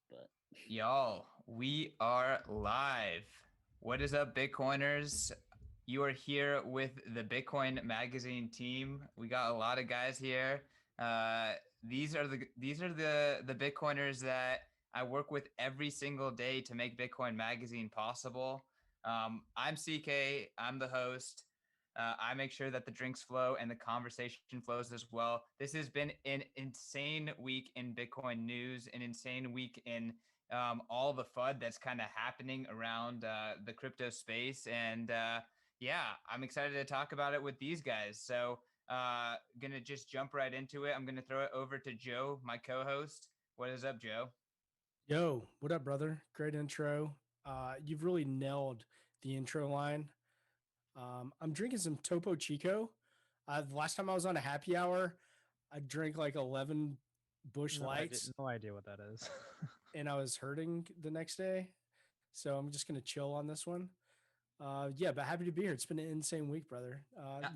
but Y'all, we are live. What is up, Bitcoiners? You are here with the Bitcoin Magazine team. We got a lot of guys here. These are the Bitcoiners that I work with every single day to make Bitcoin Magazine possible. I'm CK. I'm the host. I make sure that the drinks flow and the conversation flows as well. This has been an insane week in Bitcoin news, an insane week in all the FUD that's kind of happening around the crypto space. And yeah, I'm excited to talk about it with these guys. So gonna just jump right into it. I'm gonna throw it over to Joe, my co-host. What is up, Joe? Yo, what up, brother? Great intro. You've really nailed the intro line. I'm drinking some Topo Chico. The last time I was on a happy hour, I drank like 11 Bush Lights, No idea what that is. and I was hurting the next day. So I'm just gonna chill on this one. Yeah, but happy to be here. It's been an insane week, brother.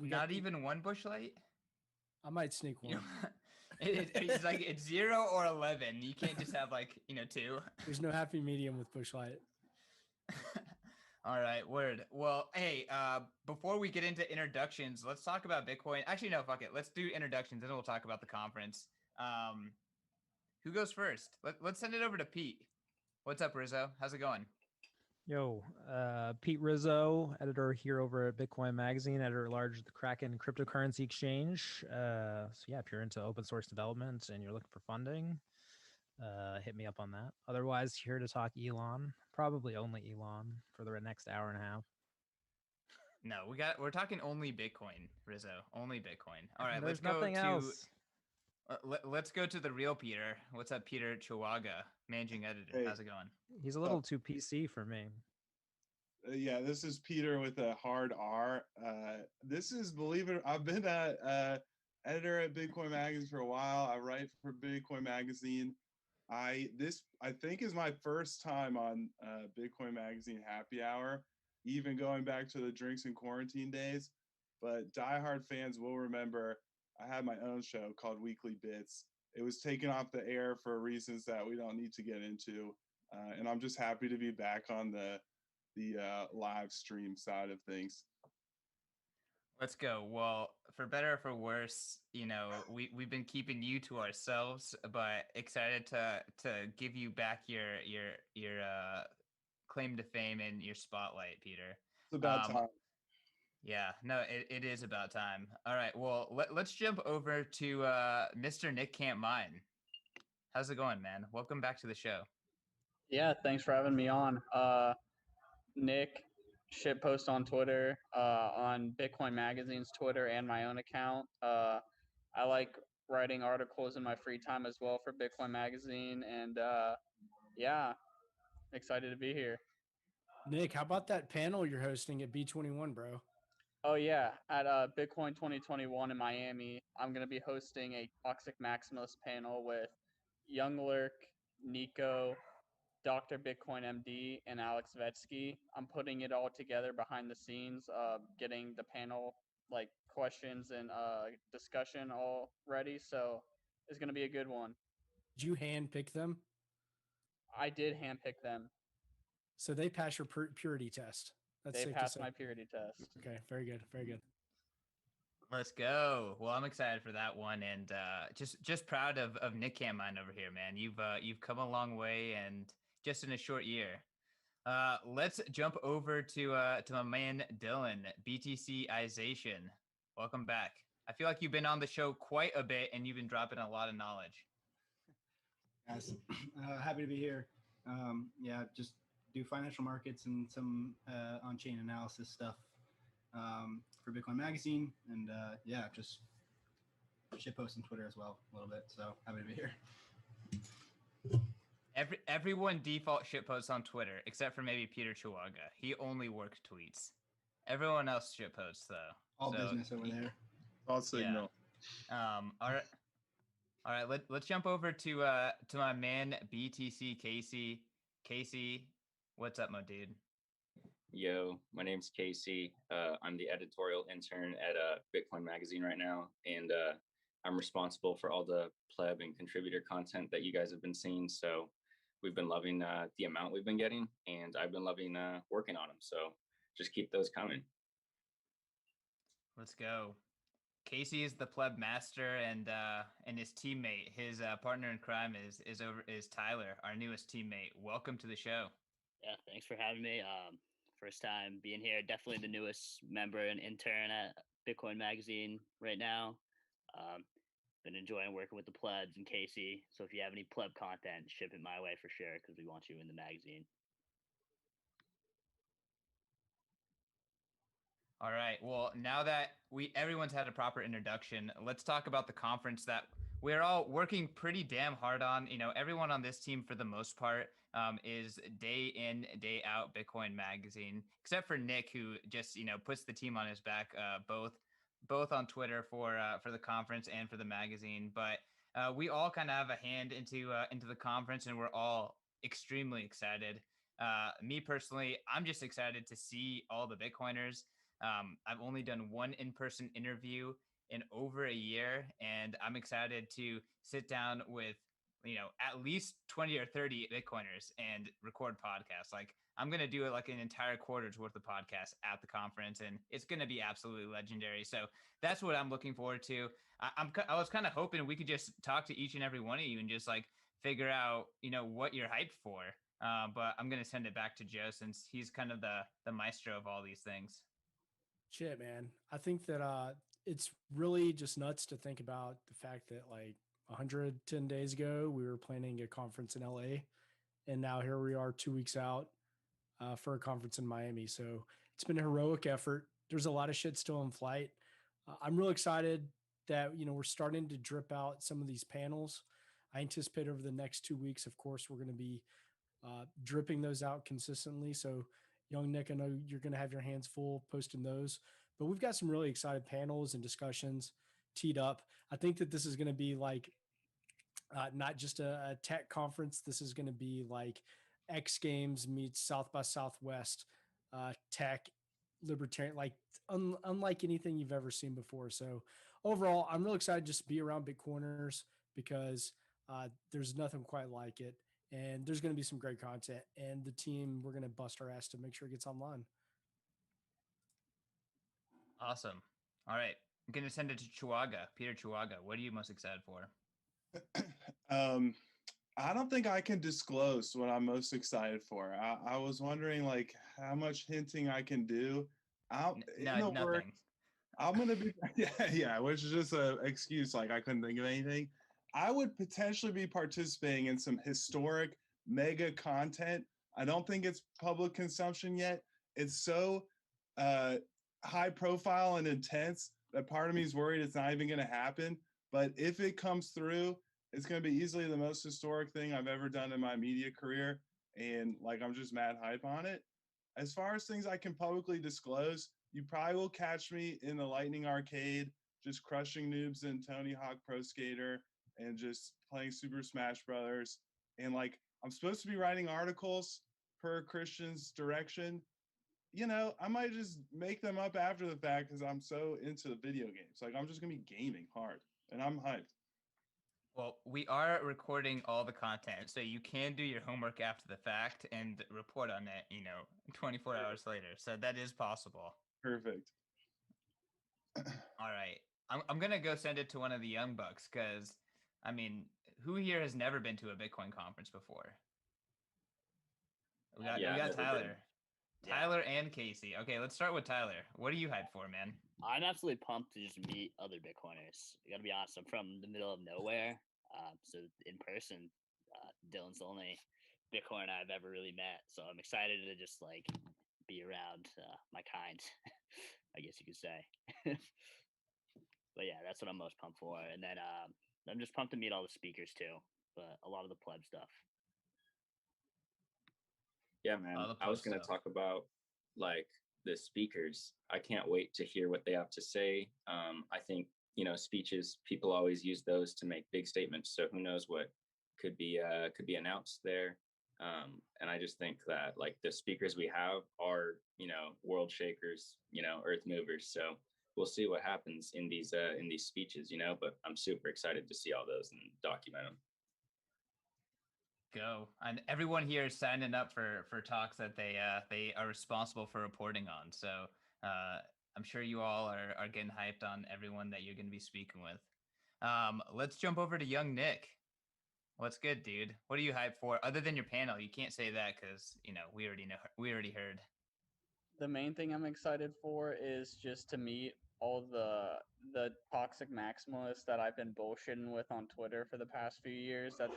Not even one Bush Light. I might sneak You one. know, it's like it's 0 or 11. You can't just have like two. There's no happy medium with Bush Light. All right, word. Well, hey, before we get into introductions, let's talk about Bitcoin. Actually, no, fuck it. Let's do introductions, and then we'll talk about the conference. Who goes first? Let's send it over to Pete. What's up, Rizzo? How's it going? Yo, Pete Rizzo, editor here over at Bitcoin Magazine, editor at large at the Kraken Cryptocurrency Exchange. So yeah, if you're into open source development and you're looking for funding, hit me up on that. Otherwise, here to talk Elon, probably only Elon for the next hour and a half. No, we're talking only Bitcoin, Rizzo. Only Bitcoin. All right, There's let's go nothing to else. let's go to the real Peter. What's up, Peter Chihuahua, managing editor? Hey. How's it going? He's a little too PC for me. Yeah, this is Peter with a hard R. This is, believe it, I've been a editor at Bitcoin Magazine for a while. I write for Bitcoin Magazine. This I think is my first time on Bitcoin Magazine Happy Hour, even going back to the drinks and quarantine days. But diehard fans will remember I had my own show called Weekly Bits. It was taken off the air for reasons that we don't need to get into, and I'm just happy to be back on the live stream side of things. Let's go. Well, for better or for worse, we've been keeping you to ourselves, but excited to give you back your claim to fame and your spotlight, Peter. It's about time. Yeah, no, it is about time. All right, well, let's jump over to Mr. Nick Can't Mine. How's it going, man? Welcome back to the show. yeah, thanks for having me on. Nick, shitpost on Twitter, on Bitcoin Magazine's Twitter and my own account. I like writing articles in my free time as well for Bitcoin Magazine, and yeah, excited to be here. Nick, how about that panel you're hosting at B21, bro? Oh yeah, at Bitcoin 2021 in Miami, I'm gonna be hosting a Toxic Maximalist panel with Young Lurk, Nico, Dr. Bitcoin MD, and Alex Vetsky. I'm putting it all together behind the scenes, getting the panel like questions and discussion all ready. So it's gonna be a good one. Did you hand pick them? I did handpick them. So they pass your purity test. That's They safe passed to say. my purity test. Okay, very good, very good. Let's go. Well, I'm excited for that one, and just proud of Nick Can't Mine over here, man. You've come a long way, and just in a short year. Let's jump over to my man Dylan, BTCization. Welcome back. I feel like you've been on the show quite a bit, and you've been dropping a lot of knowledge. Guys, happy to be here. Yeah, just do financial markets and some on-chain analysis stuff for Bitcoin Magazine, and yeah, just shitpost on Twitter as well a little bit. So happy to be here. Everyone default shitposts on Twitter except for maybe Peter Chihuahua. He only work tweets. Everyone else shitposts though. All business over there. All signal. Yeah. All right. Let's jump over to my man BTC Casey. Casey, what's up, my dude? Yo, my name's Casey. I'm the editorial intern at Bitcoin Magazine right now, and I'm responsible for all the pleb and contributor content that you guys have been seeing. So we've been loving the amount we've been getting, and I've been loving working on them. So just keep those coming. Let's go. Casey is the pleb master, and his teammate, his partner in crime, is Tyler, our newest teammate. Welcome to the show. Yeah, thanks for having me. First time being here. Definitely the newest member and intern at Bitcoin Magazine right now. Been enjoying working with the plebs and Casey. So if you have any pleb content, ship it my way for sure, because we want you in the magazine. All right. Well, now that everyone's had a proper introduction, let's talk about the conference that we're all working pretty damn hard on. You know, everyone on this team, for the most part, is day in, day out Bitcoin Magazine, except for Nick, who just puts the team on his back, both on Twitter for the conference and for the magazine. But we all kind of have a hand into the conference, and we're all extremely excited. Me personally, I'm just excited to see all the Bitcoiners. I've only done one in-person interview in over a year, and I'm excited to sit down with, at least 20 or 30 Bitcoiners and record podcasts. Like, I'm going to do it like an entire quarter's worth of podcasts at the conference, and it's going to be absolutely legendary. So that's what I'm looking forward to. I was kind of hoping we could just talk to each and every one of you and just like figure out, what you're hyped for. But I'm going to send it back to Joe, since he's kind of the maestro of all these things. Shit, man. I think that it's really just nuts to think about the fact that like 110 days ago, we were planning a conference in LA, and now here we are 2 weeks out for a conference in Miami. So it's been a heroic effort. There's a lot of shit still in flight. I'm real excited that, we're starting to drip out some of these panels. I anticipate over the next 2 weeks, of course, we're going to be dripping those out consistently. So young Nick, I know you're going to have your hands full posting those, but we've got some really excited panels and discussions teed up. I think that this is going to be like not just a tech conference. This is going to be like X Games meets South by Southwest tech libertarian, like unlike anything you've ever seen before. So overall, I'm real excited just to be around Bitcoiners, because there's nothing quite like it. And there's going to be some great content, and the team, we're going to bust our ass to make sure it gets online. Awesome. All right. I'm going to send it to Chihuahua. Peter Chihuahua, what are you most excited for? I don't think I can disclose what I'm most excited for. I was wondering like how much hinting I can do. Nothing. I'm going to be, yeah, which is just an excuse. Like I couldn't think of anything. I would potentially be participating in some historic mega content. I don't think it's public consumption yet. It's so high profile and intense that part of me is worried it's not even going to happen. But if it comes through, it's going to be easily the most historic thing I've ever done in my media career. And like, I'm just mad hype on it. As far as things I can publicly disclose, you probably will catch me in the Lightning Arcade, just crushing noobs in Tony Hawk Pro Skater, and just playing Super Smash Brothers. And like, I'm supposed to be writing articles per Christian's direction. I might just make them up after the fact because I'm so into the video games. Like, I'm just going to be gaming hard, and I'm hyped. Well, we are recording all the content, so you can do your homework after the fact and report on it, 24 hours later. So that is possible. Perfect. All right. I'm going to go send it to one of the young bucks, because I mean, who here has never been to a Bitcoin conference before? We got Tyler. Tyler and Casey. Okay, let's start with Tyler. What are you hyped for, man? I'm absolutely pumped to just meet other Bitcoiners. I gotta be honest, I'm from the middle of nowhere. So in person, Dylan's the only Bitcoiner I've ever really met. So I'm excited to just like be around my kind, I guess you could say. But yeah, that's what I'm most pumped for. And then I'm just pumped to meet all the speakers too, but a lot of the pleb stuff. Yeah, man. I was going to talk about like the speakers. I can't wait to hear what they have to say. I think, speeches, people always use those to make big statements. So who knows what could be announced there. And I just think that like the speakers we have are, world shakers, earth movers. So we'll see what happens in these speeches, but I'm super excited to see all those and document them. Go. And everyone here is signing up for talks that they are responsible for reporting on. So I'm sure you all are getting hyped on everyone that you're going to be speaking with. Let's jump over to young Nick. What's good, dude? What are you hyped for? Other than your panel, you can't say that because we already heard. The main thing I'm excited for is just to meet all the toxic maximalists that I've been bullshitting with on Twitter for the past few years. That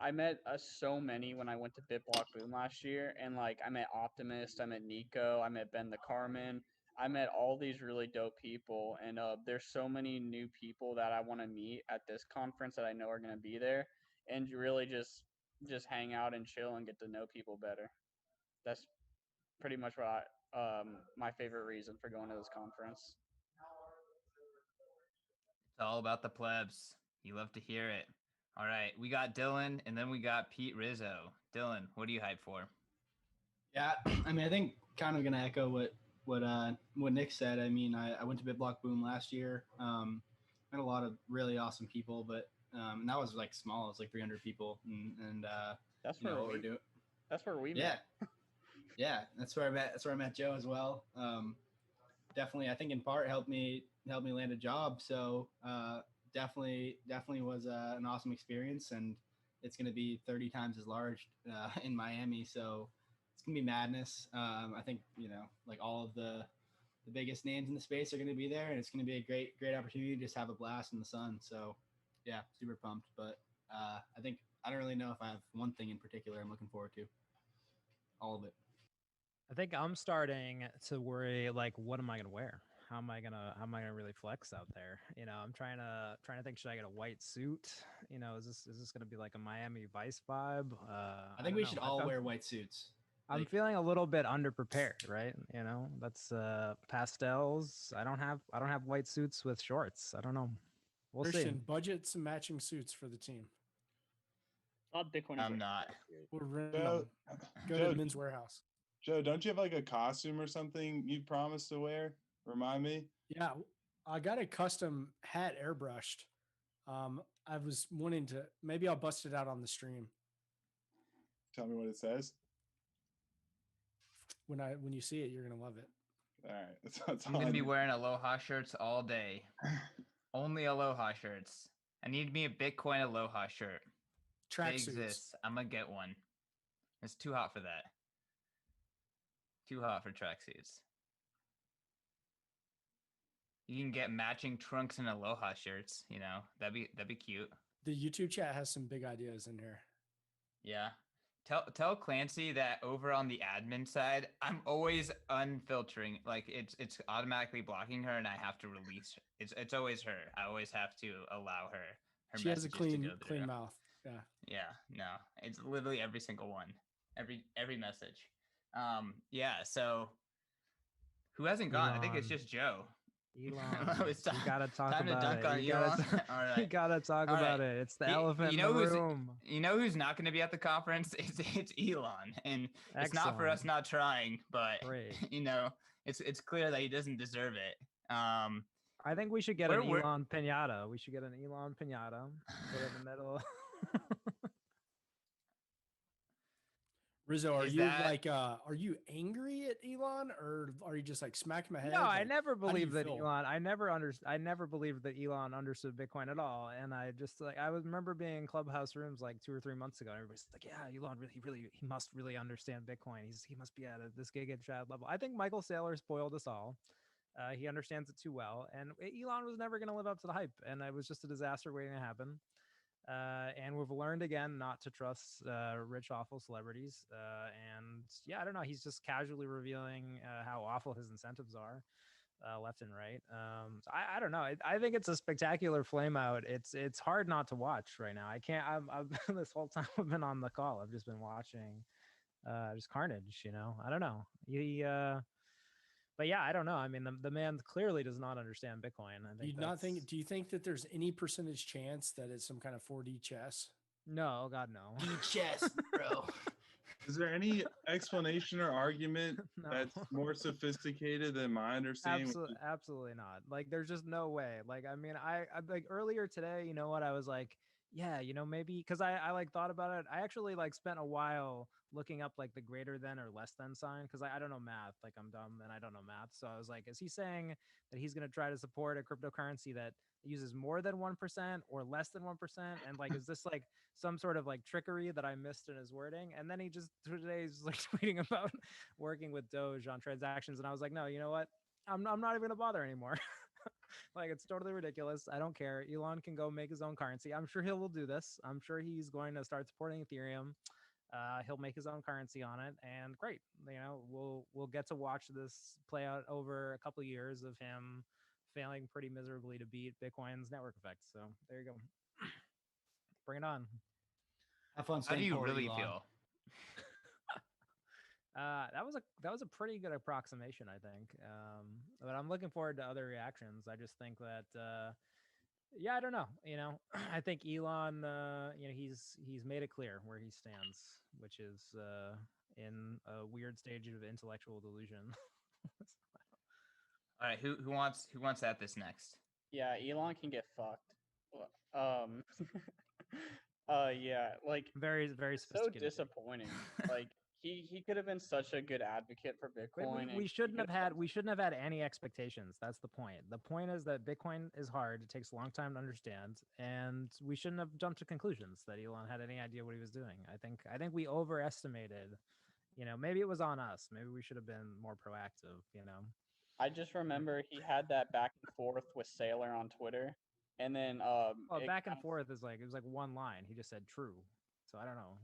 I met so many when I went to BitBlock Boom last year, and like I met Optimist, I met Nico, I met Ben the Carmen, I met all these really dope people, and there's so many new people that I want to meet at this conference that I know are going to be there, and really just hang out and chill and get to know people better. That's pretty much what my favorite reason for going to this conference. It's all about the plebs. You love to hear it. All right, we got Dylan, and then we got Pete Rizzo. Dylan, what are you hyped for? Yeah, I mean, I think kind of gonna echo what Nick said. I mean, I went to BitBlock Boom last year. Met a lot of really awesome people, but and that was like small. It was like 300 people, and that's where we're doing. That's where we met. Yeah, that's where I met. That's where I met Joe as well. Definitely, I think in part helped me land a job. So definitely was an awesome experience, and it's going to be 30 times as large in Miami. So it's going to be madness. I think like all of the biggest names in the space are going to be there, and it's going to be a great opportunity to just have a blast in the sun. So yeah, super pumped. But I think I don't really know if I have one thing in particular I'm looking forward to. All of it. I think I'm starting to worry, like, what am I going to wear? How am I gonna really flex out there? I'm trying to think, should I get a white suit? Is this gonna be like a Miami Vice vibe? I think we should all wear white suits. I'm feeling a little bit underprepared, right? That's pastels. I don't have white suits with shorts. I don't know. We'll Christian, see. budget some matching suits for the team. I'm not. Go to Men's Warehouse. Joe, don't you have like a costume or something you promised to wear? Remind me. Yeah, I got a custom hat airbrushed. I was wanting to, maybe I'll bust it out on the stream. Tell me what it says. When you see it, you're gonna love it. All right, I'm gonna be wearing Aloha shirts all day. Only Aloha shirts. I need me a Bitcoin Aloha shirt. They exist. I'm gonna get one. It's too hot for that. Too hot for tracksuits. You can get matching trunks and Aloha shirts. That'd be cute. The YouTube chat has some big ideas in here. Yeah. Tell Clancy that over on the admin side, I'm always unfiltering. Like it's automatically blocking her, and I have to release. It's always her. I always have to allow her. She has a clean mouth. Yeah. Yeah. No, it's literally every single one. Every message. Yeah. So who hasn't gone? I think it's just Joe. Elon, it's you gotta talk time about to dunk it. on Elon. All right. You gotta talk about it. It's the elephant in the room. You know who's not going to be at the conference? It's Elon, and it's not for us not trying, but it's clear that he doesn't deserve it. I think we should get an Elon pinata. We should get an Elon pinata. Put it in the middle. Rizzo, are you angry at Elon, or are you just like smacking my head? No, I never believed that Elon. I never believed that Elon understood Bitcoin at all. And I just I remember being in Clubhouse rooms like 2 or 3 months ago. And everybody's like, "Yeah, Elon he must really understand Bitcoin. He must be at this Giga Chad level." I think Michael Saylor spoiled us all. He understands it too well, and Elon was never going to live up to the hype, and it was just a disaster waiting to happen. And we've learned again not to trust rich, awful celebrities. And yeah, I don't know. He's just casually revealing how awful his incentives are left and right. So I don't know. I think it's a spectacular flame out. It's hard not to watch right now. I can't. I've this whole time I've been on the call, I've just been watching just carnage. I don't know. But yeah, I don't know. I mean, the man clearly does not understand Bitcoin. Do you think that there's any percentage chance that it's some kind of 4D chess? No, God, no. Chess, bro. Is there any explanation or argument that's more sophisticated than my understanding? Absolutely not. Like, there's just no way. Like, I mean, I like earlier today, you know what? I was like, yeah, maybe because I like thought about it. I actually like spent a while looking up like the greater than or less than sign because I don't know math. Like I'm dumb and I don't know math. So I was like, is he saying that he's going to try to support a cryptocurrency that uses more than 1% or less than 1%? And like, is this like some sort of like trickery that I missed in his wording? And then he just today's like tweeting about working with Doge on transactions. And I was like, no, you know what? I'm not even going to bother anymore. Like it's totally ridiculous. I don't care. Elon can go make his own currency. I'm sure he will do this. I'm sure he's going to start supporting Ethereum. He'll make his own currency on it, and great. We'll get to watch this play out over a couple of years of him failing pretty miserably to beat Bitcoin's network effect. So there you go. Bring it on. Have fun. How do you poor, really Elon. feel? That was a pretty good approximation, I think. But I'm looking forward to other reactions. I just think that, yeah, I don't know. I think Elon, he's made it clear where he stands, which is in a weird stage of intellectual delusion. All right, who wants at this next? Yeah, Elon can get fucked. Yeah, like very, very so disappointing. Like he could have been such a good advocate for Bitcoin. We shouldn't have had any expectations. That's the point. The point is that Bitcoin is hard. It takes a long time to understand, and we shouldn't have jumped to conclusions that Elon had any idea what he was doing. I think we overestimated. Maybe it was on us. Maybe we should have been more proactive. I just remember he had that back and forth with Saylor on Twitter, and then well, back and forth is like it was like one line. He just said true. So I don't know.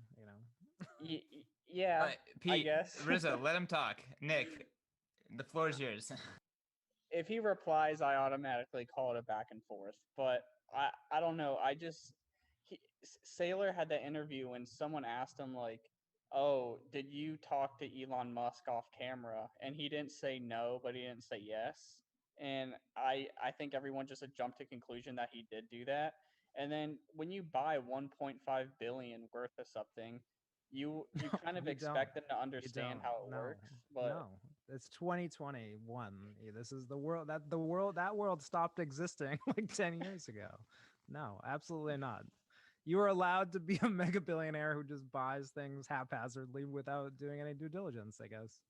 Yeah, Pete, I guess. Rizzo, let him talk. Nick, the floor is yours. If he replies, I automatically call it a back and forth. But I don't know. Saylor had that interview when someone asked him like, "Oh, did you talk to Elon Musk off camera?" And he didn't say no, but he didn't say yes. And I think everyone just jumped to conclusion that he did do that. And then when you buy 1.5 billion worth of something, you kind of expect them to understand how it works. But no, it's 2021. This is the world that world stopped existing like 10 years ago. No, absolutely not. You are allowed to be a mega billionaire who just buys things haphazardly without doing any due diligence, I guess.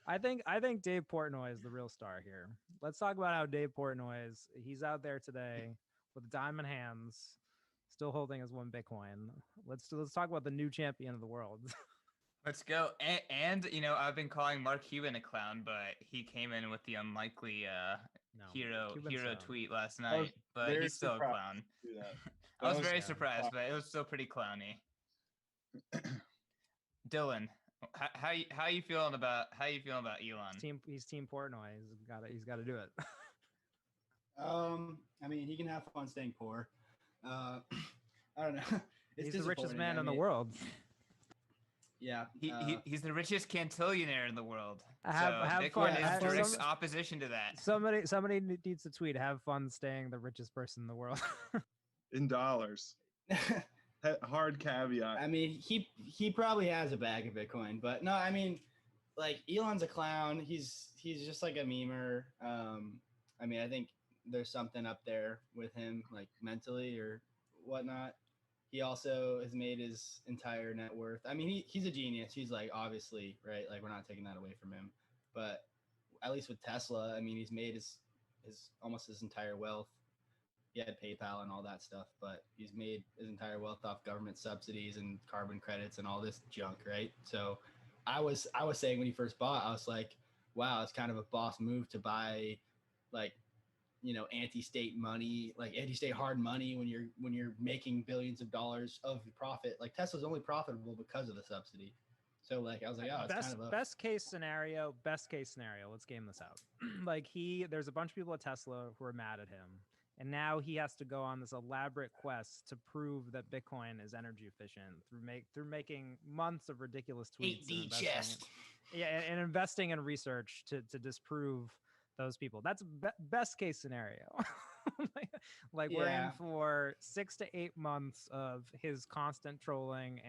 I think Dave Portnoy is the real star here. Let's talk about how Dave Portnoy is. He's out there today with diamond hands, still holding his one Bitcoin. Let's talk about the new champion of the world. Let's go. And I've been calling Mark Cuban a clown, but he came in with the unlikely hero tweet last night. But he's still a clown. I was very surprised, but it was still pretty clowny. Dylan, how you feeling about Elon? He's team Portnoy. He's got to do it. I mean, he can have fun staying poor. I don't know. He's the richest man in the world. Yeah, he's the richest cantillionaire in the world. Have Bitcoin fun. is direct opposition to that. Somebody needs to tweet. Have fun staying the richest person in the world. In dollars. Hard caveat. I mean, he probably has a bag of Bitcoin, but no, I mean, like Elon's a clown. He's just like a memer. I mean, I think there's something up there with him, like mentally or whatnot. He also has made his entire net worth. I mean, he's a genius. He's like, obviously, right? Like, we're not taking that away from him. But at least with Tesla, I mean, he's made his almost his entire wealth. He had PayPal and all that stuff, but he's made his entire wealth off government subsidies and carbon credits and all this junk, right? So I was saying when he first bought, I was like, wow, it's kind of a boss move to buy like, anti-state money, like anti-state hard money when you're making billions of dollars of profit. Like Tesla's only profitable because of the subsidy. So like I was like, oh, it's kind of a best case scenario. Let's game this out. Like there's a bunch of people at Tesla who are mad at him. And now he has to go on this elaborate quest to prove that Bitcoin is energy efficient through making months of ridiculous tweets. 8D chest. And investing in research to disprove those people. That's best case scenario. We're in for 6 to 8 months of his constant trolling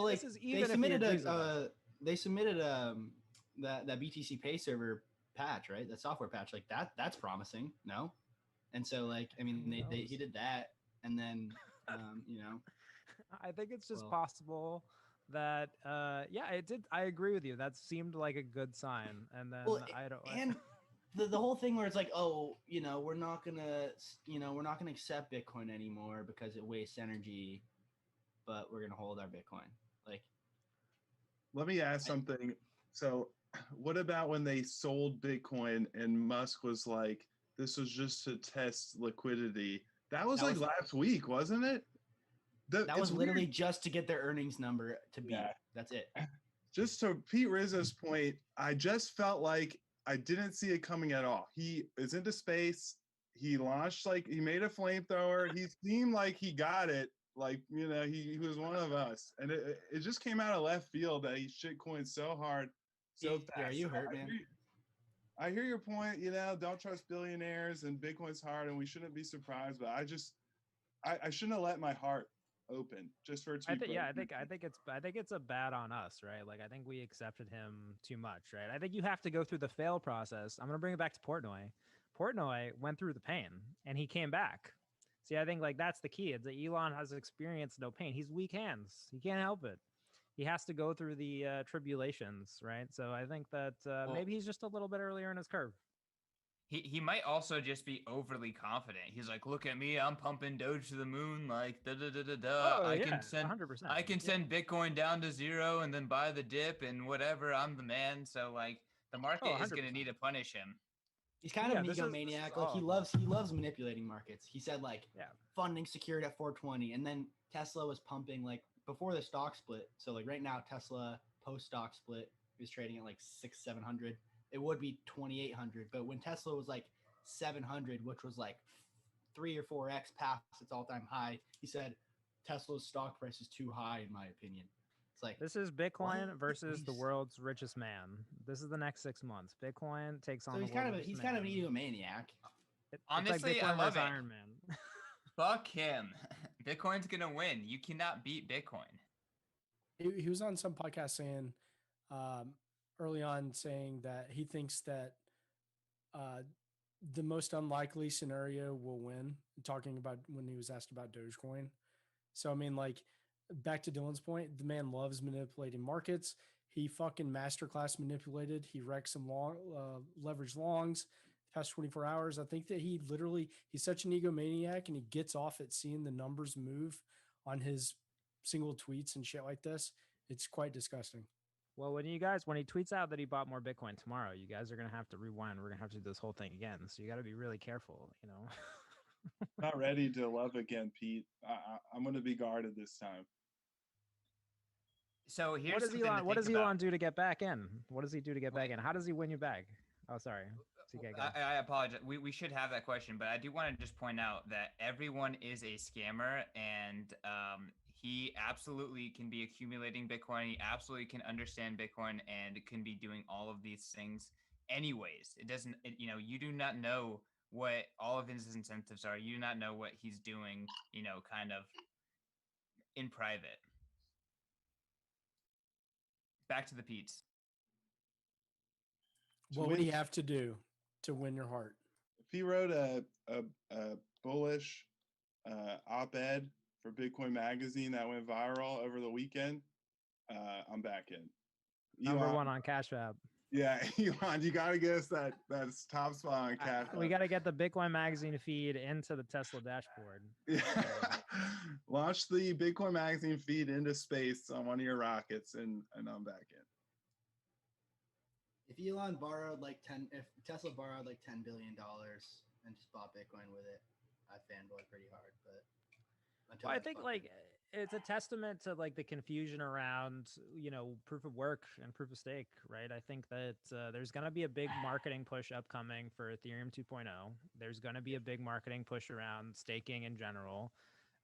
this is even they submitted that BTC Pay server patch, right? That software patch, like that's promising, no? And so, like, I mean, he did that, and then You know, I think it's just possible that it did. I agree with you. That seemed like a good sign. And then I don't. And the whole thing where it's like, oh, you know, we're not gonna accept Bitcoin anymore because it wastes energy, but we're gonna hold our Bitcoin. Like, let me ask something. So, what about when they sold Bitcoin and Musk was like, this was just to test liquidity? That was last week, wasn't it? That was literally just to get their earnings number to beat. Yeah. That's it. Just to Pete Rizzo's point, I just felt like I didn't see it coming at all. He is into space. He launched, he made a flamethrower. He seemed like he got it. Like, you know, he was one of us. And it just came out of left field that he shitcoined so hard, so fast. Yeah, you hurt, man. I hear your point, you know, don't trust billionaires and Bitcoin's hard and we shouldn't be surprised, but I shouldn't have let my heart open just for it to be. I think it's a bad on us, right? Like, I think we accepted him too much, right? I think you have to go through the fail process. I'm going to bring it back to Portnoy. Portnoy went through the pain and he came back. See, I think that's the key. It's that Elon has experienced no pain. He's weak hands. He can't help it. He has to go through the tribulations, right? So I think that maybe he's just a little bit earlier in his curve. He might also just be overly confident. He's like, look at me, I'm pumping Doge to the moon, like da da da da da. Oh, can send 100%. I can send Bitcoin down to zero and then buy the dip and whatever. I'm the man. So the market is going to need to punish him. He's kind of an egomaniac. Like, he loves manipulating markets. He said funding secured at 420, and then Tesla was pumping before the stock split. So right now Tesla post stock split is trading at 600-700. It would be 2,800, but when Tesla was 700, which was 3 or 4x past its all-time high, he said Tesla's stock price is too high, in my opinion. It's this is Bitcoin versus the world's richest man. This is the next 6 months. Bitcoin takes on. So he's kind of an egomaniac. Honestly, I love it. Iron Man. Fuck him. Bitcoin's gonna win. You cannot beat Bitcoin. He was on some podcast saying. Early on, saying that he thinks that the most unlikely scenario will win, talking about when he was asked about Dogecoin. So, I mean, back to Dylan's point, the man loves manipulating markets. He fucking masterclass manipulated. He wrecked some leverage longs the past 24 hours. I think that he's such an egomaniac, and he gets off at seeing the numbers move on his single tweets and shit like this. It's quite disgusting. Well, when he tweets out that he bought more Bitcoin tomorrow, you guys are going to have to rewind. We're going to have to do this whole thing again. So you got to be really careful, you know. Not ready to love again, Pete. I'm going to be guarded this time. So here's what does Elon do to get back in? What does he do to get back in? How does he win you back? Oh, sorry. I apologize. We should have that question, but I do want to just point out that everyone is a scammer, and he absolutely can be accumulating Bitcoin. He absolutely can understand Bitcoin and can be doing all of these things anyways. You do not know what all of his incentives are. You do not know what he's doing, kind of in private. Back to the Pete's. What would he have to do to win your heart? If he wrote a bullish op-ed for Bitcoin Magazine that went viral over the weekend, I'm back in. Number one on Cash App. Yeah, Elon, you got to get us that top spot on Cash App. We got to get the Bitcoin Magazine feed into the Tesla dashboard. Yeah. Launch the Bitcoin Magazine feed into space on one of your rockets, and I'm back in. If Elon borrowed if Tesla borrowed $10 billion and just bought Bitcoin with it, I'd fanboy pretty hard. But I think it's a testament to the confusion around proof of work and proof of stake, right? I think that there's going to be a big marketing push upcoming for Ethereum 2.0. There's going to be a big marketing push around staking in general.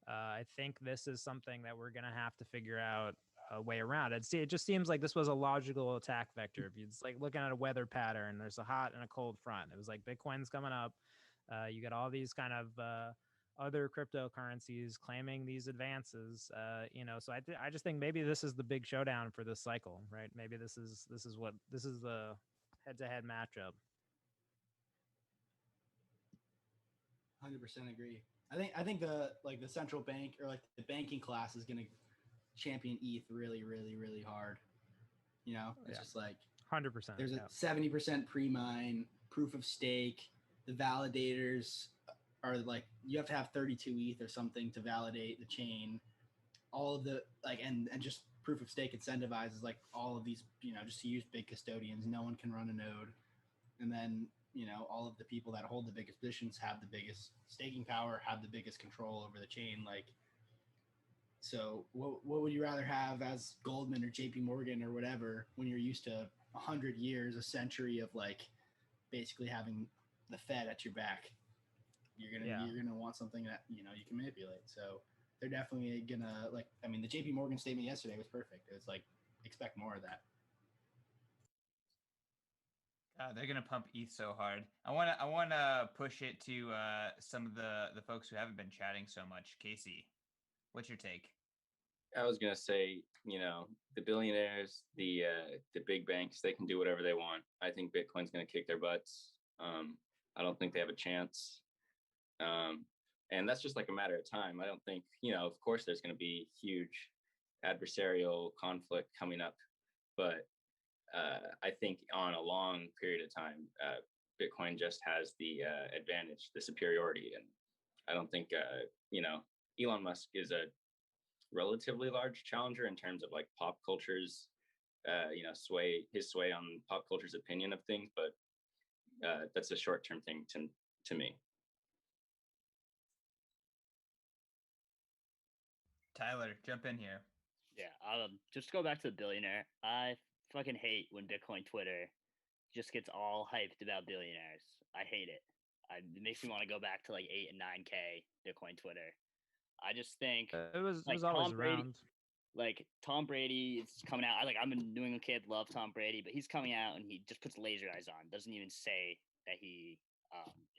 I think this is something that we're going to have to figure out a way around. It just seems like this was a logical attack vector. If it's looking at a weather pattern, there's a hot and a cold front. It was Bitcoin's coming up. You got all these kind of other cryptocurrencies claiming these advances. So I just think maybe this is the big showdown for this cycle, right? Maybe this is the head-to-head matchup. 100% agree. I think the central bank or like the banking class is going to champion ETH really, really, really hard. You know, it's just like 100%. There's a 70% pre-mine, proof of stake. The validators are like you have to have 32 ETH or something to validate the chain. All of the and just proof of stake incentivizes like all of these, just to use big custodians. No one can run a node. And then, all of the people that hold the biggest positions have the biggest staking power, have the biggest control over the chain. So what would you rather have as Goldman or JP Morgan or whatever when you're used to 100 years, a century of basically having the Fed at your back? You're gonna want something that you can manipulate. So they're definitely gonna the JP Morgan statement yesterday was perfect. It's expect more of that. They're gonna pump ETH so hard. I wanna push it to some of the folks who haven't been chatting so much. Casey, what's your take? I was gonna say, the billionaires, the big banks, they can do whatever they want. I think Bitcoin's gonna kick their butts. I don't think they have a chance. And that's just like a matter of time. I don't think, of course there's gonna be huge adversarial conflict coming up, but I think on a long period of time, Bitcoin just has the advantage, the superiority, and I don't think Elon Musk is a relatively large challenger in terms of like pop culture's sway on pop culture's opinion of things, but that's a short-term thing to me. Tyler, jump in here. Yeah, just to go back to the billionaire. I fucking hate when Bitcoin Twitter just gets all hyped about billionaires. I hate it. It makes me want to go back to 8 and 9K Bitcoin Twitter. I just think it was always around. Tom Brady is coming out. I'm a New England kid, love Tom Brady, but he's coming out and he just puts laser eyes on. Doesn't even say that he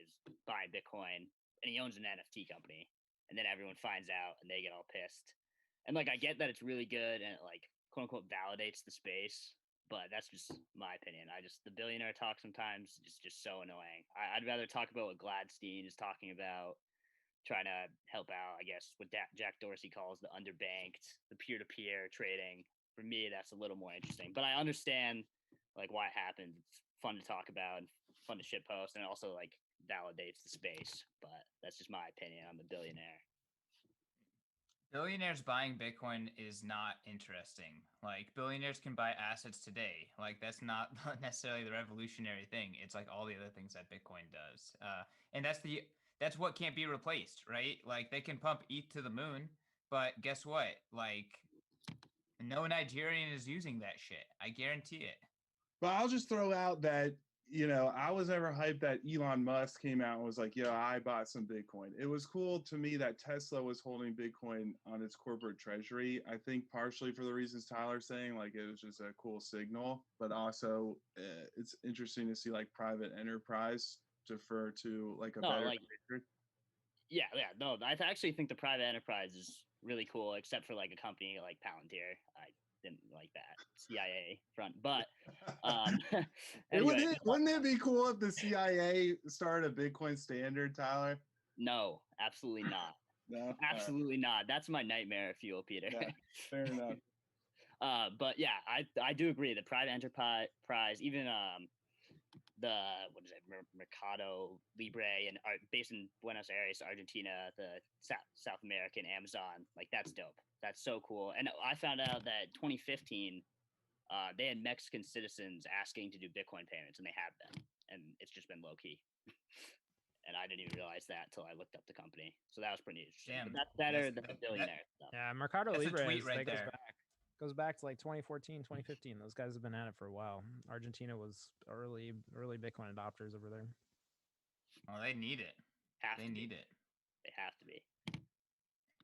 is buying Bitcoin, and he owns an NFT company. And then everyone finds out and they get all pissed. And I get that it's really good and it quote unquote validates the space, but that's just my opinion. The billionaire talk sometimes is just so annoying. I'd rather talk about what Gladstein is talking about, trying to help out, I guess, what Jack Dorsey calls the underbanked, the peer-to-peer trading. For me, that's a little more interesting. But I understand why it happens. It's fun to talk about and fun to shitpost, and it also validates the space. But that's just my opinion on the billionaire. Billionaires buying Bitcoin is not interesting. Billionaires can buy assets today. That's not necessarily the revolutionary thing. It's all the other things that Bitcoin does. And that's what can't be replaced, right? They can pump ETH to the moon, but guess what? No Nigerian is using that shit. I guarantee it. But I'll just throw out that, I was never hyped that Elon Musk came out and was like, yo, I bought some Bitcoin. It was cool to me that Tesla was holding Bitcoin on its corporate treasury. I think partially for the reasons Tyler's saying, it was just a cool signal, but also it's interesting to see private enterprise defer to a better matrix. Yeah. No, I actually think the private enterprise is really cool, except for a company like Palantir. I didn't like that CIA front, but anyway, wouldn't it be cool if the CIA started a Bitcoin standard, Tyler? No, absolutely not. No, absolutely not. That's my nightmare fuel, Peter. Yeah, fair enough. But yeah, I do agree. The private enterprise, even the Mercado Libre and based in Buenos Aires, Argentina, the South American Amazon, that's dope. That's so cool. And I found out that 2015, they had Mexican citizens asking to do Bitcoin payments, and they have been, and it's just been low key. And I didn't even realize that until I looked up the company. So that was pretty interesting. Damn. That's better than the billionaire stuff. Yeah, Mercado Libre right there. Goes back to 2014, 2015. Those guys have been at it for a while. Argentina was early Bitcoin adopters over there. Well, they need it. They need it. They have to be.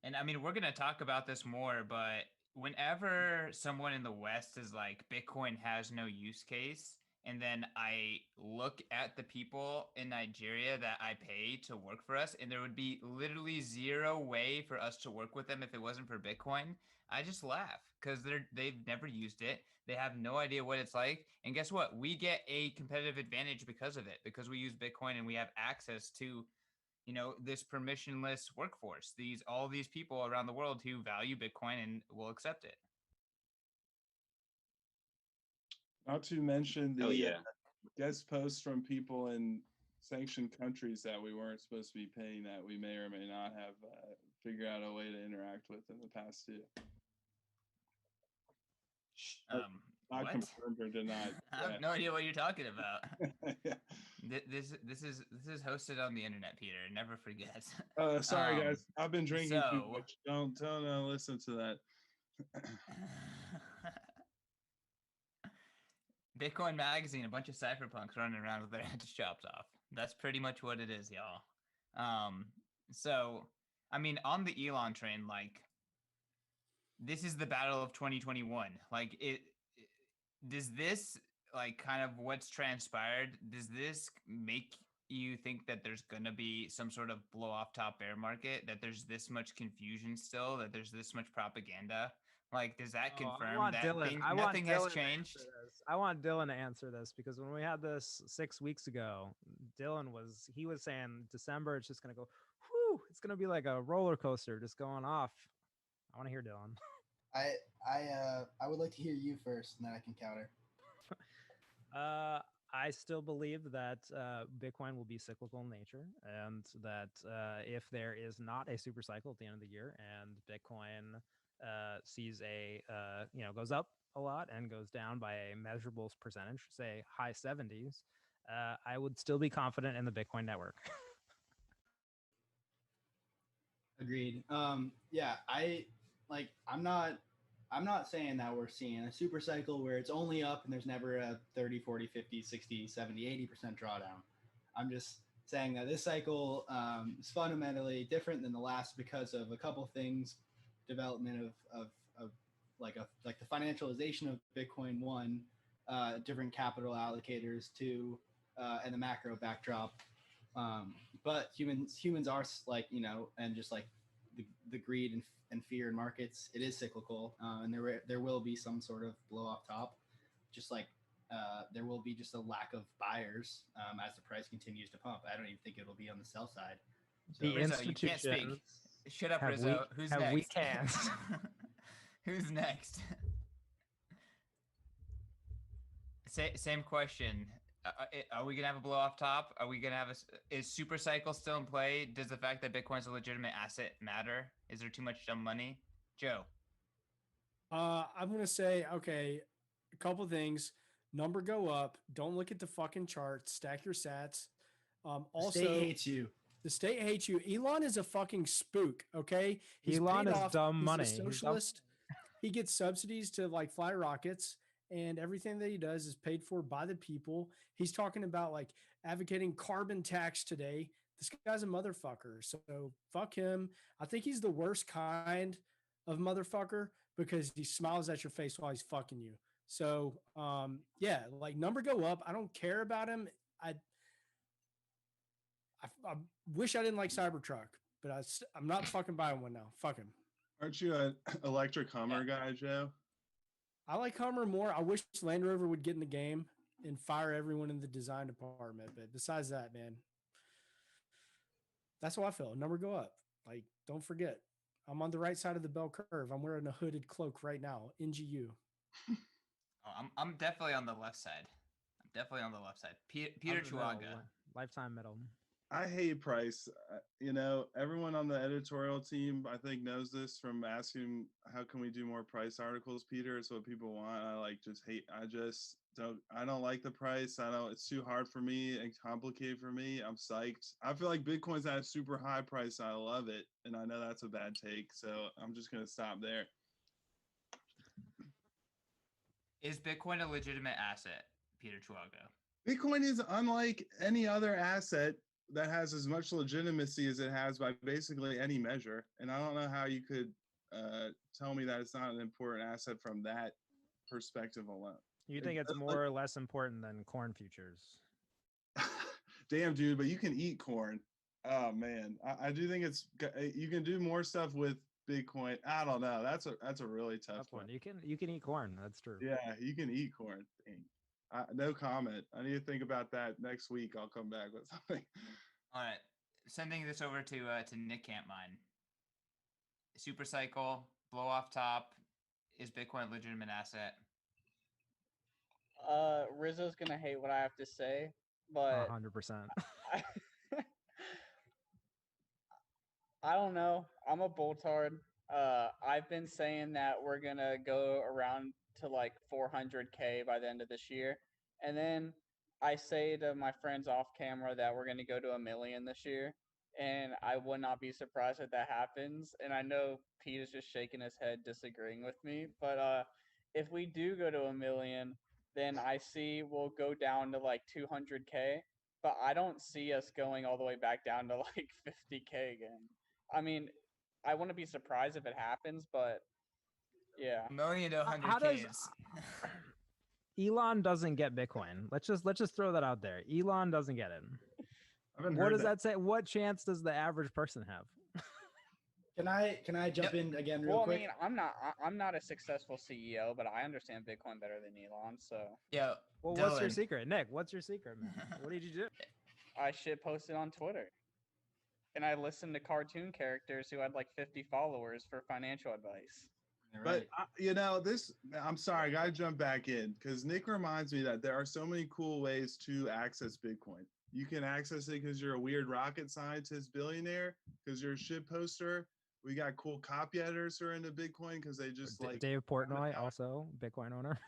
And I mean, we're going to talk about this more, but whenever someone in the West is like, Bitcoin has no use case, and then I look at the people in Nigeria that I pay to work for us, and there would be literally zero way for us to work with them if it wasn't for Bitcoin, I just laugh because they've never used it. They have no idea what it's like. And guess what? We get a competitive advantage because of it, because we use Bitcoin and we have access to this permissionless workforce, all these people around the world who value Bitcoin and will accept it. Not to mention the Oh, yeah. guest posts from people in sanctioned countries that we weren't supposed to be paying that we may or may not have figured out a way to interact with in the past too. Not What? confirmed or denied. I have no idea what you're talking about. Yeah. This is hosted on the internet, Peter. Never forget. Sorry guys, I've been drinking too so- much. Don't listen to that. Bitcoin Magazine, a bunch of cypherpunks running around with their heads chopped off. That's pretty much what it is, y'all. So, I mean, on the Elon train, like, this is the battle of 2021. Like, does this, like, kind of what's transpired, does this make you think that there's going to be some sort of blow off top bear market, that there's this much confusion still, that there's this much propaganda? Like, does that confirm that nothing has changed? I want Dylan to answer this, because when we had this 6 weeks ago, Dylan was saying December, it's just going to go, whew, it's going to be like a roller coaster just going off. I want to hear Dylan. I would like to hear you first, and then I can counter. I still believe that Bitcoin will be cyclical in nature, and that if there is not a super cycle at the end of the year and Bitcoin sees goes up a lot and goes down by a measurable percentage, say high 70s, I would still be confident in the Bitcoin network. Agreed. Yeah, I'm not saying that we're seeing a super cycle where it's only up and there's never a 30, 40, 50, 60, 70, 80% drawdown. I'm just saying that this cycle is fundamentally different than the last because of a couple things. Development of like the financialization of Bitcoin, one, different capital allocators, two, and the macro backdrop. But humans are like, and just like the greed and fear in markets, it is cyclical, and there will be some sort of blow off top, just like there will be just a lack of buyers as the price continues to pump. I don't even think it'll be on the sell side. So, The Rizzo, you can't speak. Shut up, Rizzo. Who's next? We can't. Who's next? Same question. Are we gonna have a blow off top? Are we gonna have is super cycle still in play? Does the fact that Bitcoin's a legitimate asset matter? Is there too much dumb money? Joe. I'm gonna say, okay, a couple things. Number go up. Don't look at the fucking chart. Stack your sats. Also, the state hates you. The state hates you. Elon is a fucking spook. Okay, Elon is dumb He's money. a socialist. He gets subsidies to like fly rockets, and everything that he does is paid for by the people. He's talking about like advocating carbon tax today. This guy's a motherfucker. So fuck him. I think he's the worst kind of motherfucker because he smiles at your face while he's fucking you. So yeah, like number go up. I don't care about him. I wish I didn't like Cybertruck, but I'm not fucking buying one now. Fuck him. Aren't you an electric Hummer guy, Joe? I like Hummer more. I wish Land Rover would get in the game and fire everyone in the design department. But besides that, man, that's how I feel. Number go up. Like, don't forget, I'm on the right side of the bell curve. I'm wearing a hooded cloak right now. NGU. Oh, I'm definitely on the left side. Peter Chuaga. Lifetime medal. I hate price. Everyone on the editorial team, I think, knows this from asking, how can we do more price articles, Peter? It's what people want. I don't like the price. It's too hard for me and complicated for me. I'm psyched. I feel like Bitcoin's at a super high price. I love it. And I know that's a bad take. So I'm just going to stop there. Is Bitcoin a legitimate asset, Peter Chuaga? Bitcoin is unlike any other asset that has as much legitimacy as it has by basically any measure. And I don't know how you could tell me that it's not an important asset from that perspective alone. You think it's more or less important than corn futures? Damn, dude, but you can eat corn. Oh, man. I do think you can do more stuff with Bitcoin. I don't know. That's a really tough one. You can eat corn. That's true. Yeah, you can eat corn. Dang. No comment. I need to think about that next week. I'll come back with something. All right. sending this over to Nick Campmine. Super cycle, blow off top. Is Bitcoin a legitimate asset? Rizzo's gonna hate what I have to say, but 100%. I don't know. I'm a bulltard. I've been saying that we're gonna go around to like 400K by the end of this year, and then I say to my friends off camera that we're gonna go to 1 million this year, and I would not be surprised if that happens. And I know Pete is just shaking his head, disagreeing with me, but if we do go to 1 million, then I see we'll go down to like 200K, but I don't see us going all the way back down to like 50K again. I mean, I wouldn't be surprised if it happens, but yeah. 1 million to How 100K does is. Elon doesn't get Bitcoin? Let's just throw that out there. Elon doesn't get it. What does that say? What chance does the average person have? Can I jump in again real quick? I mean, I'm not a successful CEO, but I understand Bitcoin better than Elon. So Yeah. Well, Dylan. what's your secret, Nick? What's your secret, man? What did you do? I shit posted on Twitter, and I listened to cartoon characters who had like 50 followers for financial advice. But I'm sorry, I gotta jump back in because Nick reminds me that there are so many cool ways to access Bitcoin. You can access it because you're a weird rocket scientist billionaire, because you're a shit poster. We got cool copy editors who are into Bitcoin because they just like Dave Portnoy, also Bitcoin owner.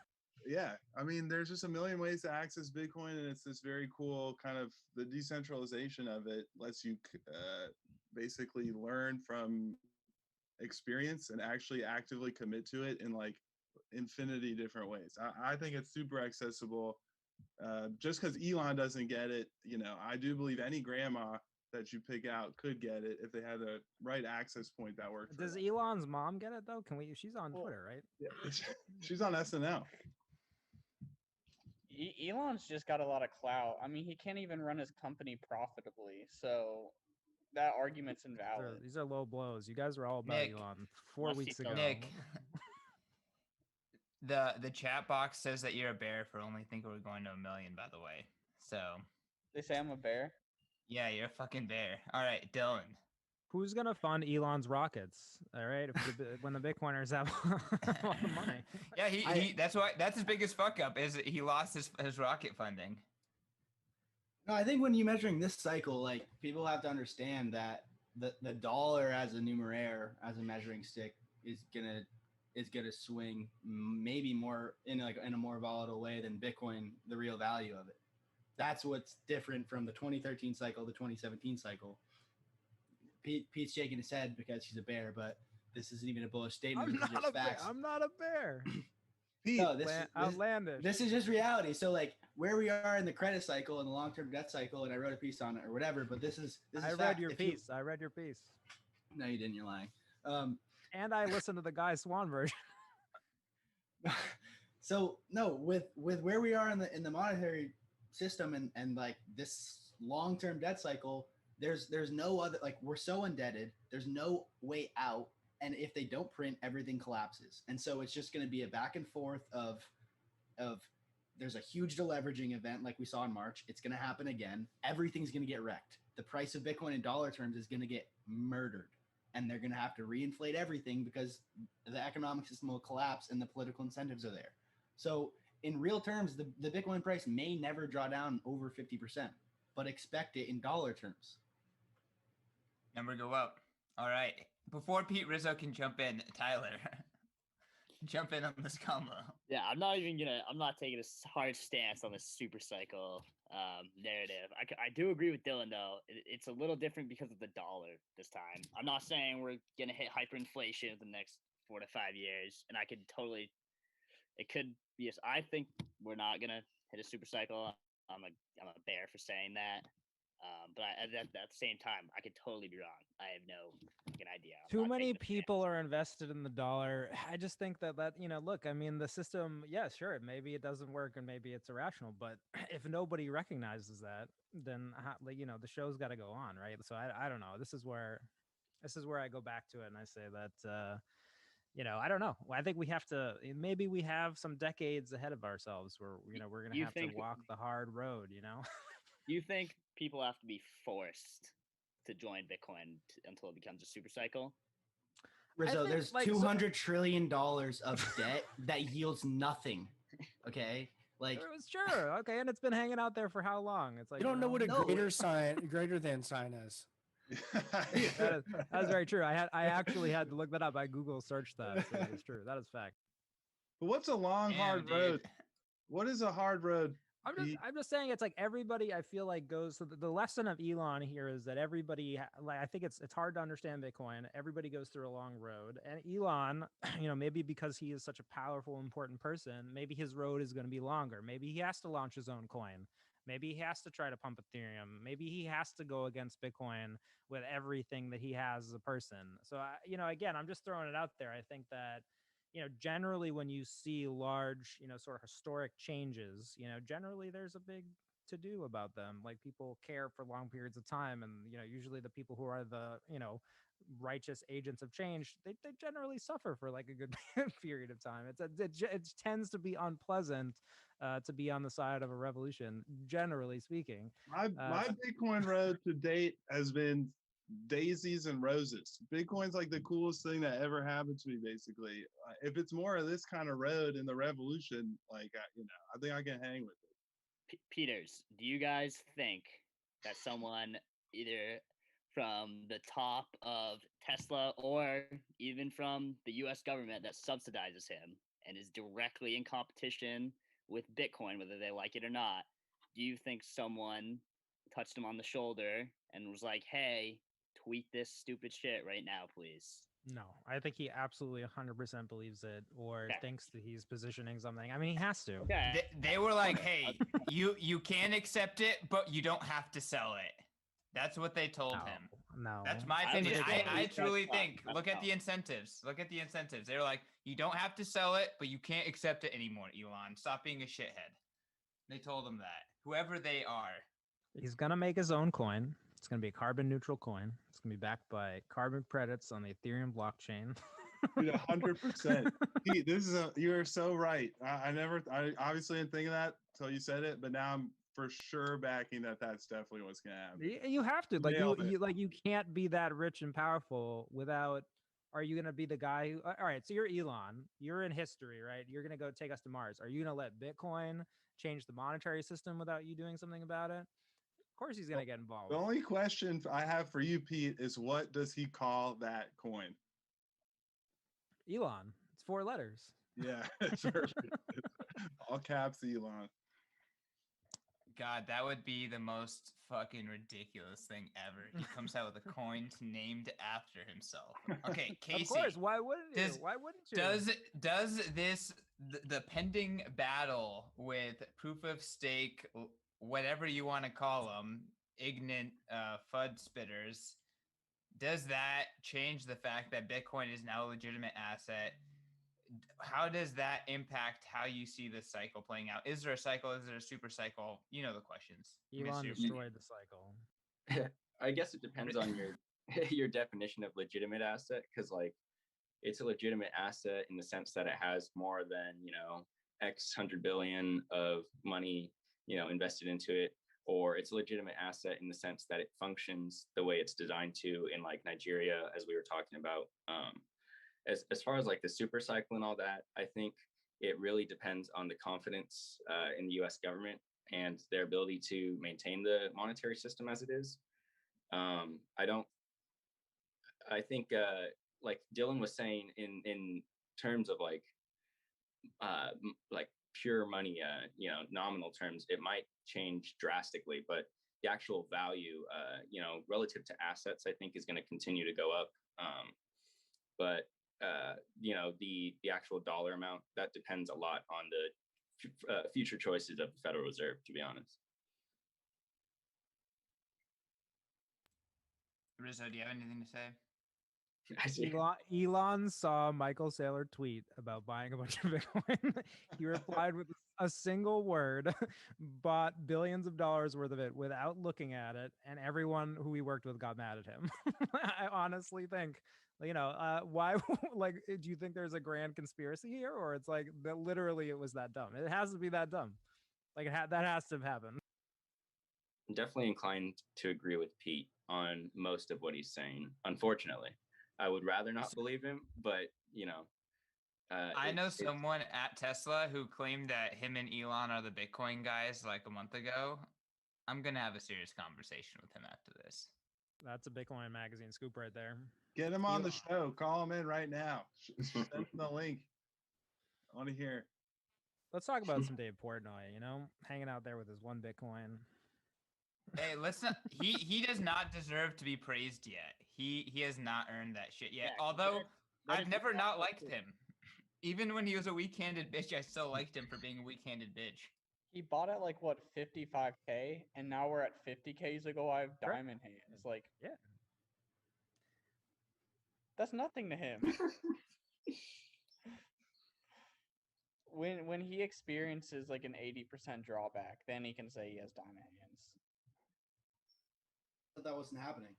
Yeah, I mean, there's just a million ways to access Bitcoin, and it's this very cool kind of the decentralization of it lets you basically learn from experience and actually actively commit to it in like infinity different ways. I think it's super accessible. Just because Elon doesn't get it, I do believe any grandma that you pick out could get it if they had a right access point that worked. Does Elon's mom get it though? She's on Twitter, right? Yeah, she's on SNL. Elon's just got a lot of clout. I mean, he can't even run his company profitably, so that argument's invalid. These are low blows. You guys were all about Nick, Elon 4 weeks ago. Nick, the chat box says that you're a bear for only thinking we're going to 1 million, by the way. So they say I'm a bear? Yeah, you're a fucking bear. All right, Dylan. Who's gonna fund Elon's rockets? All right, when the Bitcoiners have a lot of money. Yeah, he that's his biggest fuck up is he lost his rocket funding. No, I think when you're measuring this cycle, like people have to understand that the dollar as a numeraire, as a measuring stick, is gonna swing maybe more in a more volatile way than Bitcoin, the real value of it. That's what's different from the 2013 cycle, the 2017 cycle. Pete's shaking his head because he's a bear, but this isn't even a bullish statement. I'm not a bear. I'm not a bear. Pete, no, outlandish. This is just reality. So like where we are in the credit cycle and the long-term debt cycle, and I wrote a piece on it or whatever, but this is I read your piece. I read your piece. No, you didn't. You're lying. And I listened to the Guy Swan version. So no, with where we are in the monetary system and like this long-term debt cycle, there's no other, like we're so indebted, there's no way out, and if they don't print, everything collapses. And so it's just going to be a back and forth of there's a huge deleveraging event like we saw in March. It's going to happen again. Everything's going to get wrecked. The price of Bitcoin in dollar terms is going to get murdered, and they're going to have to reinflate everything because the economic system will collapse and the political incentives are there. So in real terms, the Bitcoin price may never draw down over 50%, but expect it in dollar terms. Number go up. All right. Before Pete Rizzo can jump in, Tyler, jump in on this combo. Yeah, I'm not taking a hard stance on this super cycle narrative. I do agree with Dylan, though. It's a little different because of the dollar this time. I'm not saying we're going to hit hyperinflation in the next 4 to 5 years, and it could be, I think we're not going to hit a super cycle. I'm a bear for saying that. But at the same time, I could totally be wrong. I have no fucking idea. Too many people are invested in the dollar. I just think that look, I mean, the system, yeah, sure, maybe it doesn't work and maybe it's irrational, but if nobody recognizes that, then the show's got to go on, right? So I don't know. This is where I go back to it and I say that I don't know. I think we have some decades ahead of ourselves where we're gonna have to walk the hard road. You think people have to be forced to join Bitcoin until it becomes a super cycle? Rizzo, there's $200 trillion of debt that yields nothing. Okay, like sure, okay, and it's been hanging out there for how long? It's like You don't know what a No. greater than sign is. That's very true. I actually had to look that up. I Google searched that. So it's true. That is fact. But what's a long, hard road? What is a hard road? I'm just saying it's like everybody I feel like goes. So the lesson of Elon here is that everybody, like, I think it's hard to understand Bitcoin. Everybody goes through a long road, and Elon, maybe because he is such a powerful, important person, maybe his road is going to be longer. Maybe he has to launch his own coin. Maybe he has to try to pump Ethereum. Maybe he has to go against Bitcoin with everything that he has as a person. So, again, I'm just throwing it out there. I think that, generally when you see large, sort of historic changes, generally there's a big to do about them. Like, people care for long periods of time. And, usually the people who are the, righteous agents of change, they generally suffer for like a good period of time. It tends to be unpleasant to be on the side of a revolution, generally speaking. My Bitcoin road to date has been daisies and roses. Bitcoin's like the coolest thing that ever happened to me, basically. If it's more of this kind of road in the revolution, like, I think I can hang with it. Peters, do you guys think that someone either from the top of Tesla or even from the US government that subsidizes him and is directly in competition with Bitcoin, whether they like it or not, do you think someone touched him on the shoulder and was like, hey, tweet this stupid shit right now, please? No, I think he absolutely 100% believes it, or thinks that he's positioning something. I mean, he has to. Okay. They were like, hey, you can accept it, but you don't have to sell it. That's what they told him. No. That's my opinion. I truly think, look at the incentives. Look at the incentives. They were like, you don't have to sell it, but you can't accept it anymore, Elon. Stop being a shithead. They told him that. Whoever they are. He's going to make his own coin. It's going to be a carbon neutral coin. It's going to be backed by carbon credits on the Ethereum blockchain. Dude, 100%. Pete, you're so right. I obviously didn't think of that until you said it, but now I'm for sure backing that's definitely what's going to happen. You have to, you can't be that rich and powerful without. Are you going to be the guy who, all right, so you're Elon, you're in history, right? You're going to go take us to Mars. Are you going to let Bitcoin change the monetary system without you doing something about it? Of course he's going to get involved. The only question I have for you, Pete, is what does he call that coin? Elon. It's 4 letters. Yeah, sure. All caps Elon. God, that would be the most fucking ridiculous thing ever. He comes out with a coin named after himself. Okay, Casey. Of course, why wouldn't you? Why wouldn't you? Does this the pending battle with proof of stake, whatever you want to call them, ignorant FUD spitters, does that change the fact that Bitcoin is now a legitimate asset? How does that impact how you see this cycle playing out? Is there a cycle? Is there a super cycle? You know the questions. Elon destroyed the cycle. I guess it depends on your definition of legitimate asset, because like it's a legitimate asset in the sense that it has more than X 100 billion of money invested into it, or it's a legitimate asset in the sense that it functions the way it's designed to in like Nigeria, as we were talking about. As far as like the super cycle and all that, I think it really depends on the confidence in the US government and their ability to maintain the monetary system as it is. I think like Dylan was saying in terms of like pure money, nominal terms, it might change drastically, but the actual value, relative to assets, I think is going to continue to go up. But the actual dollar amount, that depends a lot on the future choices of the Federal Reserve, to be honest. Rizzo, do you have anything to say? Elon saw Michael Saylor tweet about buying a bunch of Bitcoin. He replied with a single word, bought billions of dollars worth of it without looking at it, and everyone who he worked with got mad at him. I honestly think, why? Like, do you think there's a grand conspiracy here, or it's like that? Literally, it was that dumb. It has to be that dumb. Like that has to have happened. definitely inclined to agree with Pete on most of what he's saying. Unfortunately, I would rather not believe him, but I know someone at Tesla who claimed that him and Elon are the Bitcoin guys like a month ago. I'm gonna have a serious conversation with him after this. That's a Bitcoin magazine scoop right there. Get him on the show. Call him in right now. Send him the link. I want to hear. Let's talk about some Dave Portnoy, hanging out there with his one Bitcoin. Hey, let's not. He does not deserve to be praised yet. He has not earned that shit yet. Although I've never not liked him. Even when he was a weak-handed bitch, I still liked him for being a weak-handed bitch. He bought at like what 55K, and now we're at 50K. He's like, "Oh, I have diamond hands." Like, yeah, that's nothing to him. When he experiences like an 80% drawback, then he can say he has diamond hands. But that wasn't happening.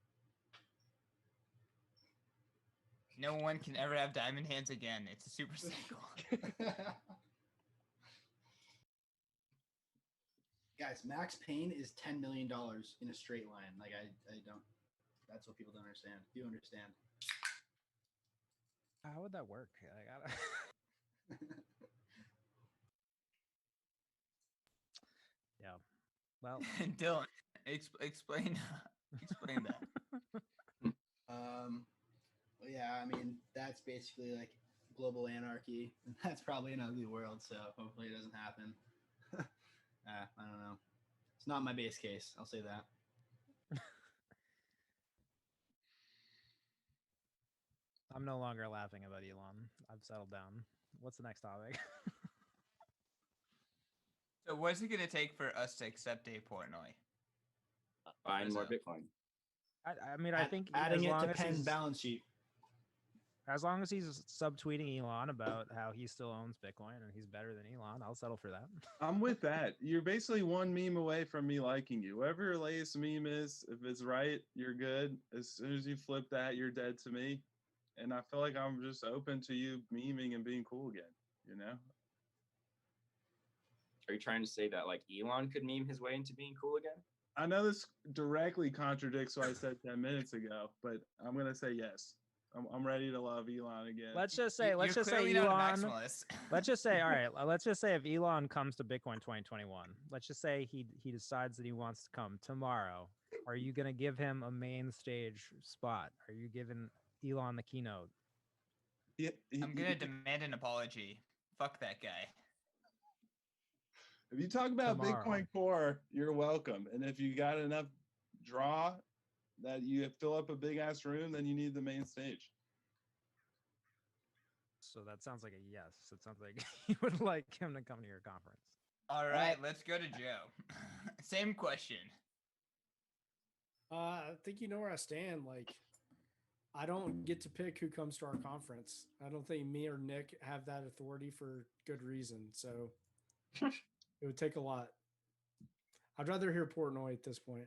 No one can ever have diamond hands again. It's a super cycle. Guys, Max Payne is $10 million in a straight line. Like I don't. That's what people don't understand. You understand? How would that work? I gotta. Yeah. Well, Dylan, explain that. Well, yeah, I mean, that's basically like global anarchy. And that's probably an ugly world, so hopefully it doesn't happen. I don't know. It's not my base case. I'll say that. I'm no longer laughing about Elon. I've settled down. What's the next topic? So what's it going to take for us to accept Dave Portnoy? Buying more Bitcoin. I mean, I think adding it to Penn's balance sheet. As long as he's subtweeting Elon about how he still owns Bitcoin and he's better than Elon, I'll settle for that. I'm with that. You're basically one meme away from me liking you. Whatever your latest meme is, if it's right, you're good. As soon as you flip that, you're dead to me. And I feel like I'm just open to you memeing and being cool again, Are you trying to say that like Elon could meme his way into being cool again? I know this directly contradicts what I said 10 minutes ago, but I'm going to say yes. I'm ready to love Elon again. Let's just say Elon. Let's just say, all right, let's just say if Elon comes to Bitcoin 2021, let's just say he decides that he wants to come tomorrow. Are you going to give him a main stage spot? Are you giving Elon the keynote? Yeah, I'm going to demand an apology. Fuck that guy. If you talk about tomorrow. Bitcoin Core, you're welcome. And if you got enough draw that you fill up a big ass room, then you need the main stage. So that sounds like a yes. It sounds like you would like him to come to your conference. All right, let's go to Joe. Same question. I think you know where I stand. Like, I don't get to pick who comes to our conference. I don't think me or Nick have that authority for good reason. So it would take a lot. I'd rather hear Portnoy at this point.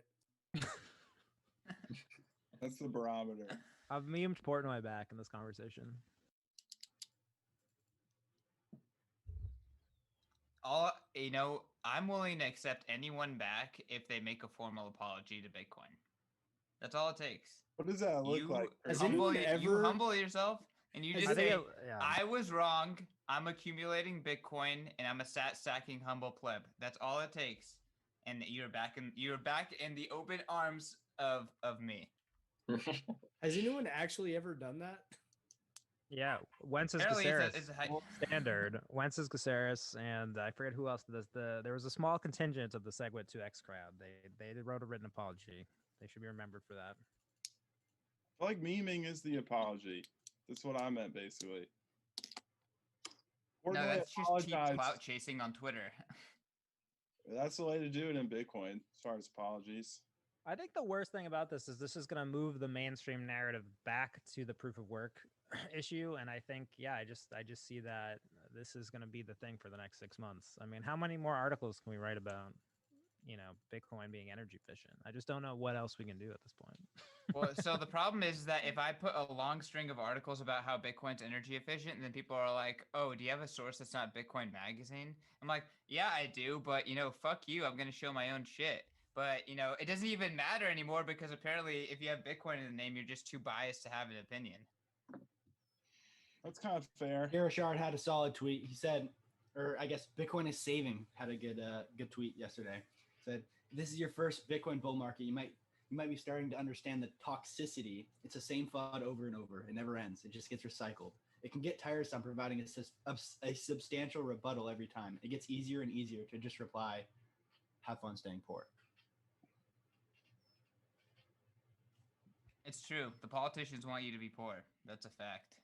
That's the barometer. I've memed Portnoy back in this conversation. I'm willing to accept anyone back if they make a formal apology to Bitcoin. That's all it takes. What does that look like? You humble yourself and you just say, I was wrong. I'm accumulating Bitcoin and I'm a sat-stacking humble pleb. That's all it takes. And you're back in the open arms of me. Has anyone actually ever done that? Yeah, Wences Caceres standard. Wences Caceres, and I forget who else does there was a small contingent of the Segwit 2X crowd. They wrote a written apology. They should be remembered for that. I feel like memeing is the apology. That's what I meant, basically. No, that's just cheap clout chasing on Twitter. That's the way to do it in Bitcoin, as far as apologies. I think the worst thing about this is going to move the mainstream narrative back to the proof of work issue. And I think, I just see that this is going to be the thing for the next 6 months. I mean, how many more articles can we write about, Bitcoin being energy efficient? I just don't know what else we can do at this point. Well, so the problem is that if I put a long string of articles about how Bitcoin's energy efficient, and then people are like, oh, do you have a source that's not Bitcoin Magazine? I'm like, yeah, I do, but fuck you. I'm going to show my own shit. But it doesn't even matter anymore because apparently if you have Bitcoin in the name, you're just too biased to have an opinion. That's kind of fair. Hirashard had a solid tweet. He said, or I guess Bitcoin is saving had a good tweet yesterday. Said, this is your first Bitcoin bull market. You might be starting to understand the toxicity. It's the same FUD over and over. It never ends. It just gets recycled. It can get tiresome providing a substantial rebuttal every time. It gets easier and easier to just reply, have fun staying poor. It's true. The politicians want you to be poor. That's a fact.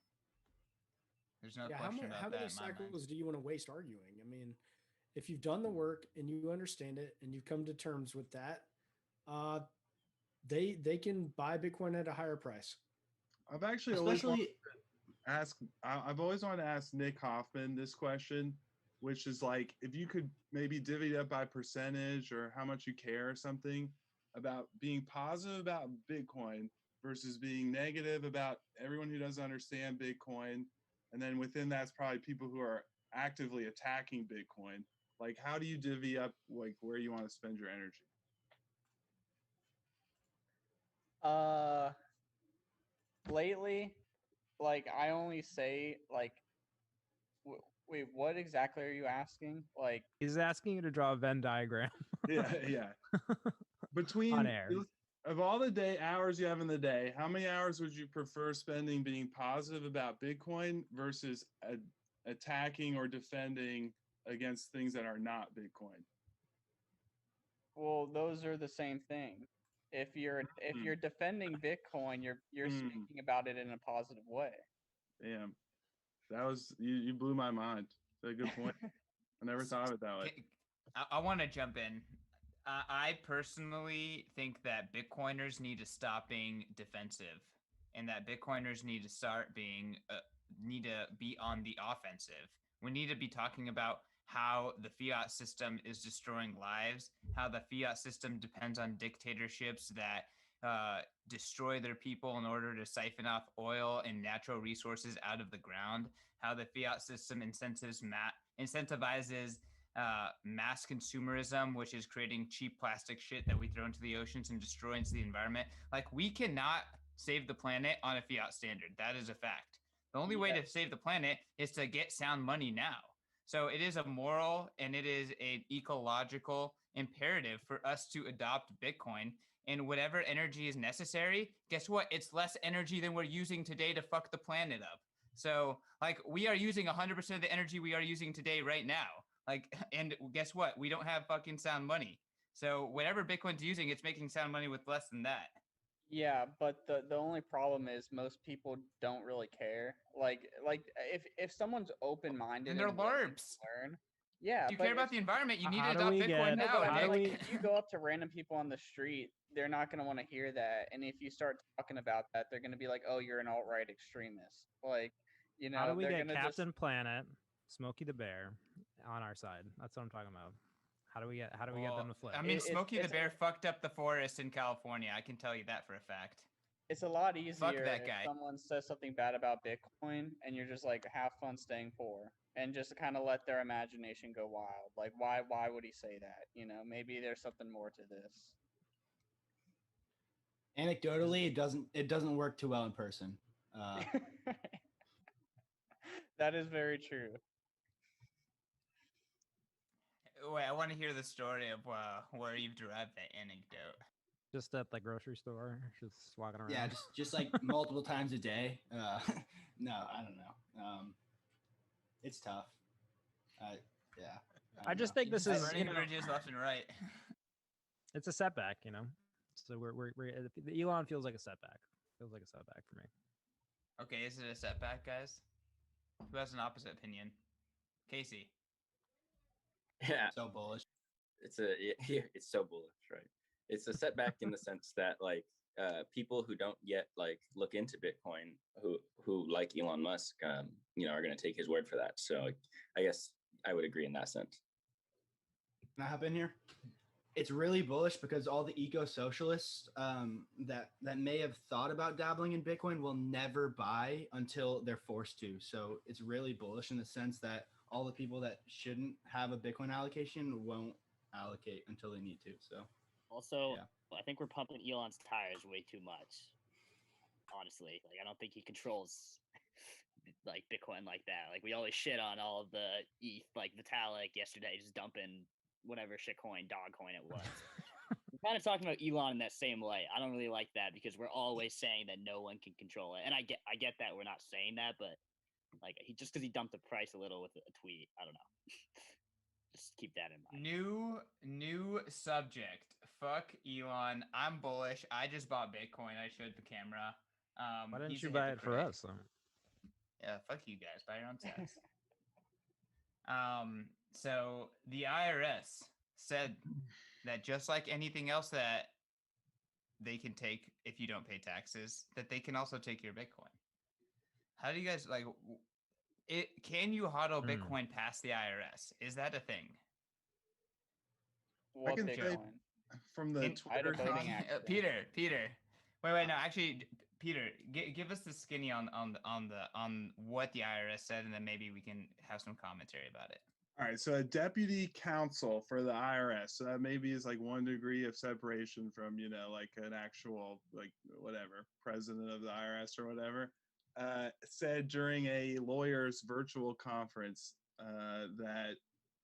There's no question about how that many in my mind. cycles do you want to waste arguing? I mean, if you've done the work and you understand it and you've come to terms with that, they can buy Bitcoin at a higher price. I've actually I've always wanted to ask Nick Hoffman this question, which is like, if you could maybe divvy it up by percentage or how much you care or something about being positive about Bitcoin versus being negative about everyone who doesn't understand Bitcoin. And then within that's probably people who are actively attacking Bitcoin. Like, how do you divvy up like where you want to spend your energy? Lately, like, I only say, like, wait, what exactly are you asking? Like, he's asking you to draw a Venn diagram. yeah. Between on air. Of all the hours you have in the day, how many hours would you prefer spending being positive about Bitcoin versus attacking or defending against things that are not Bitcoin? Well, those are the same thing. If you're defending Bitcoin, you're speaking about it in a positive way. Damn, that was you blew my mind. That's a good point. I never thought of it that way. I want to jump in. I personally think that Bitcoiners need to stop being defensive, and that Bitcoiners need to start being need to be on the offensive. We need to be talking about how the fiat system is destroying lives, how the fiat system depends on dictatorships that destroy their people in order to siphon off oil and natural resources out of the ground, how the fiat system incentivizes mass consumerism, which is creating cheap plastic shit that we throw into the oceans and destroy into the environment. Like, we cannot save the planet on a fiat standard. That is a fact. The only way to save the planet is to get sound money now. So it is a moral and it is an ecological imperative for us to adopt Bitcoin. And whatever energy is necessary, guess what? It's less energy than we're using today to fuck the planet up. So, like, we are using 100% of the energy we are using today right now. Like, and guess what? We don't have fucking sound money. So whatever Bitcoin's using, it's making sound money with less than that. Yeah, but the only problem is most people don't really care. Like if someone's open minded and they're LARPs. Learn, yeah. If you care about the environment, you need to adopt Bitcoin now. If you go up to random people on the street, they're not going to want to hear that. And if you start talking about that, they're going to be like, "Oh, you're an alt-right extremist." Like, you know, how do we get Captain Planet, Smokey the Bear, on our side? That's what I'm talking about. How do we get them to flip? I mean, Smokey the Bear fucked up the forest in California. I can tell you that for a fact. It's a lot easier Fuck that guy. if someone says something bad about Bitcoin and you're just like, have fun staying poor, and just kind of let their imagination go wild. Like, why would he say that? You know, maybe there's something more to this. Anecdotally, it doesn't work too well in person. That is very true. Wait, I want to hear the story of where you've derived that anecdote. Just at the grocery store, just walking around. Yeah, just like multiple times a day. No, I don't know. It's tough. Yeah. I just think this is bridges left and right. It's a setback, you know. So we're the Elon feels like a setback. Feels like a setback for me. Okay, is it a setback, guys? Who has an opposite opinion? Casey. Yeah, so bullish. It's so bullish, right? It's a setback in the sense that like people who don't yet like look into Bitcoin, who like Elon Musk, are going to take his word for that. So I guess I would agree in that sense. Can I hop in here? It's really bullish because all the eco-socialists that may have thought about dabbling in Bitcoin will never buy until they're forced to. So it's really bullish in the sense that all the people that shouldn't have a Bitcoin allocation won't allocate until they need to. So Also, I think we're pumping Elon's tires way too much. Honestly, like I don't think he controls like Bitcoin like that. Like we always shit on all of the ETH, like Vitalik yesterday, just dumping whatever shitcoin, dogcoin it was. We're kind of talking about Elon in that same light. I don't really like that because we're always saying that no one can control it, and I get that we're not saying that, but like he just because he dumped the price a little with a tweet, I don't know. Just keep that in mind. New subject. Fuck Elon. I'm bullish. I just bought Bitcoin. I showed the camera. Why didn't you buy it for us? Yeah, fuck you guys. Buy your own sets. So the IRS said that just like anything else that they can take if you don't pay taxes, that they can also take your Bitcoin. How do you guys like it? Can you hodl Bitcoin past the IRS? Is that a thing? I can say from the Twitter Peter. Wait, no, actually, Peter, give us the skinny on what the IRS said, and then maybe we can have some commentary about it. All right, so a deputy counsel for the IRS, so that maybe is like 1 degree of separation from, you know, like an actual, like, whatever, president of the IRS or whatever, said during a lawyer's virtual conference that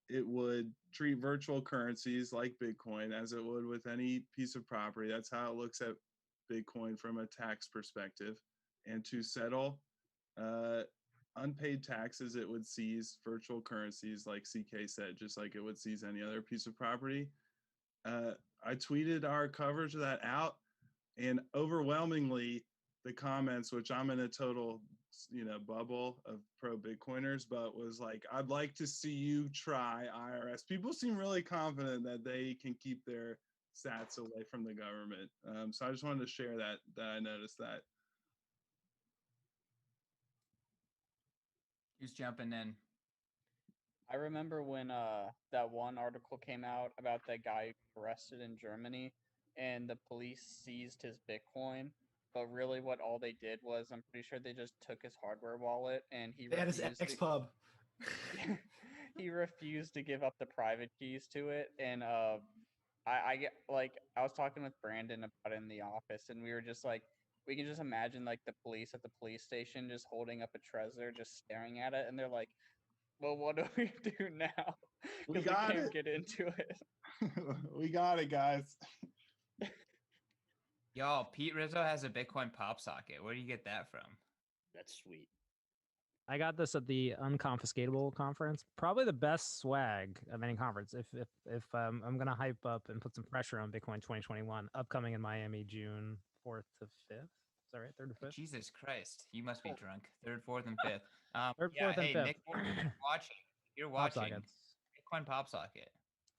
it would treat virtual currencies like Bitcoin as it would with any piece of property. That's how it looks at Bitcoin from a tax perspective. And to settle unpaid taxes, it would seize virtual currencies, like CK said, just like it would seize any other piece of property. I tweeted our coverage of that out, and overwhelmingly the comments, which I'm in a total, you know, bubble of pro Bitcoiners, but was like, I'd like to see you try IRS. People seem really confident that they can keep their sats away from the government. So I just wanted to share that I noticed that. Who's jumping in? I remember when that one article came out about that guy arrested in Germany and the police seized his Bitcoin. But really what all they did was, I'm pretty sure they just took his hardware wallet and he had his X-Pub. He refused to give up the private keys to it. And I get like, I was talking with Brandon about it in the office, and we were just like, we can just imagine like the police at the police station just holding up a Trezor, just staring at it, and they're like, well, what do we do now? Because we can't get into it. We got it, guys. Y'all, Pete Rizzo has a Bitcoin pop socket. Where do you get that from? That's sweet. I got this at the Unconfiscatable conference. Probably the best swag of any conference. If I'm gonna hype up and put some pressure on Bitcoin 2021, upcoming in Miami, June 4th to 5th. Is that right? 3rd to 5th? Jesus Christ, you must be drunk. 3rd, 4th, and 5th. 3rd, 4th, and 5th. Nick, you're watching. Bitcoin pop socket.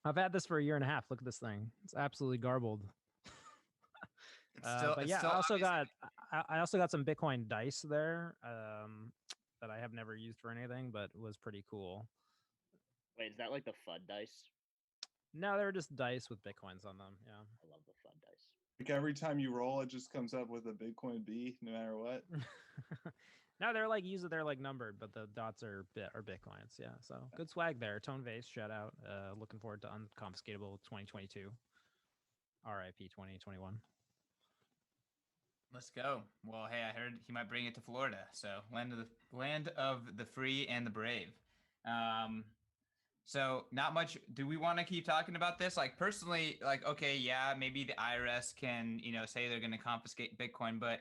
I've had this for a year and a half. Look at this thing. It's absolutely garbled. But yeah, I also got some Bitcoin dice there that I have never used for anything, but was pretty cool. Wait, is that like the FUD dice? No, they're just dice with Bitcoins on them. Yeah, I love the FUD dice. Like every time you roll, it just comes up with a Bitcoin B, no matter what. No, they're like they're like numbered, but the dots are Bitcoins. Yeah, so good swag there. Tone Vase, shout out. Looking forward to Unconfiscatable 2022. RIP 2021. Let's go. Well, hey, I heard he might bring it to Florida, so land of the free and the brave. So not much. Do we want to keep talking about this? Like personally, like okay, yeah, maybe the IRS can, you know, say they're going to confiscate Bitcoin, but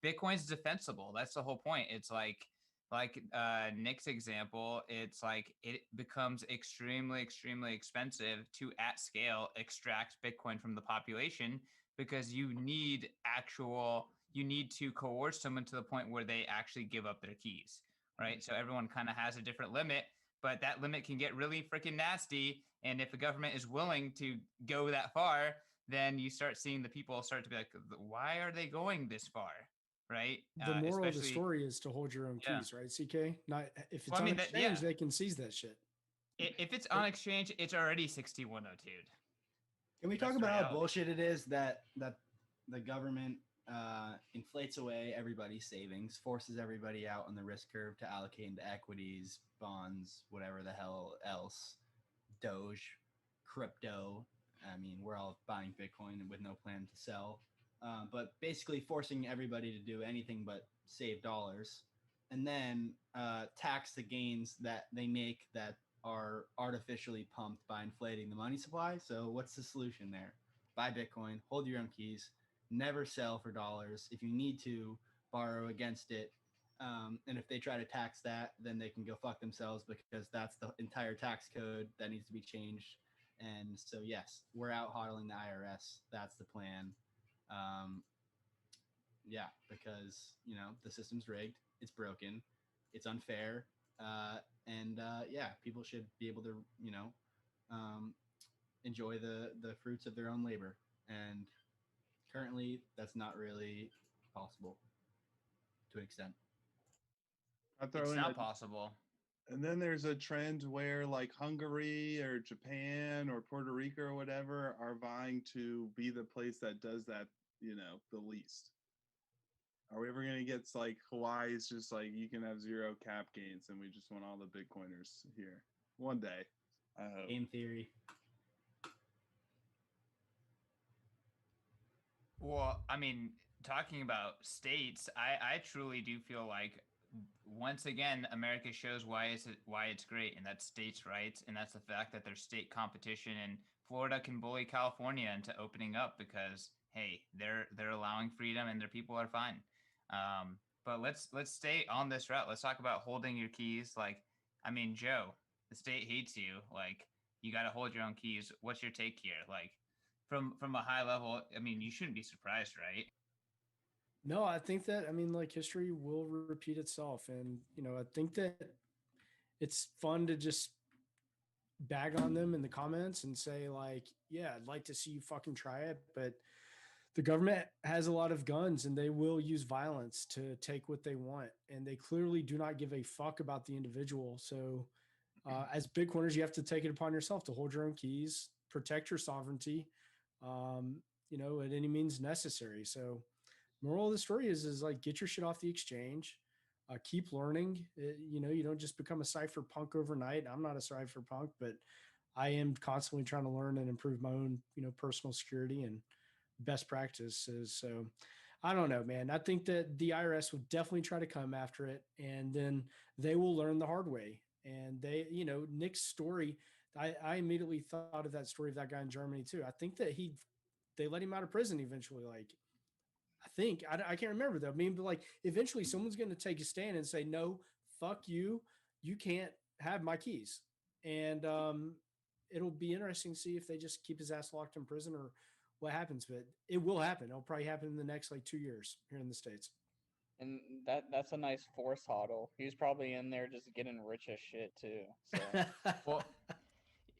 Bitcoin's defensible. That's the whole point. It's like Nick's example, it's like it becomes extremely, extremely expensive to at scale extract Bitcoin from the population because you need to coerce someone to the point where they actually give up their keys, right? So everyone kind of has a different limit, but that limit can get really freaking nasty. And if the government is willing to go that far, then you start seeing the people start to be like, why are they going this far? Right. The moral of the story is to hold your own keys, right? CK. Not if it's on exchange, they can seize that shit. If it's on exchange, it's already 6102. Can we talk about how bullshit it is that the government inflates away everybody's savings, forces everybody out on the risk curve to allocate into equities, bonds, whatever the hell else, Doge, crypto, I mean, we're all buying Bitcoin with no plan to sell, but basically forcing everybody to do anything but save dollars, and then tax the gains that they make that are artificially pumped by inflating the money supply. So what's the solution there? Buy Bitcoin, hold your own keys, never sell for dollars. If you need to, borrow against it. And if they try to tax that, then they can go fuck themselves, because that's the entire tax code that needs to be changed. And so, yes, we're out hodling the IRS. That's the plan. Yeah, because, you know, the system's rigged. It's broken. It's unfair. Yeah, people should be able to, you know, enjoy the fruits of their own labor. And currently, that's not really possible to an extent. It's not possible. And then there's a trend where like Hungary or Japan or Puerto Rico or whatever are vying to be the place that does that, you know, the least. Are we ever going to get like Hawaii's just like you can have zero cap gains and we just want all the Bitcoiners here one day? Game theory. Well, I mean, talking about states, I truly do feel like once again America shows why it's great, and that's states' rights, and that's the fact that there's state competition, and Florida can bully California into opening up because hey, they're allowing freedom and their people are fine. But let's stay on this route. Let's talk about holding your keys. Like, I mean, Joe, the state hates you. Like, you got to hold your own keys. What's your take here? Like, from a high level, I mean, you shouldn't be surprised, right? No, I think that, I mean, like history will repeat itself. And, you know, I think that it's fun to just bag on them in the comments and say like, yeah, I'd like to see you fucking try it. But the government has a lot of guns and they will use violence to take what they want. And they clearly do not give a fuck about the individual. So as Bitcoiners, you have to take it upon yourself to hold your own keys, protect your sovereignty, you know, at any means necessary. So moral of the story is like, get your shit off the exchange, keep learning. You know, you don't just become a cypherpunk overnight. I'm not a cypherpunk, but I am constantly trying to learn and improve my own, you know, personal security and best practices. So I don't know, man. I think that the IRS will definitely try to come after it, and then they will learn the hard way. And they, you know, Nick's story, I immediately thought of that story of that guy in Germany too. I think that they let him out of prison eventually. Like, I can't remember though. I mean, but like eventually someone's going to take a stand and say, no, fuck you. You can't have my keys. And it'll be interesting to see if they just keep his ass locked in prison or what happens, but it will happen. It'll probably happen in the next like 2 years here in the States. And that's a nice force hodl. He's probably in there just getting rich as shit too. So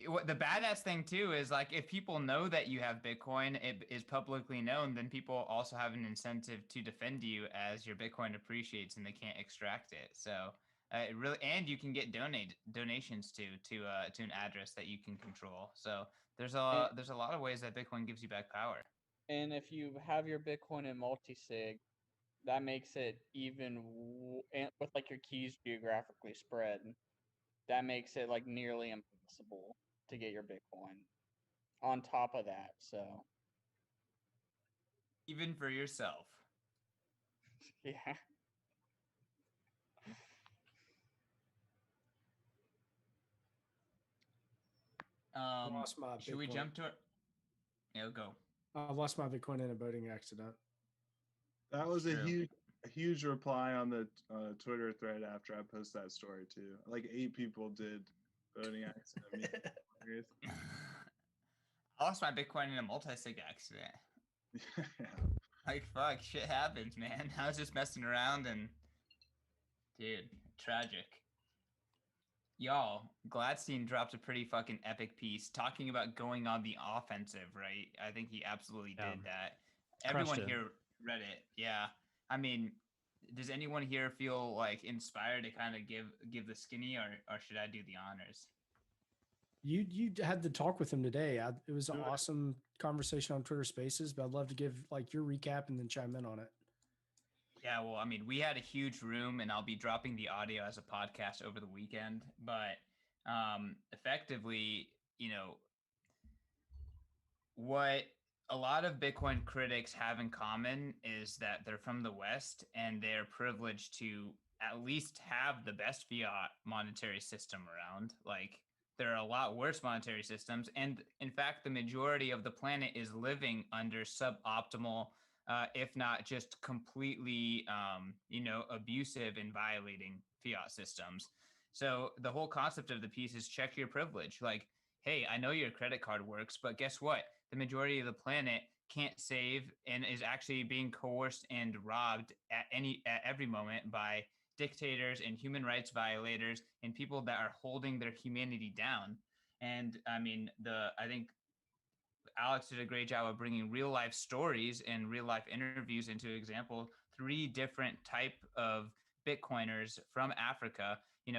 Well, the badass thing too is like if people know that you have Bitcoin, it is publicly known, then people also have an incentive to defend you as your Bitcoin appreciates and they can't extract it. So it really, and you can get donations to an address that you can control. So there's a lot of ways that Bitcoin gives you back power. And if you have your Bitcoin in multi-sig, that makes it even with like your keys geographically spread. That makes it like nearly impossible to get your Bitcoin. On top of that, so Even for yourself. yeah. Lost my Should we Bitcoin. jump to it? Yeah, go. I lost my Bitcoin in a boating accident. That was a huge reply on the Twitter thread after I posted that story too. Like 8 people did boating accident. I lost my Bitcoin in a multi-sig accident. Yeah. Like, fuck, shit happens, man. I was just messing around and, dude, tragic. Y'all, Gladstein dropped a pretty fucking epic piece talking about going on the offensive, right? I think he absolutely did that. Everyone here read it. Yeah. I mean, does anyone here feel like inspired to kind of give the skinny, or should I do the honors? You had the talk with him today. It was an awesome conversation on Twitter Spaces, but I'd love to give like your recap and then chime in on it. Yeah, well, I mean, we had a huge room, and I'll be dropping the audio as a podcast over the weekend. But effectively, you know, what a lot of Bitcoin critics have in common is that they're from the West and they're privileged to at least have the best fiat monetary system around. Like, there are a lot worse monetary systems. And in fact, the majority of the planet is living under suboptimal, if not just completely, abusive and violating fiat systems. So the whole concept of the piece is check your privilege. Like, hey, I know your credit card works, but guess what? The majority of the planet can't save and is actually being coerced and robbed at every moment by dictators and human rights violators and people that are holding their humanity down. And I mean, I think Alex did a great job of bringing real life stories and real life interviews into example. 3 different type of Bitcoiners from Africa,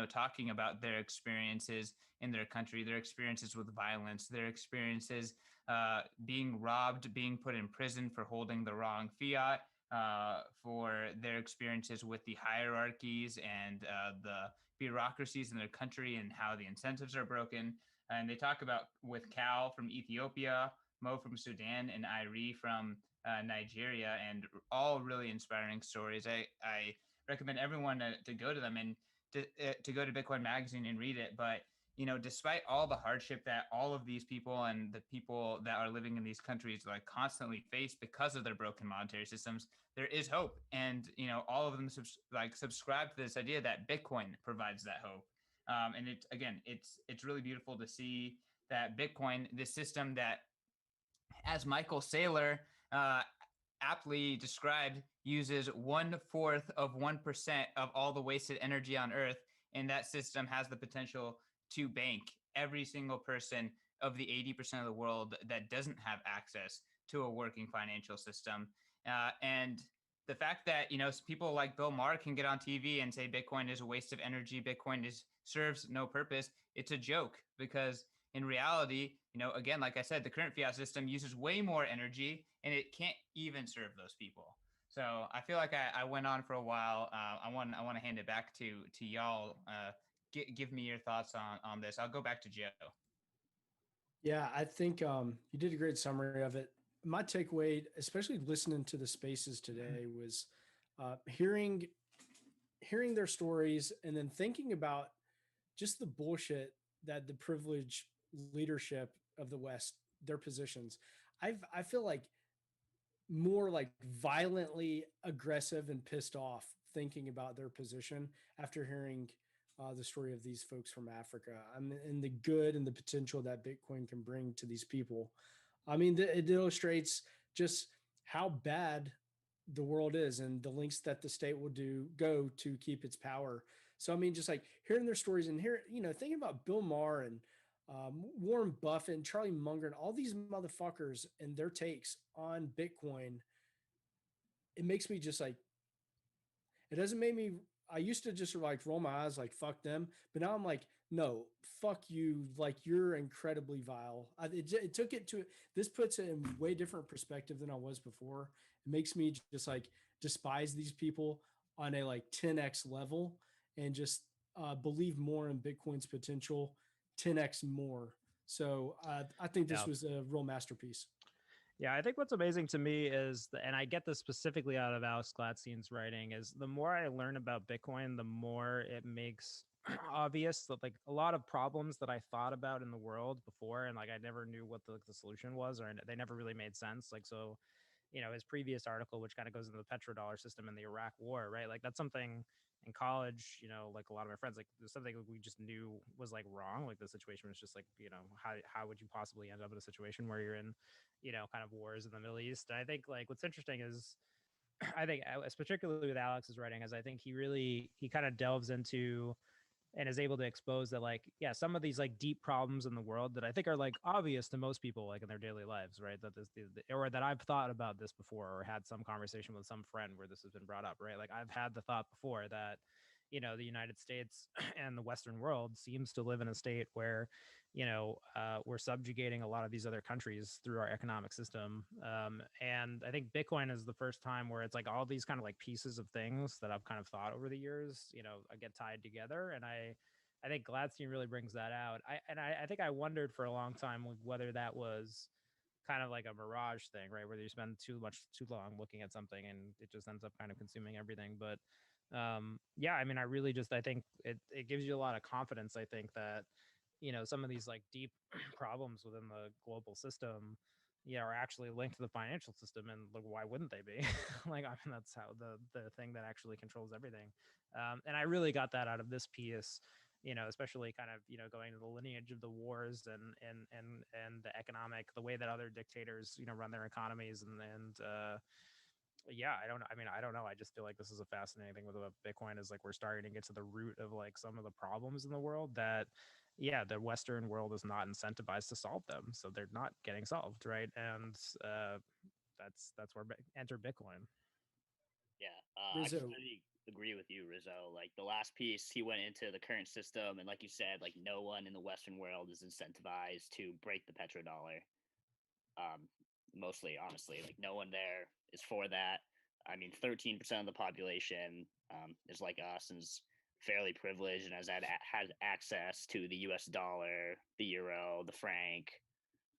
talking about their experiences in their country, their experiences with violence, their experiences being robbed, being put in prison for holding the wrong fiat, for their experiences with the hierarchies and the bureaucracies in their country and how the incentives are broken. And they talk about with Cal from Ethiopia, Mo from Sudan, and Irie from Nigeria, and all really inspiring stories. I recommend everyone to go to them and to go to Bitcoin Magazine and read it. But despite all the hardship that all of these people and the people that are living in these countries like constantly face because of their broken monetary systems, there is hope. And all of them subscribe to this idea that Bitcoin provides that hope. And it's really beautiful to see that Bitcoin, this system that, as Michael Saylor aptly described, uses 1/4 of 1% of all the wasted energy on Earth, and that system has the potential to bank every single person of the 80% of the world that doesn't have access to a working financial system. And the fact that people like Bill Maher can get on TV and say Bitcoin is a waste of energy, Bitcoin serves no purpose, it's a joke, because in reality, again, like I said, the current fiat system uses way more energy and it can't even serve those people. So I feel like I went on for a while. I want to hand it back to y'all. Give me your thoughts on this. I'll go back to Joe. Yeah, I think you did a great summary of it. My takeaway, especially listening to the spaces today, was hearing their stories and then thinking about just the bullshit that the privileged leadership of the West, their positions. I feel like more like violently aggressive and pissed off thinking about their position after hearing the story of these folks from Africa, and the good and the potential that Bitcoin can bring to these people. I mean, it illustrates just how bad the world is and the lengths that the state will go to keep its power. So, I mean, just like hearing their stories and thinking about Bill Maher and Warren Buffett and Charlie Munger and all these motherfuckers and their takes on Bitcoin, it makes me just like, it doesn't make me, I used to just like roll my eyes like, fuck them. But now I'm like, no, fuck you. Like, you're incredibly vile. It took it to, this puts it in way different perspective than I was before. It makes me just like despise these people on a like 10x level and just believe more in Bitcoin's potential 10x more. So I think this was a real masterpiece. Yeah, I think what's amazing to me is, and I get this specifically out of Alex Gladstein's writing, is the more I learn about Bitcoin, the more it makes obvious that like a lot of problems that I thought about in the world before, and like I never knew what the solution was, or they never really made sense. Like, so, his previous article, which kind of goes into the petrodollar system and the Iraq war, right? Like that's something in college, like a lot of my friends, like there's something we just knew was like wrong. Like the situation was just like, how would you possibly end up in a situation where you're in, kind of wars in the Middle East? And I think like what's interesting is, I think, particularly with Alex's writing, is I think he kind of delves into and is able to expose that, like, yeah, some of these like deep problems in the world that I think are like obvious to most people, like in their daily lives, right? That or that I've thought about this before, or had some conversation with some friend where this has been brought up, right? Like I've had the thought before that, the United States and the Western world seems to live in a state where, we're subjugating a lot of these other countries through our economic system. And I think Bitcoin is the first time where it's like all these kind of like pieces of things that I've kind of thought over the years, get tied together. And I think Gladstein really brings that out. I think I wondered for a long time whether that was kind of like a mirage thing, right? Where you spend too long looking at something and it just ends up kind of consuming everything. But yeah, I mean, I think it gives you a lot of confidence. I think that, some of these like deep problems within the global system, are actually linked to the financial system, and like, why wouldn't they be? Like, I mean, that's how the thing that actually controls everything. And I really got that out of this piece, especially kind of, going to the lineage of the wars and the way that other dictators, run their economies and yeah, I don't know. I mean, I don't know. I just feel like this is a fascinating thing with Bitcoin is like we're starting to get to the root of like some of the problems in the world that, the Western world is not incentivized to solve them, so they're not getting solved, right? And that's where enter Bitcoin. Yeah, I completely agree with you, Rizzo. Like the last piece, he went into the current system, and like you said, like no one in the Western world is incentivized to break the petrodollar. Mostly, honestly, like no one there is for that. I mean, 13% of the population is like us and is fairly privileged and has had access to the U.S. dollar, the euro, the franc,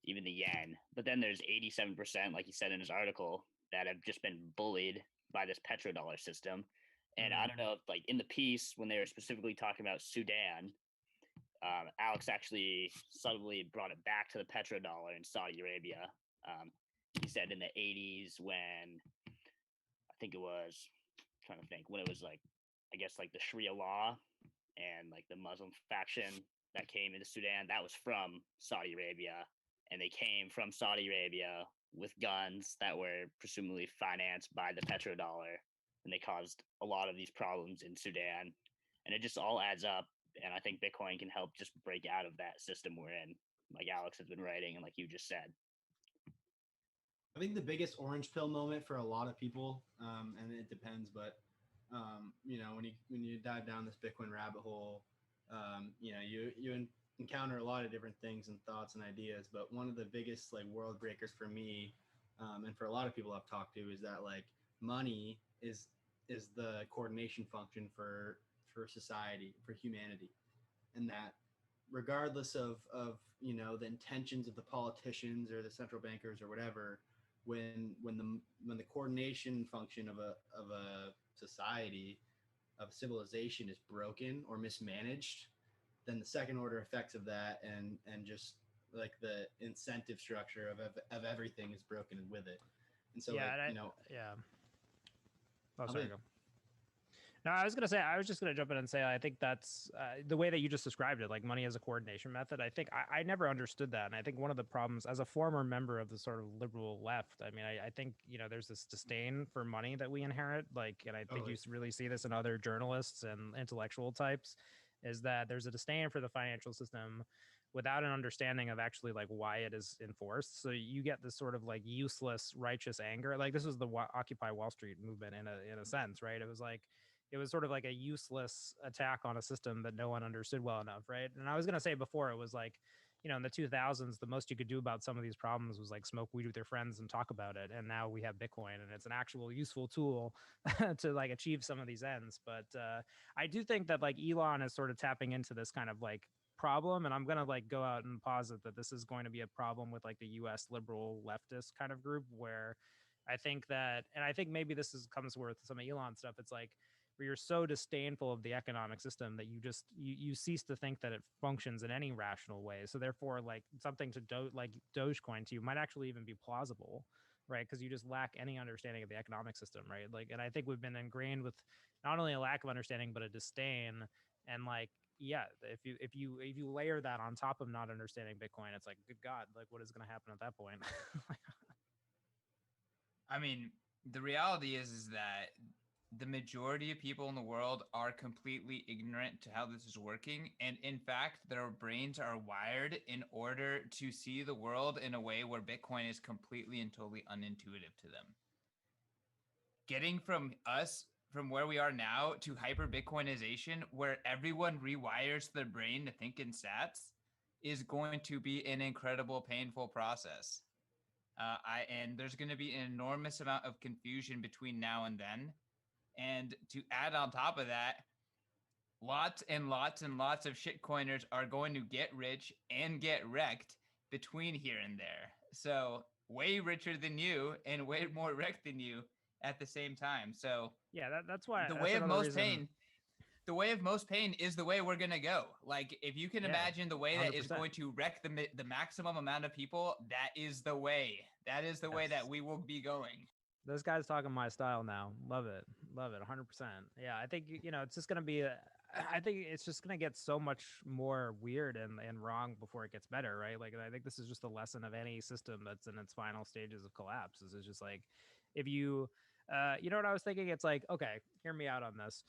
even the yen. But then there's 87%, like he said in his article, that have just been bullied by this petrodollar system. And I don't know if, like, in the piece when they were specifically talking about Sudan, Alex actually subtly brought it back to the petrodollar in Saudi Arabia. He said in the 80s when I think it was I'm trying to think when it was like I guess like the Sharia law and like the Muslim faction that came into Sudan, that was from Saudi Arabia, and they came from Saudi Arabia with guns that were presumably financed by the petrodollar, and they caused a lot of these problems in Sudan, and it just all adds up. And I think Bitcoin can help just break out of that system we're in, like Alex has been writing and like you just said. I think the biggest orange pill moment for a lot of people, and it depends, but when you dive down this Bitcoin rabbit hole, you encounter a lot of different things and thoughts and ideas. But one of the biggest like world breakers for me, and for a lot of people I've talked to, is that like money is the coordination function for society, for humanity, and that regardless of the intentions of the politicians or the central bankers or whatever, when the coordination function of a society, of civilization, is broken or mismanaged, then the second order effects of that and just like the incentive structure of everything is broken with it. And so Oh, sorry, go. No, I was just going to jump in and say, I think that's the way that you just described it, like money as a coordination method. I think I never understood that. And I think one of the problems as a former member of the sort of liberal left, I mean, I think, there's this disdain for money that we inherit. Like, and I think you really see this in other journalists and intellectual types, is that there's a disdain for the financial system without an understanding of actually like why it is enforced. So you get this sort of like useless righteous anger. Like this was the Occupy Wall Street movement in a sense, right? It was sort of like a useless attack on a system that no one understood well enough, right? And I was going to say before, it was like, in the 2000s, the most you could do about some of these problems was like smoke weed with your friends and talk about it. And now we have Bitcoin, and it's an actual useful tool to like achieve some of these ends. But I do think that like Elon is sort of tapping into this kind of like problem, and I'm going to like go out and posit that this is going to be a problem with like the US liberal leftist kind of group, where I think that, and I think maybe comes with some of Elon stuff. It's like, where you're so disdainful of the economic system that you cease to think that it functions in any rational way. So therefore, like something to like Dogecoin to you might actually even be plausible, right? Because you just lack any understanding of the economic system, right? Like, and I think we've been ingrained with not only a lack of understanding but a disdain. And like, yeah, if you layer that on top of not understanding Bitcoin, it's like, good God, like what is going to happen at that point? I mean, the reality is that the majority of people in the world are completely ignorant to how this is working. And in fact, their brains are wired in order to see the world in a way where Bitcoin is completely and totally unintuitive to them. Getting from where we are now to hyper Bitcoinization, where everyone rewires their brain to think in sats, is going to be an incredible, painful process. And there's going to be an enormous amount of confusion between now and then. And to add on top of that, lots and lots and lots of shitcoiners are going to get rich and get wrecked between here and there. So way richer than you and way more wrecked than you at the same time. So yeah, that's why the that's way of another most reason- pain. The way of most pain is the way we're gonna go. Like, if you can Yeah, imagine the way that is 100%. going to wreck the maximum amount of people, that is the way. That is the way Yes. that we will be going. This guy's talking my style now. Love it. 100%. Yeah, I think it's just gonna be. I think it's just gonna get so much more weird and wrong before it gets better, right? Like, I think this is just a lesson of any system that's in its final stages of collapse. Is it's just like, if you. You know what I was thinking? It's like, okay, hear me out on this.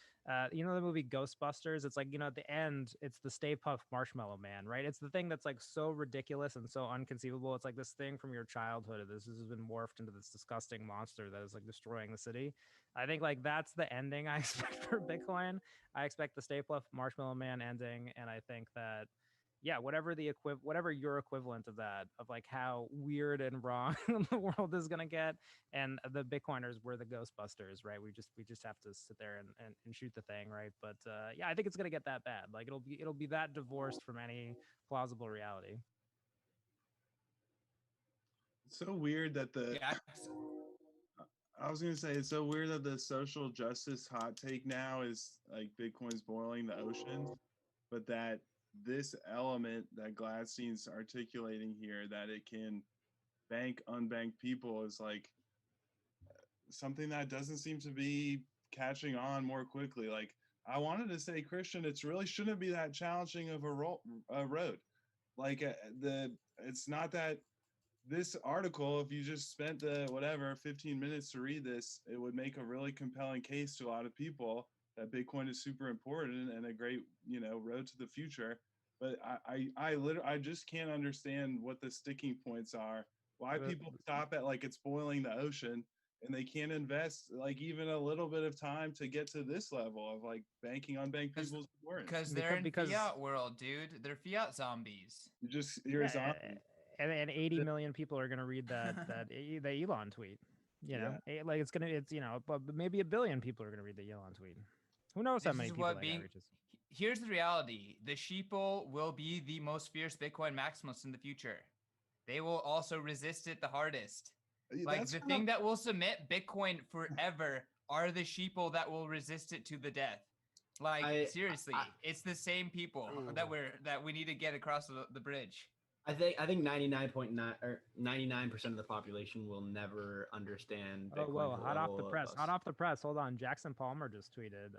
You know the movie Ghostbusters? It's like, at the end, it's the Stay Puft Marshmallow Man, right? It's the thing that's like so ridiculous and so unconceivable. It's like this thing from your childhood. This has been morphed into this disgusting monster that is like destroying the city. I think like that's the ending I expect for Bitcoin. I expect the Stay Puft Marshmallow Man ending, and I think that whatever your equivalent of that, of like how weird and wrong the world is gonna get, and the Bitcoiners were the Ghostbusters, right? We just have to sit there and shoot the thing, right? But I think it's gonna get that bad. Like it'll be that divorced from any plausible reality. It's so weird that I was gonna say it's so weird that the social justice hot take now is like Bitcoin's boiling the ocean, but that this element that Gladstein's articulating here, that it can bank unbanked people, is like something that doesn't seem to be catching on more quickly. Like, I wanted to say, Christian, it's really shouldn't be that challenging of a road. Like it's not that this article, if you just spent the 15 minutes to read this, it would make a really compelling case to a lot of people that Bitcoin is super important and a great, road to the future. But I just can't understand what the sticking points are. Why people stop at like it's boiling the ocean and they can't invest like even a little bit of time to get to this level of like banking unbanked people's words. Because they're in fiat world, dude. They're fiat zombies. You're a zombie. And 80 million people are going to read the Elon tweet. Like it's but maybe 1 billion people are going to read the Elon tweet. Who knows how many people that guy reaches? Here's the reality: the sheeple will be the most fierce Bitcoin maximalists in the future. They will also resist it the hardest. Like the thing that will submit Bitcoin forever are the sheeple that will resist it to the death. Like seriously, it's the same people that we need to get across the bridge. I think 99.9 or 99% of the population will never understand Bitcoin. Oh, whoa, hot off the press. Hold on. Jackson Palmer just tweeted,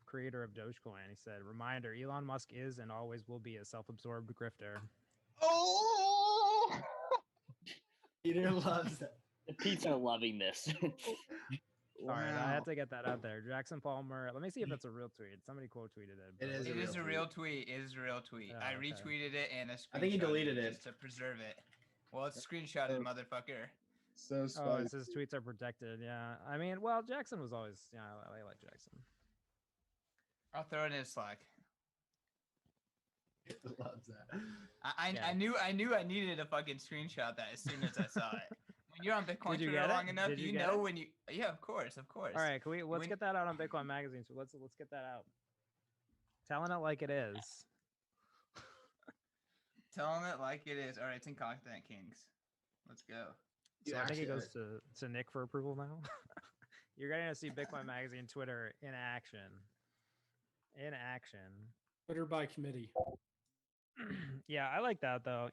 creator of Dogecoin. He said, reminder, Elon Musk is and always will be a self-absorbed grifter. Oh! Peter loves that. The Pete's are loving this. All right, I had to get that out there. Jackson Palmer. Let me see if that's a real tweet. Somebody quote tweeted it. It is a real tweet. It is a real tweet. Oh, I retweeted it and I think he deleted it just to preserve it. Well, it's screenshotted, motherfucker. So spicy. Oh, it says tweets are protected. Yeah, I mean, well, Jackson was always. Yeah, I like Jackson. I'll throw it in his Slack. Loves that. I knew I needed a fucking screenshot that as soon as I saw it. When you're on Bitcoin Twitter long enough, you know when you. Yeah, of course. All right, let's get that out on Bitcoin Magazine. So let's get that out. Telling it like it is. Telling it like it is. All right, it's in Content Kings. Let's go. So I think it goes to Nick for approval now. You're going to see Bitcoin Magazine Twitter in action. In action. Twitter by committee. Yeah, I like that though.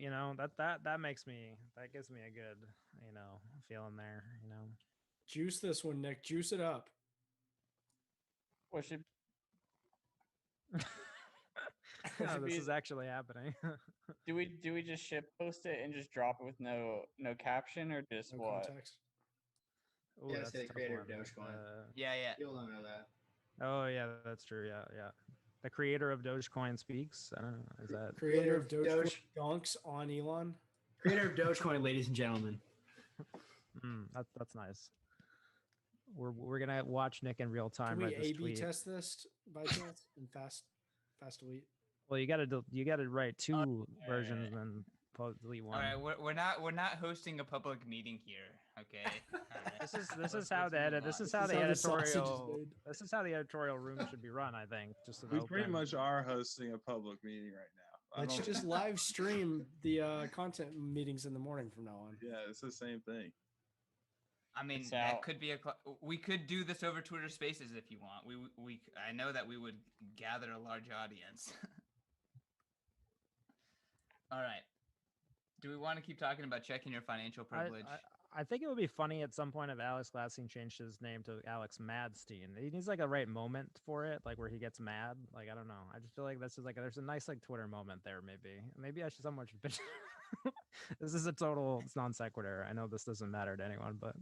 That makes me, that gives me a good, feeling there. Juice this one, Nick. Juice it up. What should? This is actually happening. do we just ship post it and just drop it with no caption or just no what? Context. Ooh, Yeah, that's say a tough creator of one. Dogecoin. Yeah. You'll don't know that. Oh yeah, that's true. Yeah. The creator of Dogecoin speaks. I don't know. Is that Creator of Dogecoin dunks on Elon? Creator of Dogecoin, ladies and gentlemen. That's nice. We're gonna watch Nick in real time. Can we write this A/B tweet. test this by chance in fast elite? Well, you gotta write two versions and then delete one. All right, we're not hosting a public meeting here. Okay. This is how the editorial room should be run. I think. We pretty much are hosting a public meeting right now. Let's just live stream the content meetings in the morning from now on. Yeah, it's the same thing. I mean, that could be we could do this over Twitter Spaces if you want. I know that we would gather a large audience. All right. Do we want to keep talking about checking your financial privilege? I think it would be funny at some point if Alex Gladstein changed his name to Alex Madstein. He needs like a right moment for it, like where he gets mad. Like, I don't know. I just feel like this is like there's a nice like Twitter moment there. Maybe I should somewhat. This is a total non sequitur. I know this doesn't matter to anyone, but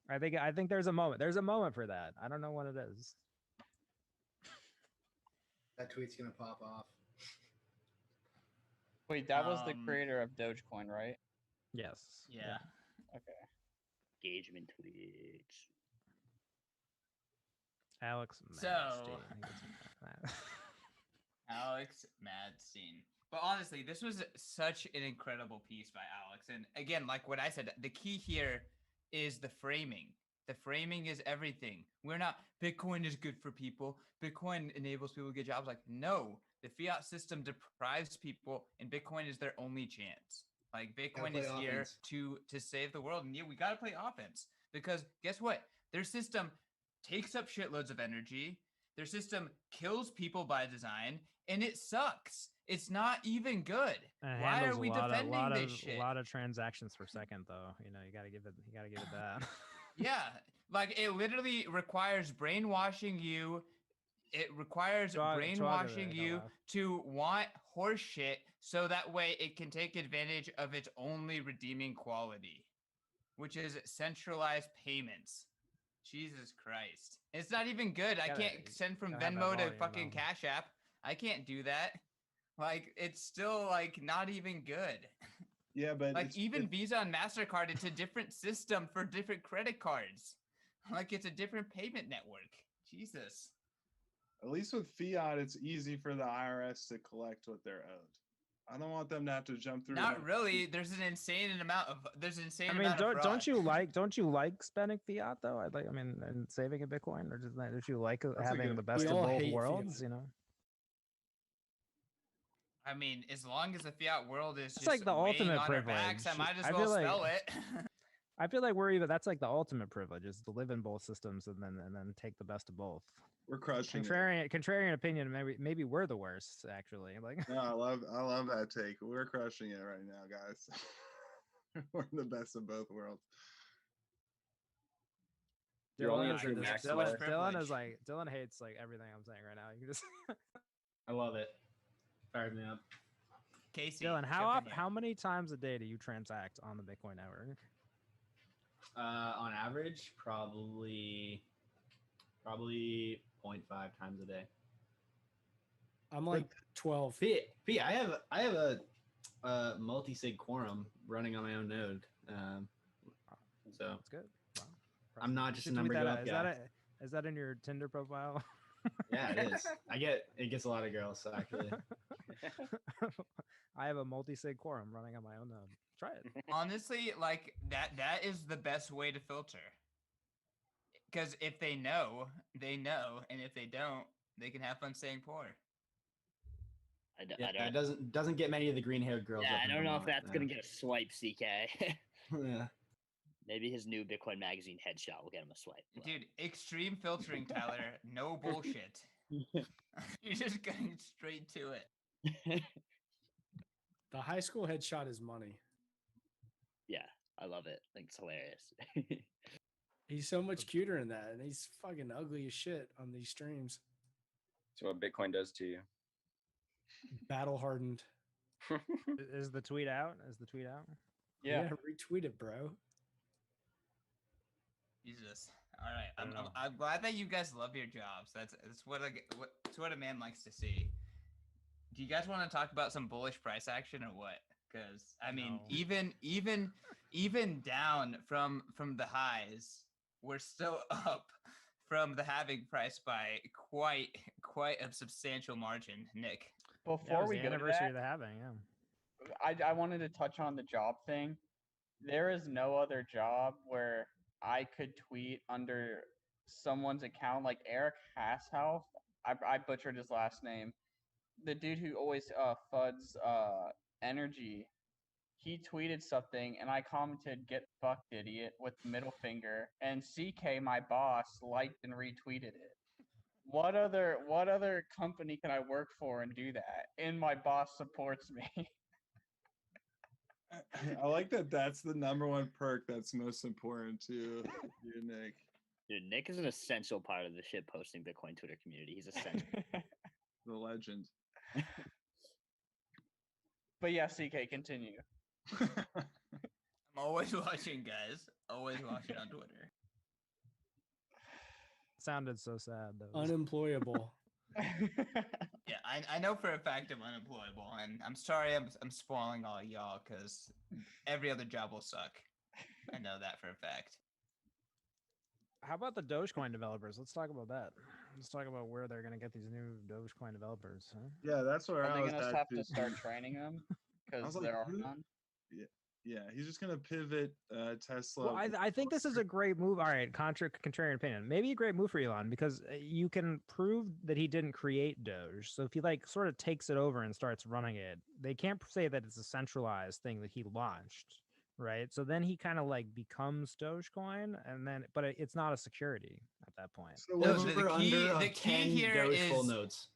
I think there's a moment. There's a moment for that. I don't know what it is. That tweet's gonna pop off. Wait, that was the creator of Dogecoin, right? Yes. Yeah. Okay. Engagement tweets. Alex Madstein. Alex Madstein. But honestly, this was such an incredible piece by Alex. And again, like what I said, the key here is the framing. The framing is everything. We're not, Bitcoin is good for people. Bitcoin enables people to get jobs. Like, no, the fiat system deprives people, and Bitcoin is their only chance. Like, Bitcoin is here to save the world. And yeah, we got to play offense, because guess what? Their system takes up shitloads of energy. Their system kills people by design, and it sucks. It's not even good. Why are we defending this shit? A lot of transactions per second, though. You know, you gotta give it that. Yeah, like it literally requires brainwashing you. It requires brainwashing you to want horse shit, so that way it can take advantage of its only redeeming quality, which is centralized payments. Jesus Christ. It's not even good. I can't send from Venmo to fucking Cash App. I can't do that. Like, it's still, like, not even good. Yeah, but... Like, even Visa and MasterCard, it's a different system for different credit cards. Like, it's a different payment network. Jesus. At least with fiat, it's easy for the IRS to collect what they're owed. I don't want them to have to jump through. Not really. There's an insane amount of don't you like spending fiat though? And saving in Bitcoin, or just don't you like having the best of both worlds? Fiat. You know. I mean, as long as the fiat world is just like the ultimate privilege. Backs, I might as well spell it. I feel like that's like the ultimate privilege, is to live in both systems and then take the best of both. We're crushing contrarian opinion. Maybe we're the worst, actually. Like, no, I love that take. We're crushing it right now, guys. We're the best of both worlds. Dylan hates like everything I'm saying right now. You just I love it. Fired me up. Casey, Dylan, how many times a day do you transact on the Bitcoin network? On average, probably 0.5 times a day. I'm like 12. P, I have a multi-sig quorum running on my own node. So that's good. Wow. I'm not just a number guy. Is that in your Tinder profile? Yeah, it is. It gets a lot of girls, actually. I have a multi-sig quorum running on my own node. Try it. Honestly, like that is the best way to filter. Because if they know, they know, and if they don't, they can have fun staying poor. It doesn't get many of the green-haired girls. Yeah, I don't know if that's gonna get a swipe, CK. Yeah. Maybe his new Bitcoin Magazine headshot will get him a swipe. Dude, extreme filtering, Tyler. No bullshit. You're just going straight to it. The high school headshot is money. Yeah, I love it. I think it's hilarious. He's so much cuter in that, and he's fucking ugly as shit on these streams. So what Bitcoin does to you. Battle hardened. Is the tweet out? Yeah, retweet it, bro. Jesus. All right. I'm glad that you guys love your jobs. That's what a man likes to see. Do you guys want to talk about some bullish price action or what? Because I mean, no. even down from the highs, we're still up from the halving price by quite a substantial margin. Nick, before we go to that, of the halving, yeah. I wanted to touch on the job thing. There is no other job where I could tweet under someone's account, like Eric Hasselhoff. I butchered his last name. the dude who always fuds energy, he tweeted something and I commented "get fucked, idiot" with the middle finger, and CK, my boss, liked and retweeted it. What other company can I work for and do that? And my boss supports me. I like that. That's the #1 perk that's most important to you, Nick. Dude, Nick is an essential part of the shit posting Bitcoin Twitter community. He's essential. The legend. But yeah, CK, continue. I'm always watching, guys. Always watching on Twitter. Sounded so sad though. Unemployable. Yeah, I know for a fact I'm unemployable, and I'm sorry I'm spoiling all y'all because every other job will suck. I know that for a fact. How about the Dogecoin developers? Let's talk about that. Let's talk about where they're going to get these new Dogecoin developers. Huh? Yeah, that's where Are I they was gonna at have too. to start training them? Because like, there are none. Yeah, he's just gonna pivot Tesla. Well, I think this is a great move. All right, contrarian opinion. Maybe a great move for Elon because you can prove that he didn't create Doge. So if he like sort of takes it over and starts running it, they can't say that it's a centralized thing that he launched, right? So then he kind of like becomes Dogecoin, and then but it's not a security at that point. So No, what the key here Doge full is nodes.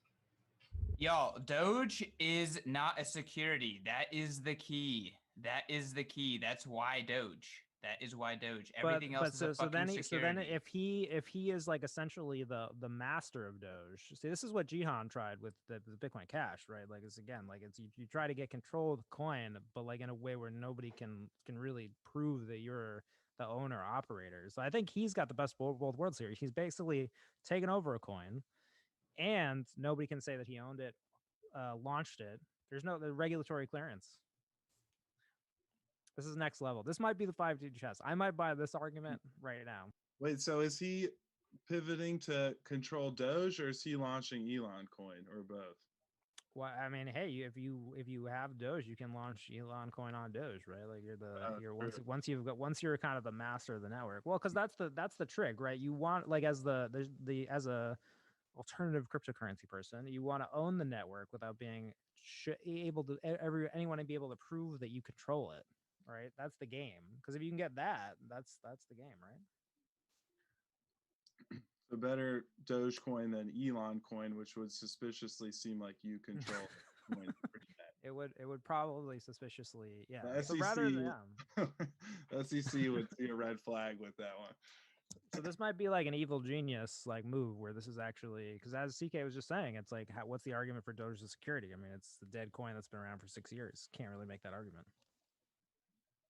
y'all. Doge is not a security. That is the key. That is the key. That's why Doge. That is why Doge. Everything else is a fucking security. So then if he is like essentially the master of Doge. See, this is what Jihan tried with the Bitcoin Cash, right? Like it's again like it's you try to get control of the coin, but like in a way where nobody can really prove that you're the owner operator. So I think he's got the best both worlds here. He's basically taken over a coin, and nobody can say that he owned it, launched it. There's no the regulatory clearance. This is next level. This might be the 5G chess. I might buy this argument right now. Wait, so is he pivoting to control Doge, or is he launching Elon Coin, or both? Well, I mean, hey, if you have Doge, you can launch Elon Coin on Doge, right? Like you're once you're kind of the master of the network. Well, because that's the trick, right? You want like as as a alternative cryptocurrency person, you want to own the network without being able to anyone to be able to prove that you control it. Right, that's the game. Because if you can get that, that's the game, right? So better Dogecoin than Elon Coin, which would suspiciously seem like you control coin. It would probably suspiciously, yeah. The So SEC, rather than the SEC would see a red flag with that one. So this might be like an evil genius like move where this is actually because as CK was just saying, it's like what's the argument for Doge as security? I mean, it's the dead coin that's been around for 6 years. Can't really make that argument.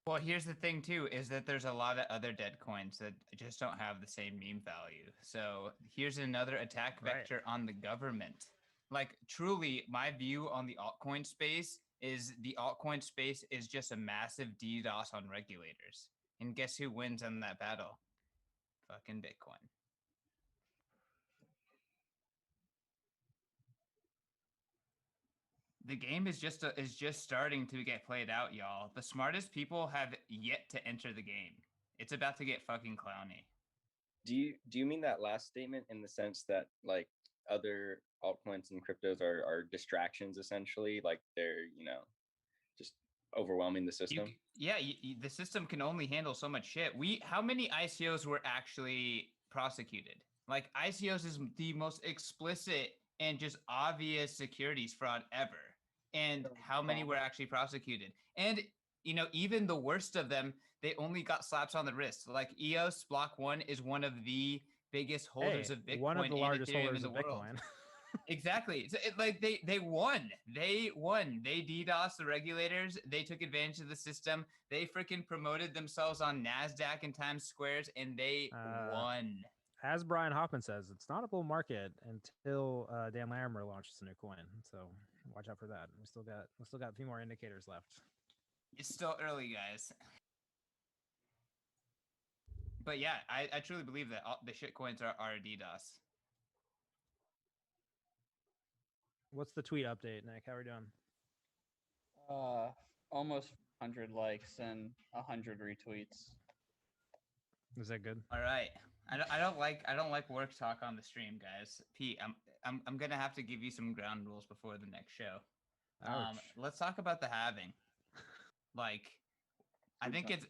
Well, here's the thing too, is that there's a lot of other dead coins that just don't have the same meme value. So here's another attack vector on the government. Like truly, my view on the altcoin space is the altcoin space is just a massive DDoS on regulators. And guess who wins in that battle? Fucking Bitcoin. The game is just starting to get played out, y'all. The smartest people have yet to enter the game. It's about to get fucking clowny. Do you mean that last statement in the sense that like other altcoins and cryptos are distractions essentially, like they're just overwhelming the system? The system can only handle so much shit. How many ICOs were actually prosecuted? Like ICOs is the most explicit and just obvious securities fraud ever. And how many were actually prosecuted? And even the worst of them, they only got slaps on the wrist. Like EOS Block 1 is one of the biggest holders of Bitcoin, one of the largest holders in the of world. Bitcoin. Exactly. So they won. They DDoSed the regulators. They took advantage of the system. They freaking promoted themselves on NASDAQ and Times Squares, and they won. As Brian Hoffman says, it's not a bull market until Dan Larimer launches a new coin. So watch out for that. We still got a few more indicators left. It's still early, guys. But yeah, I truly believe that the shit coins are DDoS. What's the tweet update, Nick? How are we doing? Almost 100 likes and 100 retweets. Is that good? All right. I don't like work talk on the stream, guys. Pete, I'm gonna have to give you some ground rules before the next show. Let's talk about the halving. Like, I think it's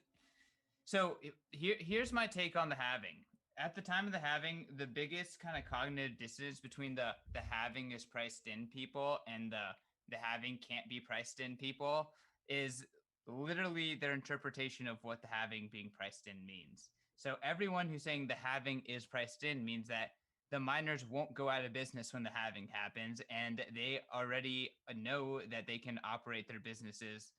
so. Here's my take on the halving. At the time of the halving, the biggest kind of cognitive dissonance between the halving is priced in people and the halving can't be priced in people is literally their interpretation of what the halving being priced in means. So everyone who's saying the halving is priced in means that the miners won't go out of business when the halving happens, and they already know that they can operate their businesses,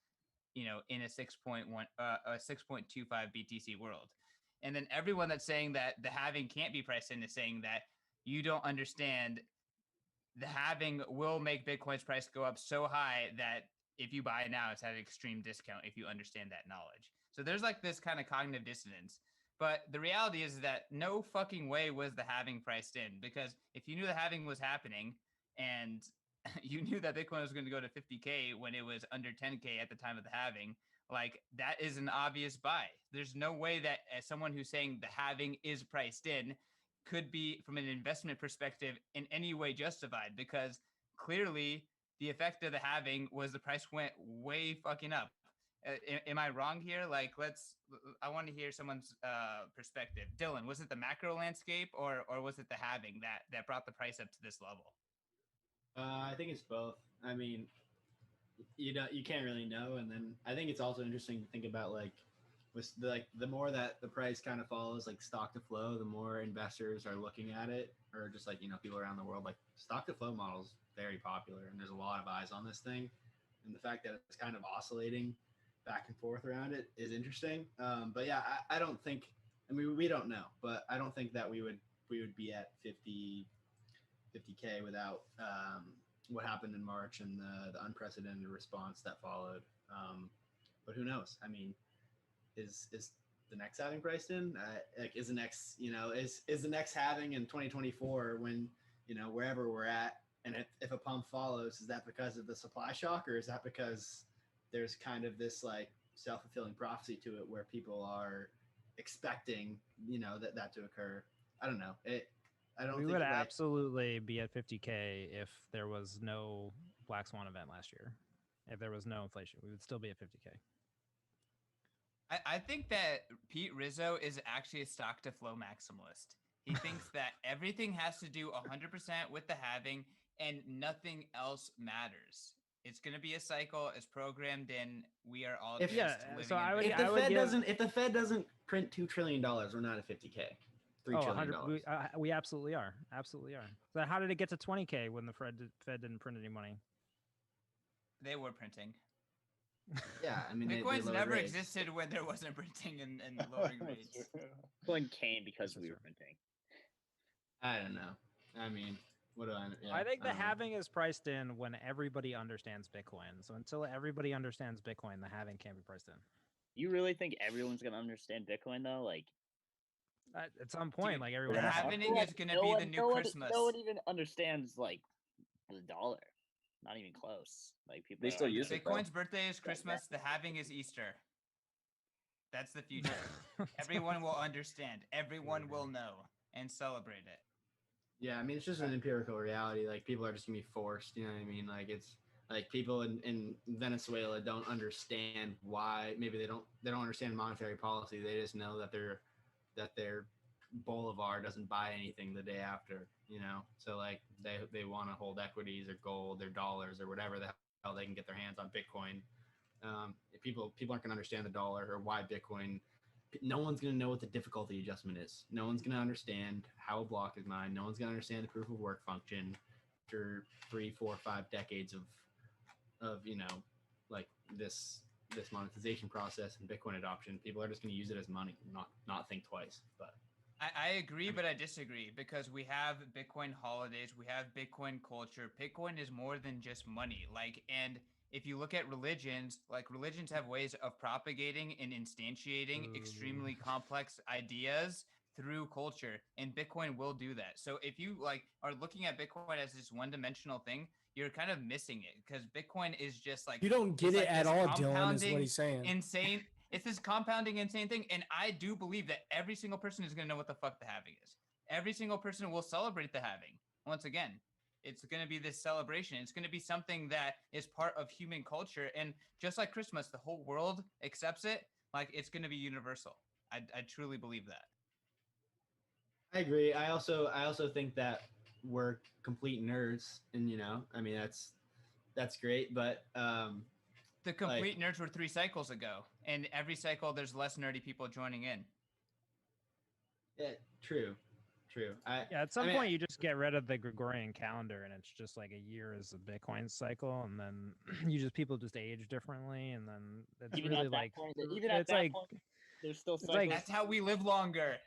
in a 6.1, a 6.25 BTC world. And then everyone that's saying that the halving can't be priced in is saying that you don't understand the halving will make Bitcoin's price go up so high that if you buy now, it's at an extreme discount if you understand that knowledge. So there's like this kind of cognitive dissonance. But the reality is that no fucking way was the halving priced in, because if you knew the halving was happening and you knew that Bitcoin was going to go to 50K when it was under 10K at the time of the halving, like that is an obvious buy. There's no way that as someone who's saying the halving is priced in could be, from an investment perspective, in any way justified, because clearly the effect of the halving was the price went way fucking up. Am I wrong here? Like, I want to hear someone's perspective. Dylan, was it the macro landscape or was it the halving that brought the price up to this level? I think it's both. I mean, you can't really know, and then I think it's also interesting to think about with the more that the price kind of follows like stock to flow, the more investors are looking at it, or just people around the world. Like stock to flow models very popular, and there's a lot of eyes on this thing, and the fact that it's kind of oscillating back and forth around it is interesting. But yeah, I don't think. I mean, we don't know, but I don't think that we would be at 50K without what happened in March and the unprecedented response that followed. But who knows? I mean, is the next halving priced in? Is the next is the next halving in 2024 when wherever we're at, and if a pump follows, is that because of the supply shock, or is that because there's kind of this like self-fulfilling prophecy to it where people are expecting that to occur? I don't know. We would absolutely be at 50K if there was no Black Swan event last year. If there was no inflation, we would still be at 50K. I think that Pete Rizzo is actually a stock to flow maximalist. He thinks that everything has to do 100% with the halving and nothing else matters. It's going to be a cycle. It's programmed in. We are all living. So if the Fed doesn't print $2 trillion, we're not at 50K. $3 trillion. We absolutely are. Absolutely are. So how did it get to 20K when the Fed didn't print any money? They were printing. Yeah, I mean, Bitcoin's never existed when there wasn't printing and lowering rates. Bitcoin came because we were printing. I don't know. I mean, what do I? Yeah, I think the halving is priced in when everybody understands Bitcoin. So until everybody understands Bitcoin, the halving can't be priced in. You really think everyone's gonna understand Bitcoin though? Like, at some point, like everyone. The halving is gonna be the new Christmas. No one even understands like the dollar. Not even close. Like people. They still use it. Bitcoin's birthday is Christmas. The halving is Easter. That's the future. Everyone will understand. Everyone will know and celebrate it. Yeah, I mean, it's just an empirical reality. Like people are just gonna be forced. You know what I mean? Like it's like people in Venezuela don't understand why. Maybe they don't understand monetary policy. They just know that their bolivar doesn't buy anything the day after. So like they want to hold equities or gold or dollars or whatever the hell they can get their hands on Bitcoin. If people aren't gonna understand the dollar or why Bitcoin. No one's going to know what the difficulty adjustment is. No one's going to understand how a block is mined. No one's going to understand the proof of work function after 3, 4, 5 decades of like this monetization process and Bitcoin adoption. People are just going to use it as money, not think twice. But I agree, but I disagree, because we have Bitcoin holidays, we have Bitcoin culture. Bitcoin is more than just money. And if you look at religions, like religions have ways of propagating and instantiating extremely complex ideas through culture, and Bitcoin will do that. So if you are looking at Bitcoin as this one-dimensional thing, you're kind of missing it, because Bitcoin is just like, you don't get it at all, Dylan, is what he's saying. It's this compounding insane thing. And I do believe that every single person is going to know what the fuck the halving is. Every single person will celebrate the halving. Once again, it's going to be this celebration. It's going to be something that is part of human culture. And just like Christmas, the whole world accepts it. Like, it's going to be universal. I truly believe that. I agree. I also think that we're complete nerds, and I mean that's great, but the complete nerds were 3 cycles ago, and every cycle there's less nerdy people joining in. Yeah, true. At some point you just get rid of the Gregorian calendar, and it's just like a year is a Bitcoin cycle, and then people just age differently, and then it's Even really at like that point, even at that point, there's still cycles. like that's how we live longer.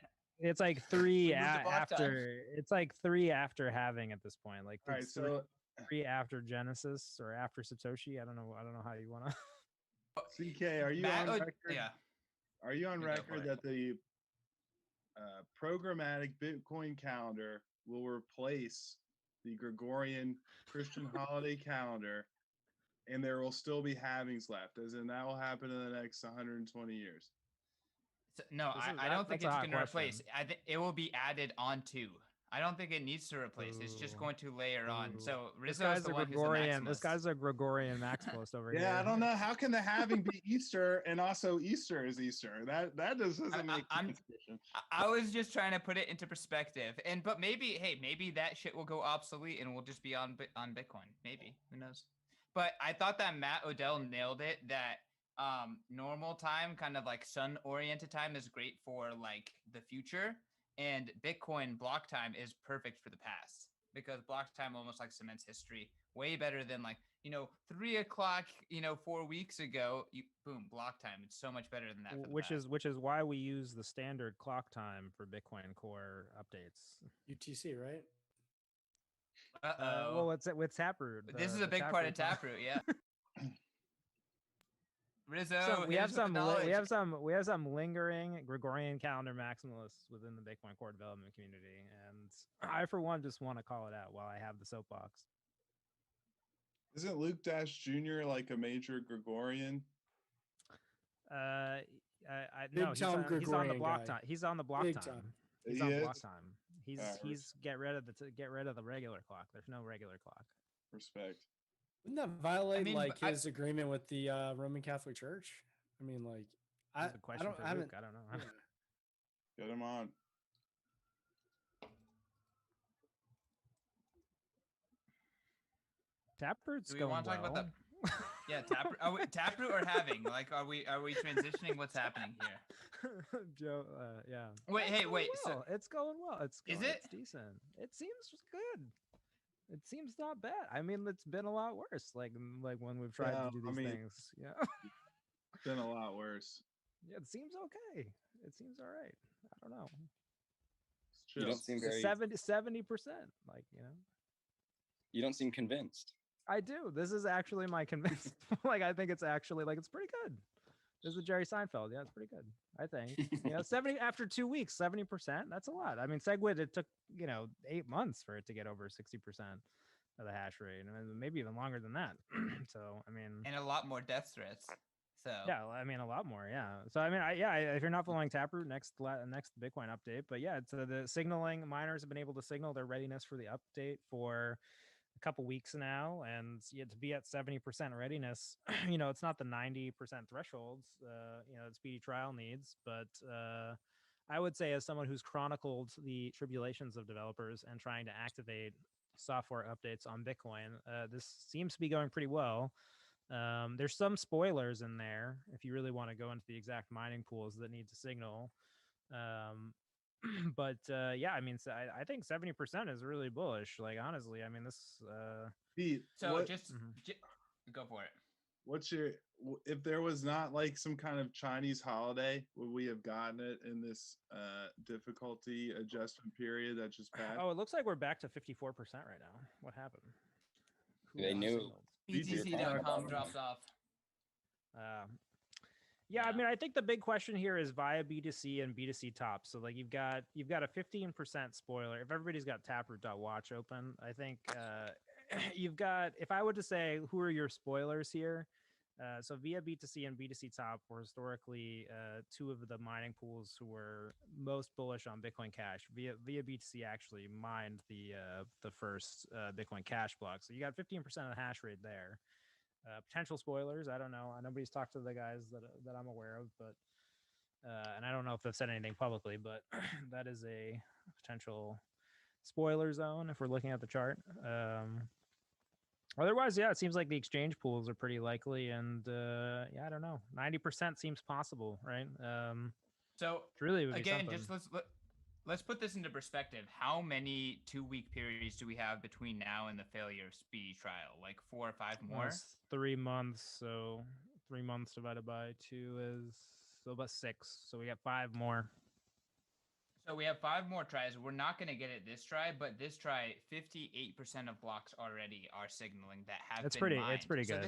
It's like 3 after. It's like 3 after halving at this point. Like all right, so 3 after Genesis or after Satoshi. I don't know how you want to. CK, are you on record? Yeah. Are you on record that the programmatic Bitcoin calendar will replace the Gregorian Christian holiday calendar, and there will still be halvings left, as in that will happen in the next 120 years? So, no, I don't think it's going to replace. I think it will be added onto. I don't think it needs to replace. It's just going to layer on. So Rizzo is the one who's the maximalist. This guy's a Gregorian maximalist over here. Yeah, I don't know. How can the halving be Easter and also Easter is Easter? That doesn't make sense. I was just trying to put it into perspective. But maybe that shit will go obsolete and we'll just be on Bitcoin. Maybe. Who knows? But I thought that Matt Odell nailed it, that normal time, kind of like sun-oriented time, is great for like the future. And Bitcoin block time is perfect for the past, because block time almost like cements history way better than 3 o'clock, 4 weeks ago. Boom, block time. It's so much better than that. Which is why we use the standard clock time for Bitcoin Core updates. UTC, right? Well, it's with Taproot. This is a big part of Taproot, yeah. Rizzo, so we have some lingering Gregorian calendar maximalists within the Bitcoin Core development community, and I, for one, just want to call it out while I have the soapbox. Isn't Luke Dash Jr. like a major Gregorian? No, he's on the block time. He's on the block time. He's on block time. He's get rid of the regular clock. There's no regular clock. Respect. Wouldn't that violate his agreement with the Roman Catholic Church? I mean, like, I don't know. Yeah. Get him on. Taproot's going well. Do we want to talk about that? Yeah, Taproot or halving? Like, are we transitioning? What's happening here? Joe, yeah. Wait. So it's going well. It's decent. It seems good. It seems not bad. I mean, it's been a lot worse. Like when we've tried to do these things. Yeah. It's been a lot worse. Yeah, it seems okay. It seems all right. I don't know. You don't seem very 70%. Like, You don't seem convinced. I do. This is actually my convinced. I think it's actually it's pretty good. This is Jerry Seinfeld. Yeah, it's pretty good. I think. 70 after 2 weeks, 70%. That's a lot. I mean, SegWit, it took 8 months for it to get over 60% of the hash rate, and maybe even longer than that. So I mean, and a lot more death threats. So yeah, I mean, a lot more. Yeah. So I mean, if you're not following Taproot, next Bitcoin update, but yeah, it's the signaling. Miners have been able to signal their readiness for the update for a couple weeks now, and to be at 70% readiness, it's not the 90% thresholds that speedy trial needs, but I would say, as someone who's chronicled the tribulations of developers and trying to activate software updates on Bitcoin, this seems to be going pretty well. There's some spoilers in there if you really want to go into the exact mining pools that need to signal. But yeah, I mean, so I think 70% is really bullish. Like, honestly, I mean, this. Pete, so just go for it. What's if there was not some kind of Chinese holiday, would we have gotten it in this difficulty adjustment period that just passed? Oh, it looks like we're back to 54% right now. What happened? They knew. BTC.com dropped off. Yeah, I mean, I think the big question here is via B2C and B2C tops. So you've got a 15% spoiler. If everybody's got taproot.watch open, I think you've got, if I were to say who are your spoilers here, So via B2C and B2C top were historically two of the mining pools who were most bullish on Bitcoin Cash. Via B2C actually mined the first Bitcoin Cash block. So you got 15% of the hash rate there. Potential spoilers, I don't know. Nobody's talked to the guys that I'm aware of, but and I don't know if they've said anything publicly, but that is a potential spoiler zone if we're looking at the chart. Otherwise, yeah, it seems like the exchange pools are pretty likely, and yeah, I don't know, 90% seems possible, right? So really would again, be just let's put this into perspective. How many 2-week periods do we have between now and the failure of speedy trial? Like 4 or 5 more? 3 months, so 3 months divided by 2 is so about 6. So we got 5 more. So we have 5 more tries. We're not going to get it this try, but this try, 58% of blocks already are signaling that have been mined. It's pretty good. So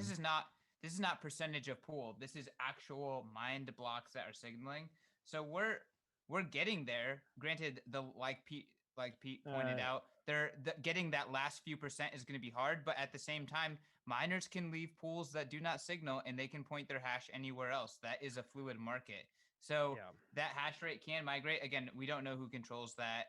this is not percentage of pool. This is actual mined blocks that are signaling. So we're getting there. Granted, like Pete pointed out, getting that last few percent is going to be hard. But at the same time, miners can leave pools that do not signal, and they can point their hash anywhere else. That is a fluid market. So that hash rate can migrate. Again, we don't know who controls that,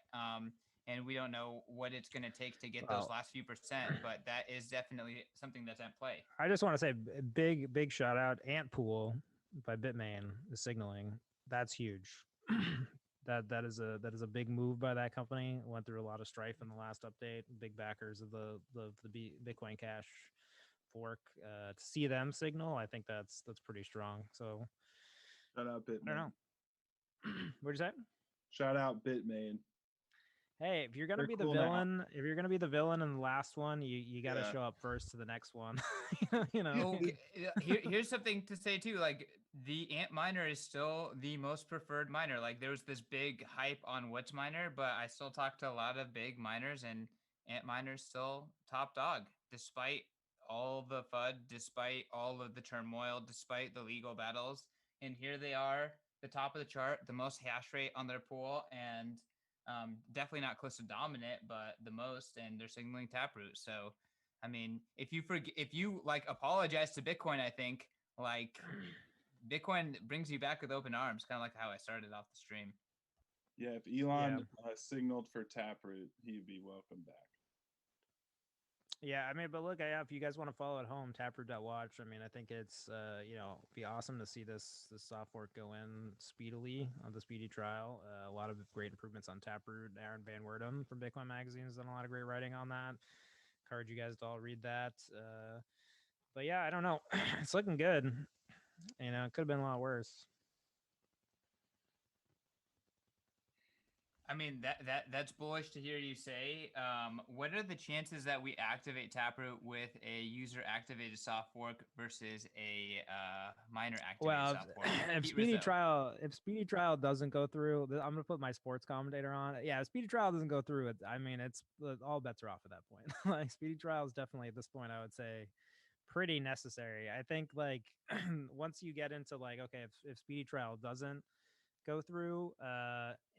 and we don't know what it's going to take to get those last few percent. But that is definitely something that's at play. I just want to say big shout out. Ant Pool by Bitmain is signaling. That's huge. that is a big move by that company. Went through a lot of strife in the last update. Big backers of the Bitcoin Cash fork. To see them signal, I think that's pretty strong. So. Shout out Bitmain. I don't know. What'd you say? Shout out Bitmain. Hey, if you're gonna be the villain, if you're gonna be the villain in the last one, you got to show up first to the next one. you know. Here's something to say too. Like the Ant miner is still the most preferred miner. Like there was this big hype on What's miner, but I still talk to a lot of big miners, and Ant miner's still top dog, despite all the FUD, despite all of the turmoil, despite the legal battles. And here they are, the top of the chart, the most hash rate on their pool, and definitely not close to dominant, but the most, and they're signaling Taproot. So, I mean, if you like apologize to Bitcoin, I think like Bitcoin brings you back with open arms, kind of like how I started off the stream. Yeah, if Elon signaled for Taproot, he'd be welcome back. Yeah, I mean, but look, if you guys want to follow at home, Taproot.watch. I mean, I think it's be awesome to see this soft fork go in speedily on the speedy trial. A lot of great improvements on Taproot. Aaron Van Werdum from Bitcoin Magazine has done a lot of great writing on that. Encourage you guys to all read that. But yeah, I don't know. It's looking good. You know, it could have been a lot worse. I mean, that's bullish to hear you say. What are the chances that we activate Taproot with a user activated soft fork versus a miner activated soft fork? If speedy trial doesn't go through, I'm gonna put my sports commentator on. Yeah, if speedy trial doesn't go through, I mean, it's all bets are off at that point. Like speedy trial is definitely at this point, I would say, pretty necessary. I think like once you get into like, okay, if speedy trial doesn't go through,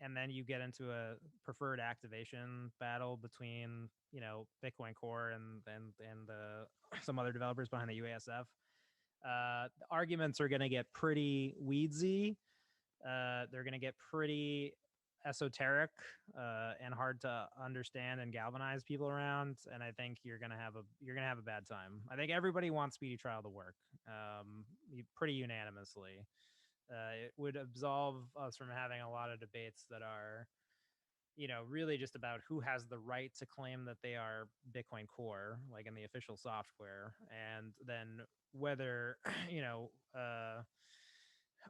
and then you get into a preferred activation battle between Bitcoin Core and some other developers behind the UASF. The arguments are going to get pretty weedsy. They're going to get pretty esoteric and hard to understand and galvanize people around. And I think you're gonna have a bad time. I think everybody wants speedy trial to work, pretty unanimously. It would absolve us from having a lot of debates that are, really just about who has the right to claim that they are Bitcoin Core, like in the official software, and then whether,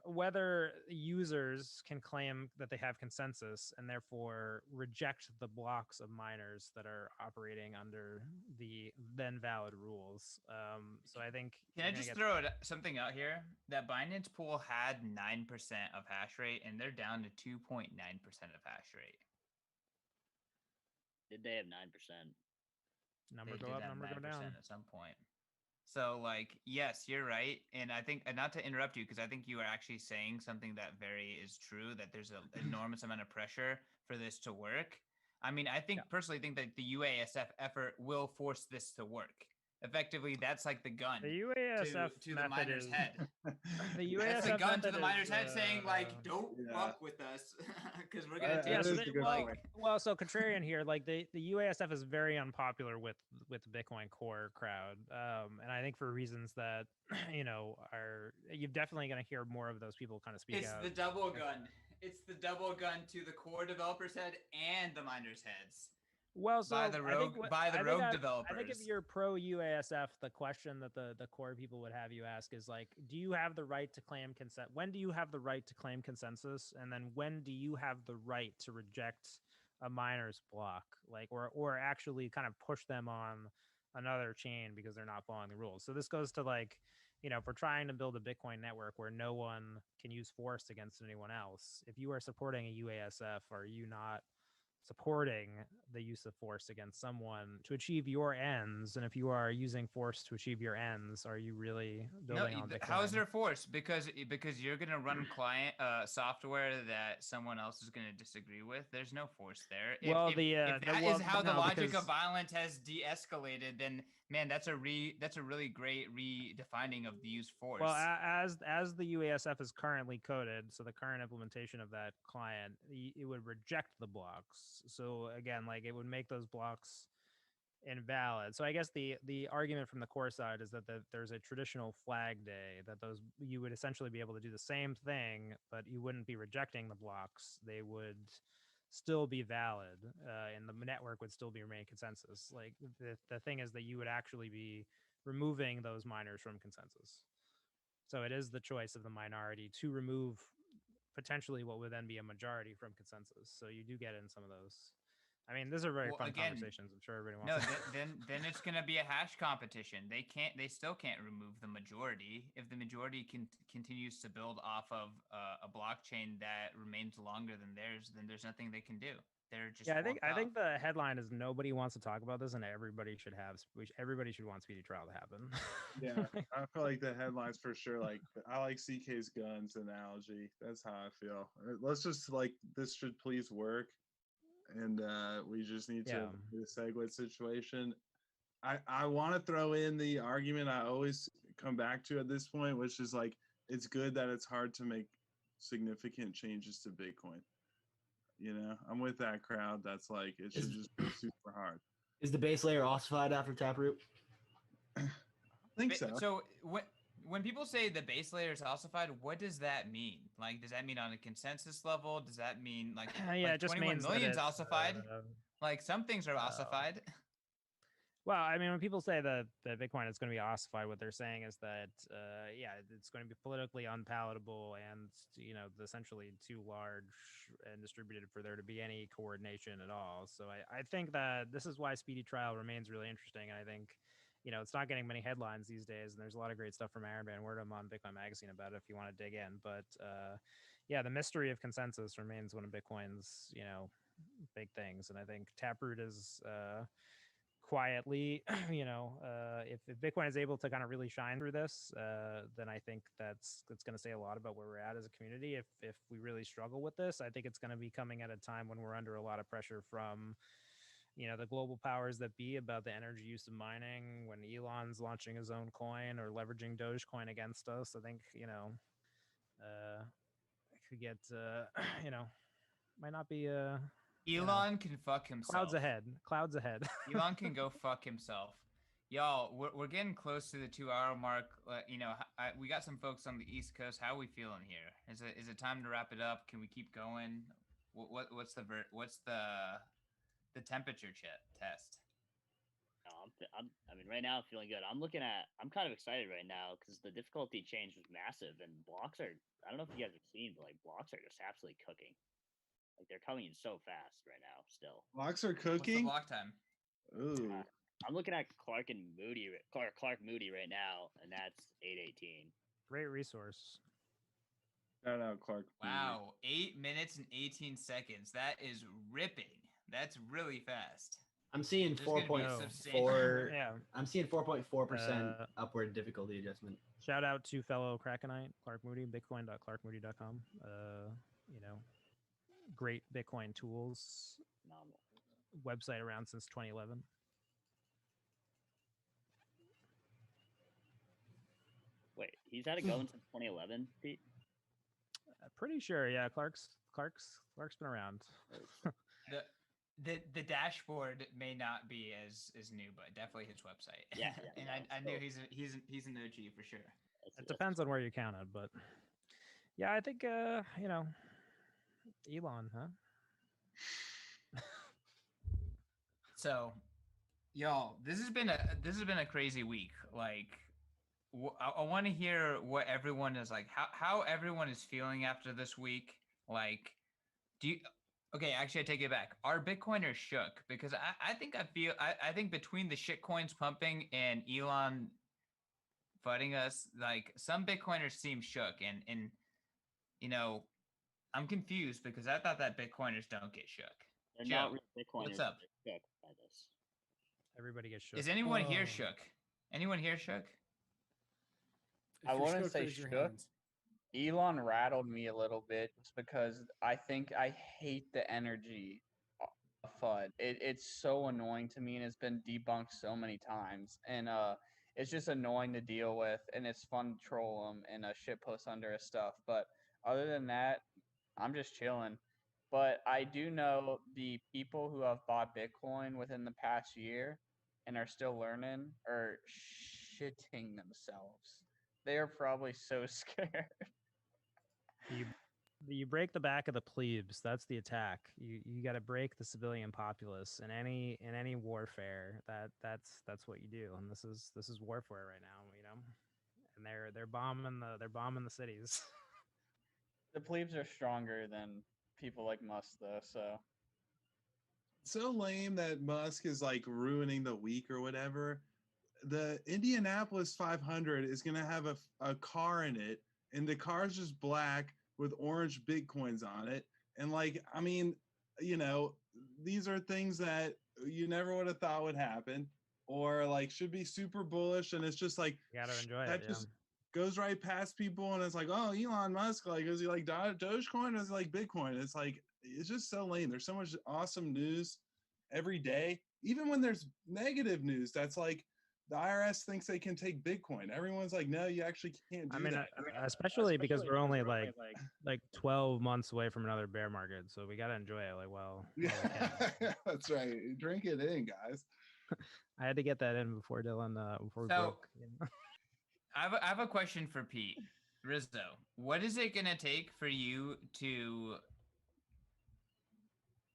whether users can claim that they have consensus and therefore reject the blocks of miners that are operating under the then valid rules. So I think. Can I just throw something out here? That Binance pool had 9% of hash rate, and they're down to 2.9% of hash rate. Did they have 9%? Number go up, number go down at some point. So, like, yes, you're right. And I think, not to interrupt you, because I think you are actually saying something that very is true, that there's an enormous amount of pressure for this to work. I mean, I think personally think that the UASF effort will force this to work. Effectively, that's like the gun The UASF to the method miner's is head. the That's the UASF gun to method the miner's is, head, saying like, "Don't fuck with us, because we're gonna take is you." a good Like, point. well, so contrarian here, like the UASF is very unpopular with the Bitcoin core crowd, and I think for reasons that you're definitely going to hear more of those people kind of speak it's out. the double gun. It's the double gun to the core developer's head and the miners' heads. Well, so by the rogue developers. I think if you're pro UASF, the question that the core people would have you ask is like, do you have the right to claim consent? When do you have the right to claim consensus? And then when do you have the right to reject a miner's block, like, or actually kind of push them on another chain because they're not following the rules? So this goes to like, if we're trying to build a Bitcoin network where no one can use force against anyone else, if you are supporting a UASF, are you not supporting the use of force against someone to achieve your ends? And if you are using force to achieve your ends, are you really building on Bitcoin? How is there force? Because you're gonna run client software that someone else is gonna disagree with. There's no force there. Well, if that is how the logic of violence has de-escalated, then man, that's a really great redefining of the use force. Well, as the UASF is currently coded, so the current implementation of that client, it would reject the blocks. So again, like it would make those blocks invalid. So I guess the argument from the core side is that there's a traditional flag day, that those you would essentially be able to do the same thing, but you wouldn't be rejecting the blocks. They would still be valid, and the network would still be remaining consensus. Like the thing is that you would actually be removing those miners from consensus. So it is the choice of the minority to remove potentially what would then be a majority from consensus. So you do get in some of those. I mean, these are very fun conversations. I'm sure everybody wants. No, then it's gonna be a hash competition. They still can't remove the majority. If the majority continues to build off of a blockchain that remains longer than theirs, then there's nothing they can do. They're just I think the headline is nobody wants to talk about this, and everybody should want speedy trial to happen. Yeah, I feel like the headlines for sure. Like I like CK's guns analogy. That's how I feel. Let's just like this should please work. And we just need to the SegWit situation. I want to throw in the argument I always come back to at this point, which is like it's good that it's hard to make significant changes to Bitcoin. I'm with that crowd. That's like it should just be super hard. Is the base layer ossified after Taproot? I think so. So when people say the base layer is ossified, what does that mean? Like, does that mean on a consensus level? Does that mean like, it just 21 means million's ossified? Like some things are ossified. Well, I mean, when people say that Bitcoin is going to be ossified, what they're saying is that, it's going to be politically unpalatable and, essentially too large and distributed for there to be any coordination at all. So I think that this is why speedy trial remains really interesting. And I think, it's not getting many headlines these days. And there's a lot of great stuff from Aaron Van Werdum on Bitcoin Magazine about it if you want to dig in. But the mystery of consensus remains one of Bitcoin's, big things. And I think Taproot is... quietly, if Bitcoin is able to kind of really shine through this, then I think that's going to say a lot about where we're at as a community. If we really struggle with this, I think it's going to be coming at a time when we're under a lot of pressure from, the global powers that be about the energy use of mining, when Elon's launching his own coin or leveraging Dogecoin against us. I think, it could get, might not be Elon can fuck himself. Clouds ahead. Elon can go fuck himself. Y'all, we're getting close to the 2-hour mark. We got some folks on the East Coast. How are we feeling here? Is it time to wrap it up? Can we keep going? What's the temperature test? I mean, right now I'm feeling good. I'm kind of excited right now because the difficulty change was massive, and blocks are. I don't know if you guys have seen, but like blocks are just absolutely cooking. Like they're coming in so fast right now. Still, blocks are cooking. What's the block time? Ooh, I'm looking at Clark Moody right now, and that's 8:18. Great resource. Shout out Clark. Wow, 8 minutes and 18 seconds. That is ripping. That's really fast. I'm seeing 4.4. Yeah, I'm seeing 4.4% upward difficulty adjustment. Shout out to fellow Krakenite Clark Moody, bitcoin.clarkmoody.com. Great Bitcoin tools. Website around since 2011. He's had it going since 2011, Pete. Pretty sure, yeah. Clark's been around. The dashboard may not be as new, but definitely his website. Yeah, and I knew he's an OG for sure. It depends on where you count it, but yeah, I think Elon, huh? So, y'all, this has been a crazy week. Like, I want to hear what everyone is like, how everyone is feeling after this week. Like, okay, actually I take it back. Our Bitcoiners shook because I think between the shit coins pumping and Elon fighting us, like some Bitcoiners seem shook and I'm confused because I thought that Bitcoiners don't get shook. They're Joe, not real Bitcoiners. what's up? They're shook by this. Everybody gets shook. Is anyone here shook? Anyone here shook? I wouldn't say shook. Elon rattled me a little bit just because I think I hate the energy of FUD. It's so annoying to me and it's been debunked so many times. And it's just annoying to deal with and it's fun to troll him and shit post under his stuff. But other than that, I'm just chilling. But I do know the people who have bought Bitcoin within the past year and are still learning are shitting themselves. They are probably so scared. You break the back of the plebes. That's the attack. You got to break the civilian populace in any warfare. That's what you do. And this is warfare right now. And they're bombing the cities. The plebes are stronger than people like Musk, though. So lame that Musk is like ruining the week or whatever. The Indianapolis 500 is going to have a car in it, and the car's just black with orange Bitcoins on it. And like, I mean, these are things that you never would have thought would happen or like should be super bullish. And it's just like, you gotta enjoy that it. Just goes right past people. And it's like, oh, Elon Musk, like, is he like Dogecoin or is he like Bitcoin? It's like, it's just so lame. There's so much awesome news every day. Even when there's negative news, that's like, the IRS thinks they can take Bitcoin. Everyone's like, no, you actually can't do that. Especially because we're only like 12 months away from another bear market. So we got to enjoy it. Like, well, that's right. Drink it in, guys. I had to get that in before Dylan, before we broke. I have a question for Pete. Rizzo, what is it going to take for you to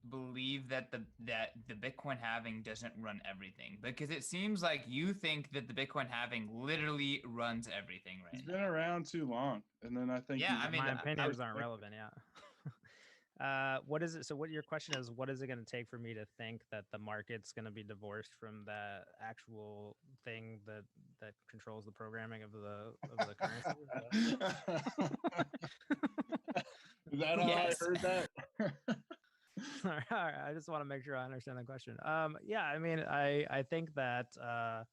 believe that the Bitcoin halving doesn't run everything? Because it seems like you think that the Bitcoin halving literally runs everything right now. It's been around too long. And then I think my opinions aren't relevant. What is it? So what your question is, what is it going to take for me to think that the market's going to be divorced from the actual thing that controls the programming of the currency? Is that how I heard that? All right, I just want to make sure I understand the question. Yeah, I mean, I think that I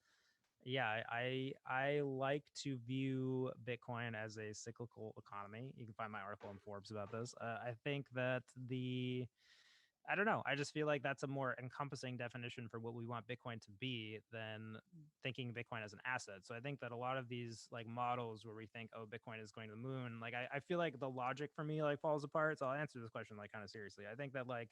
like to view Bitcoin as a cyclical economy. You can find my article in Forbes about this. I think that I don't know. I just feel like that's a more encompassing definition for what we want Bitcoin to be than thinking Bitcoin as an asset. So I think that a lot of these like models where we think, oh, Bitcoin is going to the moon, like I feel like the logic for me like falls apart. So I'll answer this question like kind of seriously. I think that like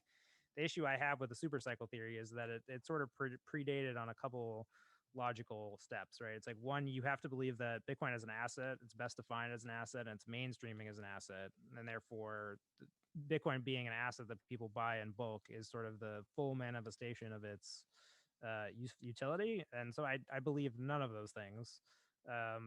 the issue I have with the super cycle theory is that it sort of predated on a couple logical steps, right? It's like one, you have to believe that Bitcoin is an asset. It's best defined as an asset and it's mainstreaming as an asset. And therefore Bitcoin being an asset that people buy in bulk is sort of the full manifestation of its utility. And so I believe none of those things.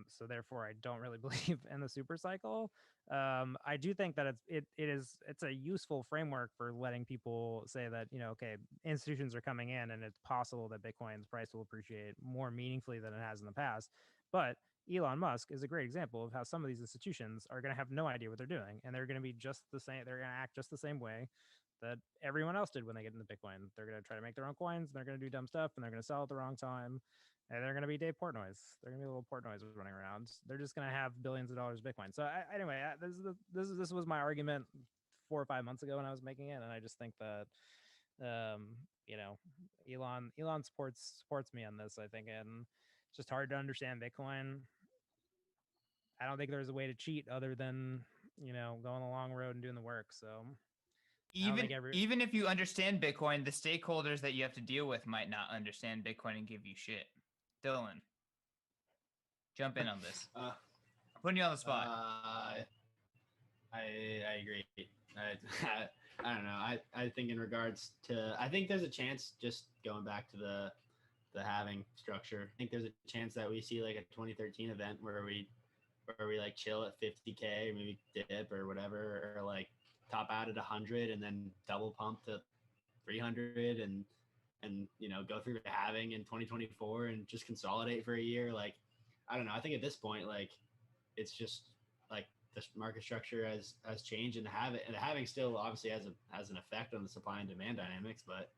So therefore I don't really believe in the super cycle. I do think that it's a useful framework for letting people say that, okay, institutions are coming in and it's possible that Bitcoin's price will appreciate more meaningfully than it has in the past. But Elon Musk is a great example of how some of these institutions are going to have no idea what they're doing. And they're going to be just the same. They're going to act just the same way that everyone else did when they get into Bitcoin. They're going to try to make their own coins. And they're going to do dumb stuff and they're going to sell at the wrong time. And they're going to be Dave Portnoy's. They're going to be little Portnoy's running around. They're just going to have billions of dollars of Bitcoin. So anyway, this was my argument 4 or 5 months ago when I was making it. And I just think that, Elon supports me on this, I think. And it's just hard to understand Bitcoin. I don't think there's a way to cheat other than, going the long road and doing the work. So even if you understand Bitcoin, the stakeholders that you have to deal with might not understand Bitcoin and give you shit. Dylan, jump in on this. I'm putting you on the spot. I agree. I don't know. I think in regards to, I think there's a chance, just going back to the halving structure, I think there's a chance that we see like a 2013 event where we like chill at 50K, or maybe dip or whatever, or like top out at 100 and then double pump to 300 and go through the halving in 2024 and just consolidate for a year. Like, I don't know. I think at this point, like, it's just like the market structure has changed, and the halving still obviously has an effect on the supply and demand dynamics. But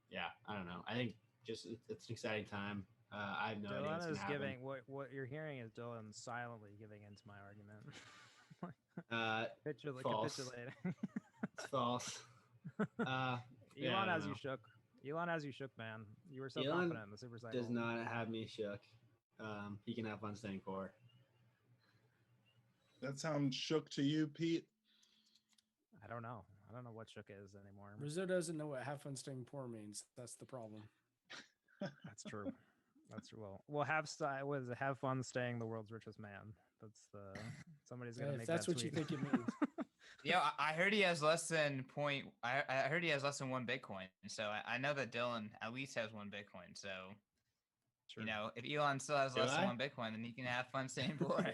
yeah, I don't know. I think just it's an exciting time. I have no idea what's Dylan is gonna happen. giving what you're hearing is Dylan silently giving into my argument. Capitulating. It's false. Elon has you shook. Elon has you shook, man. You were so confident in the super cycle. Does not have me shook. He can have fun staying poor. That sounds shook to you, Pete? I don't know. I don't know what shook is anymore. Rizzo doesn't know what have fun staying poor means. That's the problem. That's true. That's true. Well, have fun staying the world's richest man. That's somebody's gonna make that's that what tweet. you think it means. Yeah, I heard he has less than I heard he has less than 1 Bitcoin. So I know that Dylan at least has 1 Bitcoin. So True. if Elon still has less than 1 Bitcoin, then he can have fun staying poor.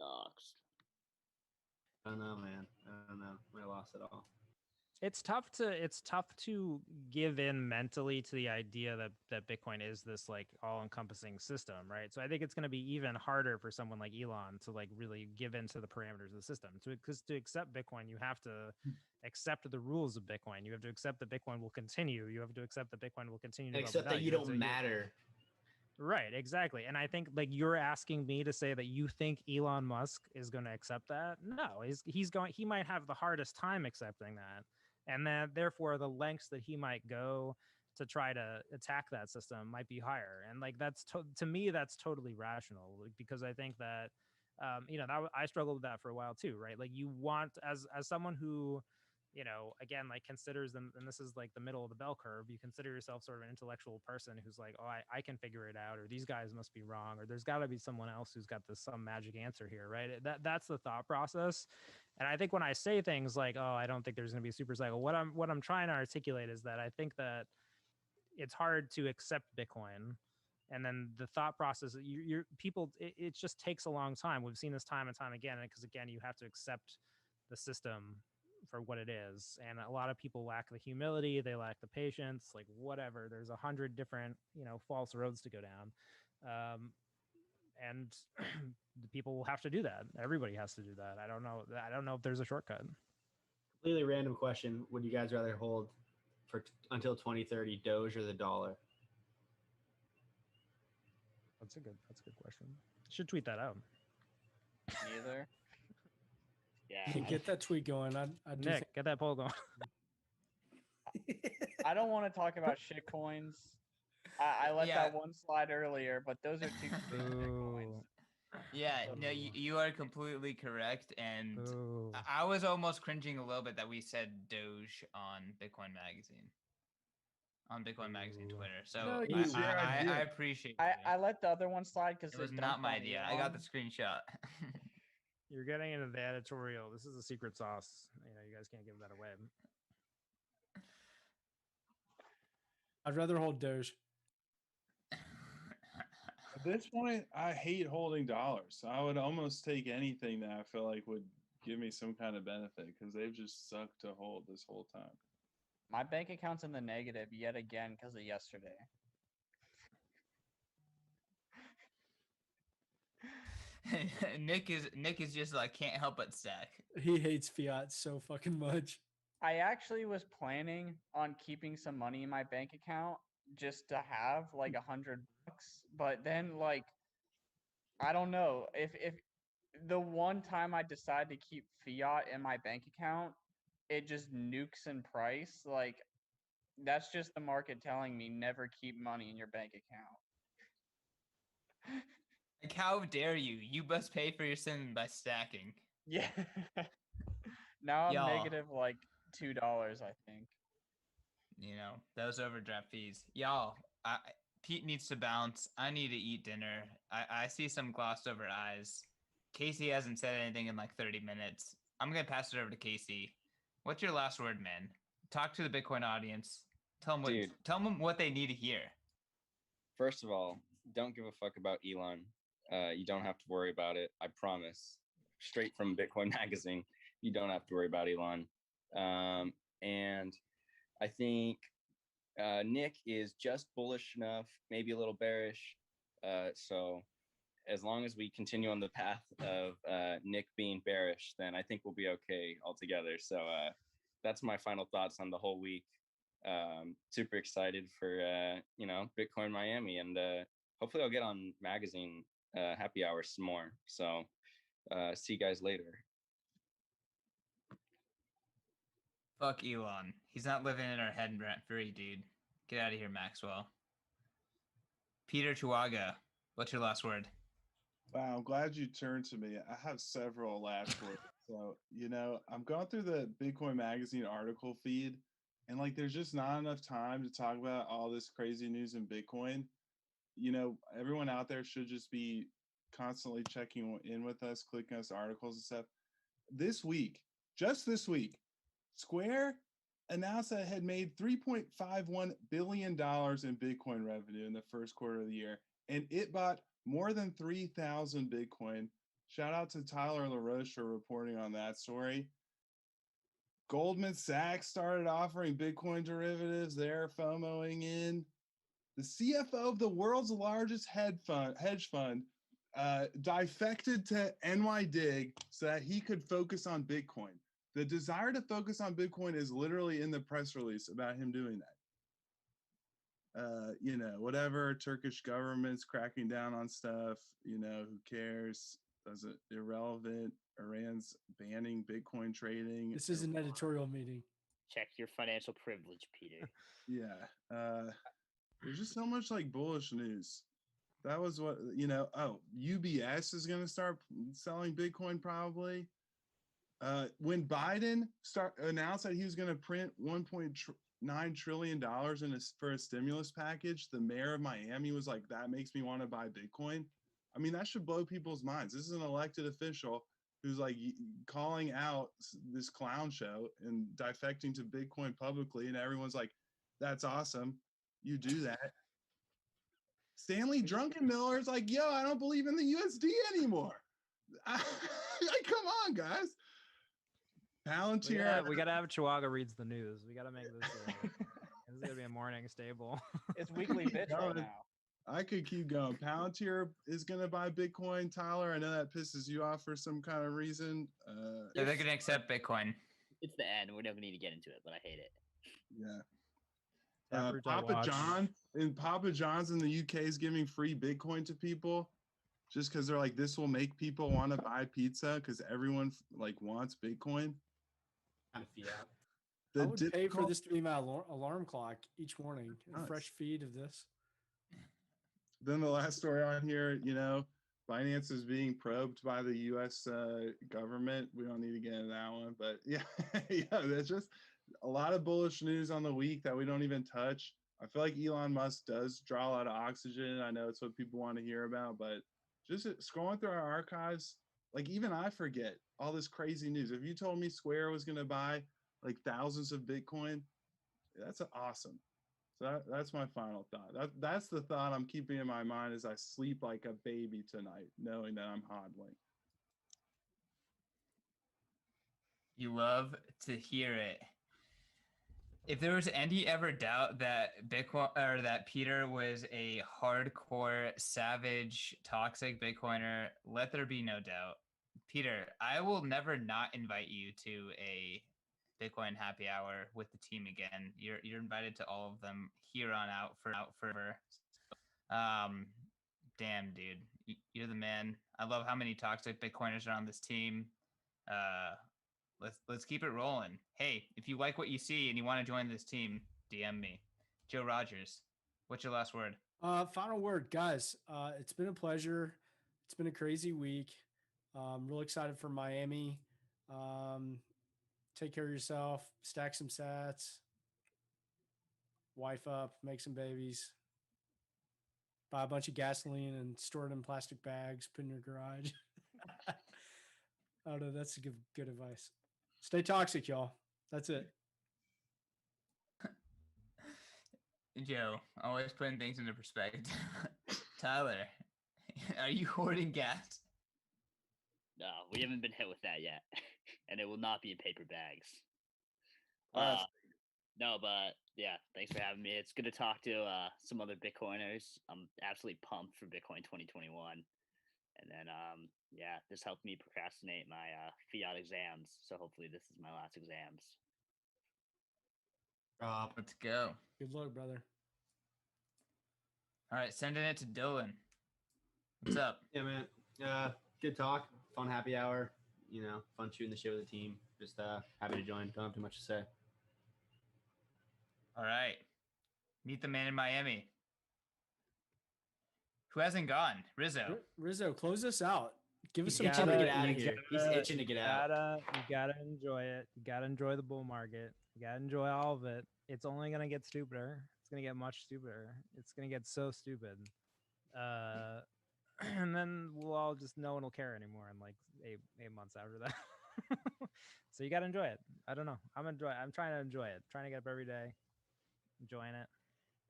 Doxed. I don't know, man. I don't know. I lost it all. It's tough to give in mentally to the idea that Bitcoin is this like all-encompassing system, right? So I think it's going to be even harder for someone like Elon to like really give into the parameters of the system. Because to accept Bitcoin, you have to accept the rules of Bitcoin. You have to accept that Bitcoin will continue. You have to accept that Bitcoin will continue to accept that you don't matter. Right, exactly. And I think like you're asking me to say that you think Elon Musk is going to accept that. No, he might have the hardest time accepting that. And then therefore the lengths that he might go to try to attack that system might be higher. And like that's to me, that's totally rational, because I think that I struggled with that for a while too, right? Like you want as someone who, again, like considers them, and this is like the middle of the bell curve, you consider yourself sort of an intellectual person who's like, oh, I can figure it out, or these guys must be wrong, or there's got to be someone else who's got some magic answer here, right? That's the thought process. And I think when I say things like, oh, I don't think there's going to be a super cycle, what I'm trying to articulate is that I think that it's hard to accept Bitcoin. And then the thought process, it just takes a long time. We've seen this time and time again, because again, you have to accept the system for what it is. And a lot of people lack the humility, they lack the patience, like whatever. There's 100 different, false roads to go down. And the people will have to do that. Everybody has to do that. I don't know if there's a shortcut. Completely random question. Would you guys rather hold until 2030 Doge or the dollar? That's a good question. Should tweet that out. Neither. Yeah. Get that tweet going. Nick, get that poll going. I don't want to talk about shit coins. I let that one slide earlier, but those are two coins. Yeah, no, you are completely correct. And I was almost cringing a little bit that we said Doge on Bitcoin Magazine. On Bitcoin Magazine Twitter. So no, I appreciate it. I let the other one slide because it was not my idea. I got the screenshot. You're getting into the editorial. This is a secret sauce. You guys can't give that away. I'd rather hold Doge. At this point, I hate holding dollars. I would almost take anything that I feel like would give me some kind of benefit, because they've just sucked to hold this whole time. My bank account's in the negative yet again because of yesterday. Nick is just like can't help but stack. He hates fiat so fucking much. I actually was planning on keeping some money in my bank account just to have like $100, but then like I don't know if the one time I decide to keep fiat in my bank account, it just nukes in price. Like that's just the market telling me never keep money in your bank account. Like, how dare you? You must pay for your sin by stacking. Yeah. Now I'm Y'all. negative like $2, I think. You know, those overdraft fees. Y'all, Pete needs to bounce. I need to eat dinner. I see some glossed over eyes. Casey hasn't said anything in like 30 minutes. I'm going to pass it over to Casey. What's your last word, man? Talk to the Bitcoin audience. Tell them what they need to hear. First of all, don't give a fuck about Elon. You don't have to worry about it. I promise. Straight from Bitcoin Magazine, you don't have to worry about Elon. And I think Nick is just bullish enough, maybe a little bearish. So as long as we continue on the path of Nick being bearish, then I think we'll be okay altogether. So that's my final thoughts on the whole week. Super excited for Bitcoin Miami, and hopefully I'll get on magazine happy hour some more. So see you guys later. Fuck Elon. He's not living in our head rent free, dude. Get out of here, Maxwell. Peter Chihuahua, what's your last word? Wow, I'm glad you turned to me. I have several last words. So, I'm going through the Bitcoin Magazine article feed, and like there's just not enough time to talk about all this crazy news in Bitcoin. Everyone out there should just be constantly checking in with us, clicking us articles and stuff. Just this week, Square announced that it had made $3.51 billion in Bitcoin revenue in the first quarter of the year, and it bought more than 3,000 Bitcoin. Shout out to Tyler LaRoche for reporting on that story. Goldman Sachs started offering Bitcoin derivatives. They're FOMOing in. The CFO of the world's largest hedge fund defected to NYDIG so that he could focus on Bitcoin. The desire to focus on Bitcoin is literally in the press release about him doing that. Whatever, Turkish government's cracking down on stuff, who cares? Doesn't irrelevant. Iran's banning Bitcoin trading. This is an editorial meeting. Check your financial privilege, Peter. Yeah. There's just so much like bullish news. That was what, UBS is going to start selling Bitcoin probably. When Biden announced that he was going to print $1.9 trillion for a stimulus package, the mayor of Miami was like, that makes me want to buy Bitcoin. I mean, that should blow people's minds. This is an elected official who's like calling out this clown show and defecting to Bitcoin publicly. And everyone's like, that's awesome. You do that. Stanley Druckenmiller is like, yo, I don't believe in the USD anymore. Like, come on, guys. Palantir. We gotta have Chihuahua reads the news. We gotta make this. This is gonna be a morning stable. It's weekly bitch right now. I could keep going. Palantir is gonna buy Bitcoin. Tyler, I know that pisses you off for some kind of reason. They're gonna accept Bitcoin. It's the end. We don't need to get into it, but I hate it. Yeah. Papa John's in the UK is giving free Bitcoin to people just because they're like, this will make people want to buy pizza because everyone like wants Bitcoin. Kind of fiat. I would pay for this to be my alarm clock each morning. A fresh feed of this. Then the last story on here, Binance is being probed by the U.S. Government. We don't need to get into that one, but there's just a lot of bullish news on the week that we don't even touch. I feel like Elon Musk does draw a lot of oxygen. I know it's what people want to hear about, but just scrolling through our archives, like even I forget all this crazy news. If you told me Square was going to buy like thousands of Bitcoin, that's awesome. So that's my final thought. That's the thought I'm keeping in my mind as I sleep like a baby tonight, knowing that I'm hodling. You love to hear it. If there was any ever doubt that Bitcoin or that Peter was a hardcore, savage, toxic Bitcoiner, let there be no doubt. Peter, I will never not invite you to a Bitcoin happy hour with the team again. You're invited to all of them here on out forever. Damn, dude, you're the man. I love how many toxic Bitcoiners are on this team. Let's keep it rolling. Hey, if you like what you see and you want to join this team, DM me. Joe Rodgers, what's your last word? Final word, guys. It's been a pleasure. It's been a crazy week. Real excited for Miami. Take care of yourself. Stack some sats. Wife up. Make some babies. Buy a bunch of gasoline and store it in plastic bags. Put in your garage. I don't know. That's good advice. Stay toxic, y'all. That's it. Joe, always putting things into perspective. Tyler, are you hoarding gas? No, we haven't been hit with that yet, and it will not be in paper bags. No, but yeah, thanks for having me. It's good to talk to some other Bitcoiners. I'm absolutely pumped for Bitcoin 2021. And then, yeah, this helped me procrastinate my fiat exams. So hopefully this is my last exams. Let's go. Good luck, brother. All right, sending it to Dylan. What's up? Yeah, man. Good talk. Fun happy hour. You know, fun shooting the shit with the team. Just happy to join. Don't have too much to say. All right. Meet the man in Miami. Who hasn't gone? Rizzo. Rizzo, close us out. Give us He's some itching to time. get out of here. He's itching to get out. You gotta enjoy it. You gotta enjoy the bull market. You gotta enjoy all of it. It's only gonna get stupider. It's gonna get much stupider. It's gonna get so stupid. And then we'll all just no one will care anymore in like eight months after that. So you gotta enjoy it. I don't know. I'm trying to enjoy it. Trying to get up every day, enjoying it.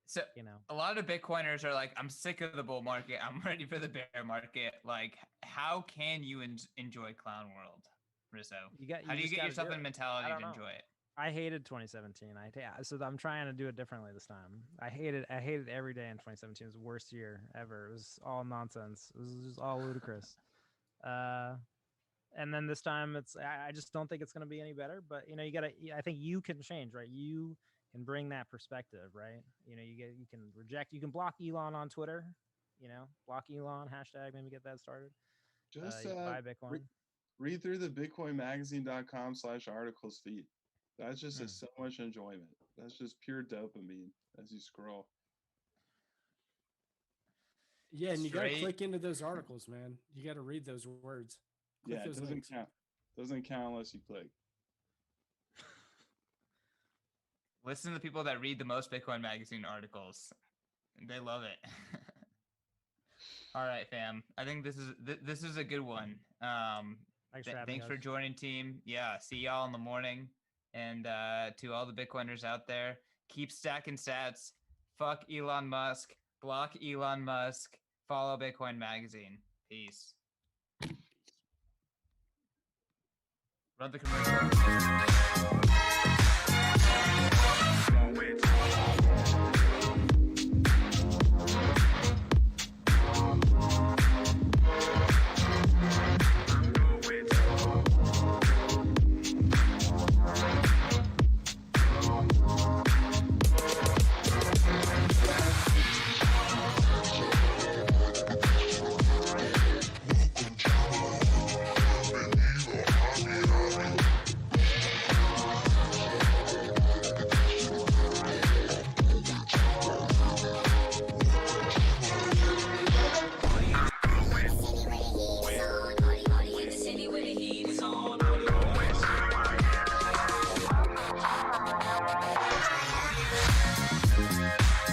So, you know, a lot of Bitcoiners are like, I'm sick of the bull market. I'm ready for the bear market. Like, how can you enjoy Clown World, Rizzo? How do you get yourself in a mentality to enjoy it? I hated 2017. So I'm trying to do it differently this time. I hated every day in 2017. It was the worst year ever. It was all nonsense. It was just all ludicrous. And then this time I just don't think it's going to be any better, but you know, I think you can change, right? You can bring that perspective, right? You know, you can block Elon on Twitter, you know, block Elon #, maybe get that started. Just buy Bitcoin. Read through the bitcoinmagazine.com/articles feed. That's just so much enjoyment. That's just pure dopamine as you scroll. Yeah, and you got to click into those articles, man. You got to read those words. Click those doesn't count. Doesn't count unless you click. Listen to the people that read the most Bitcoin Magazine articles. They love it. All right, fam. I think this is a good one. Thanks for joining, team. Yeah, see y'all in the morning. And to all the Bitcoiners out there, keep stacking sats. Fuck Elon Musk. Block Elon Musk. Follow Bitcoin Magazine. Peace. Run the commercial.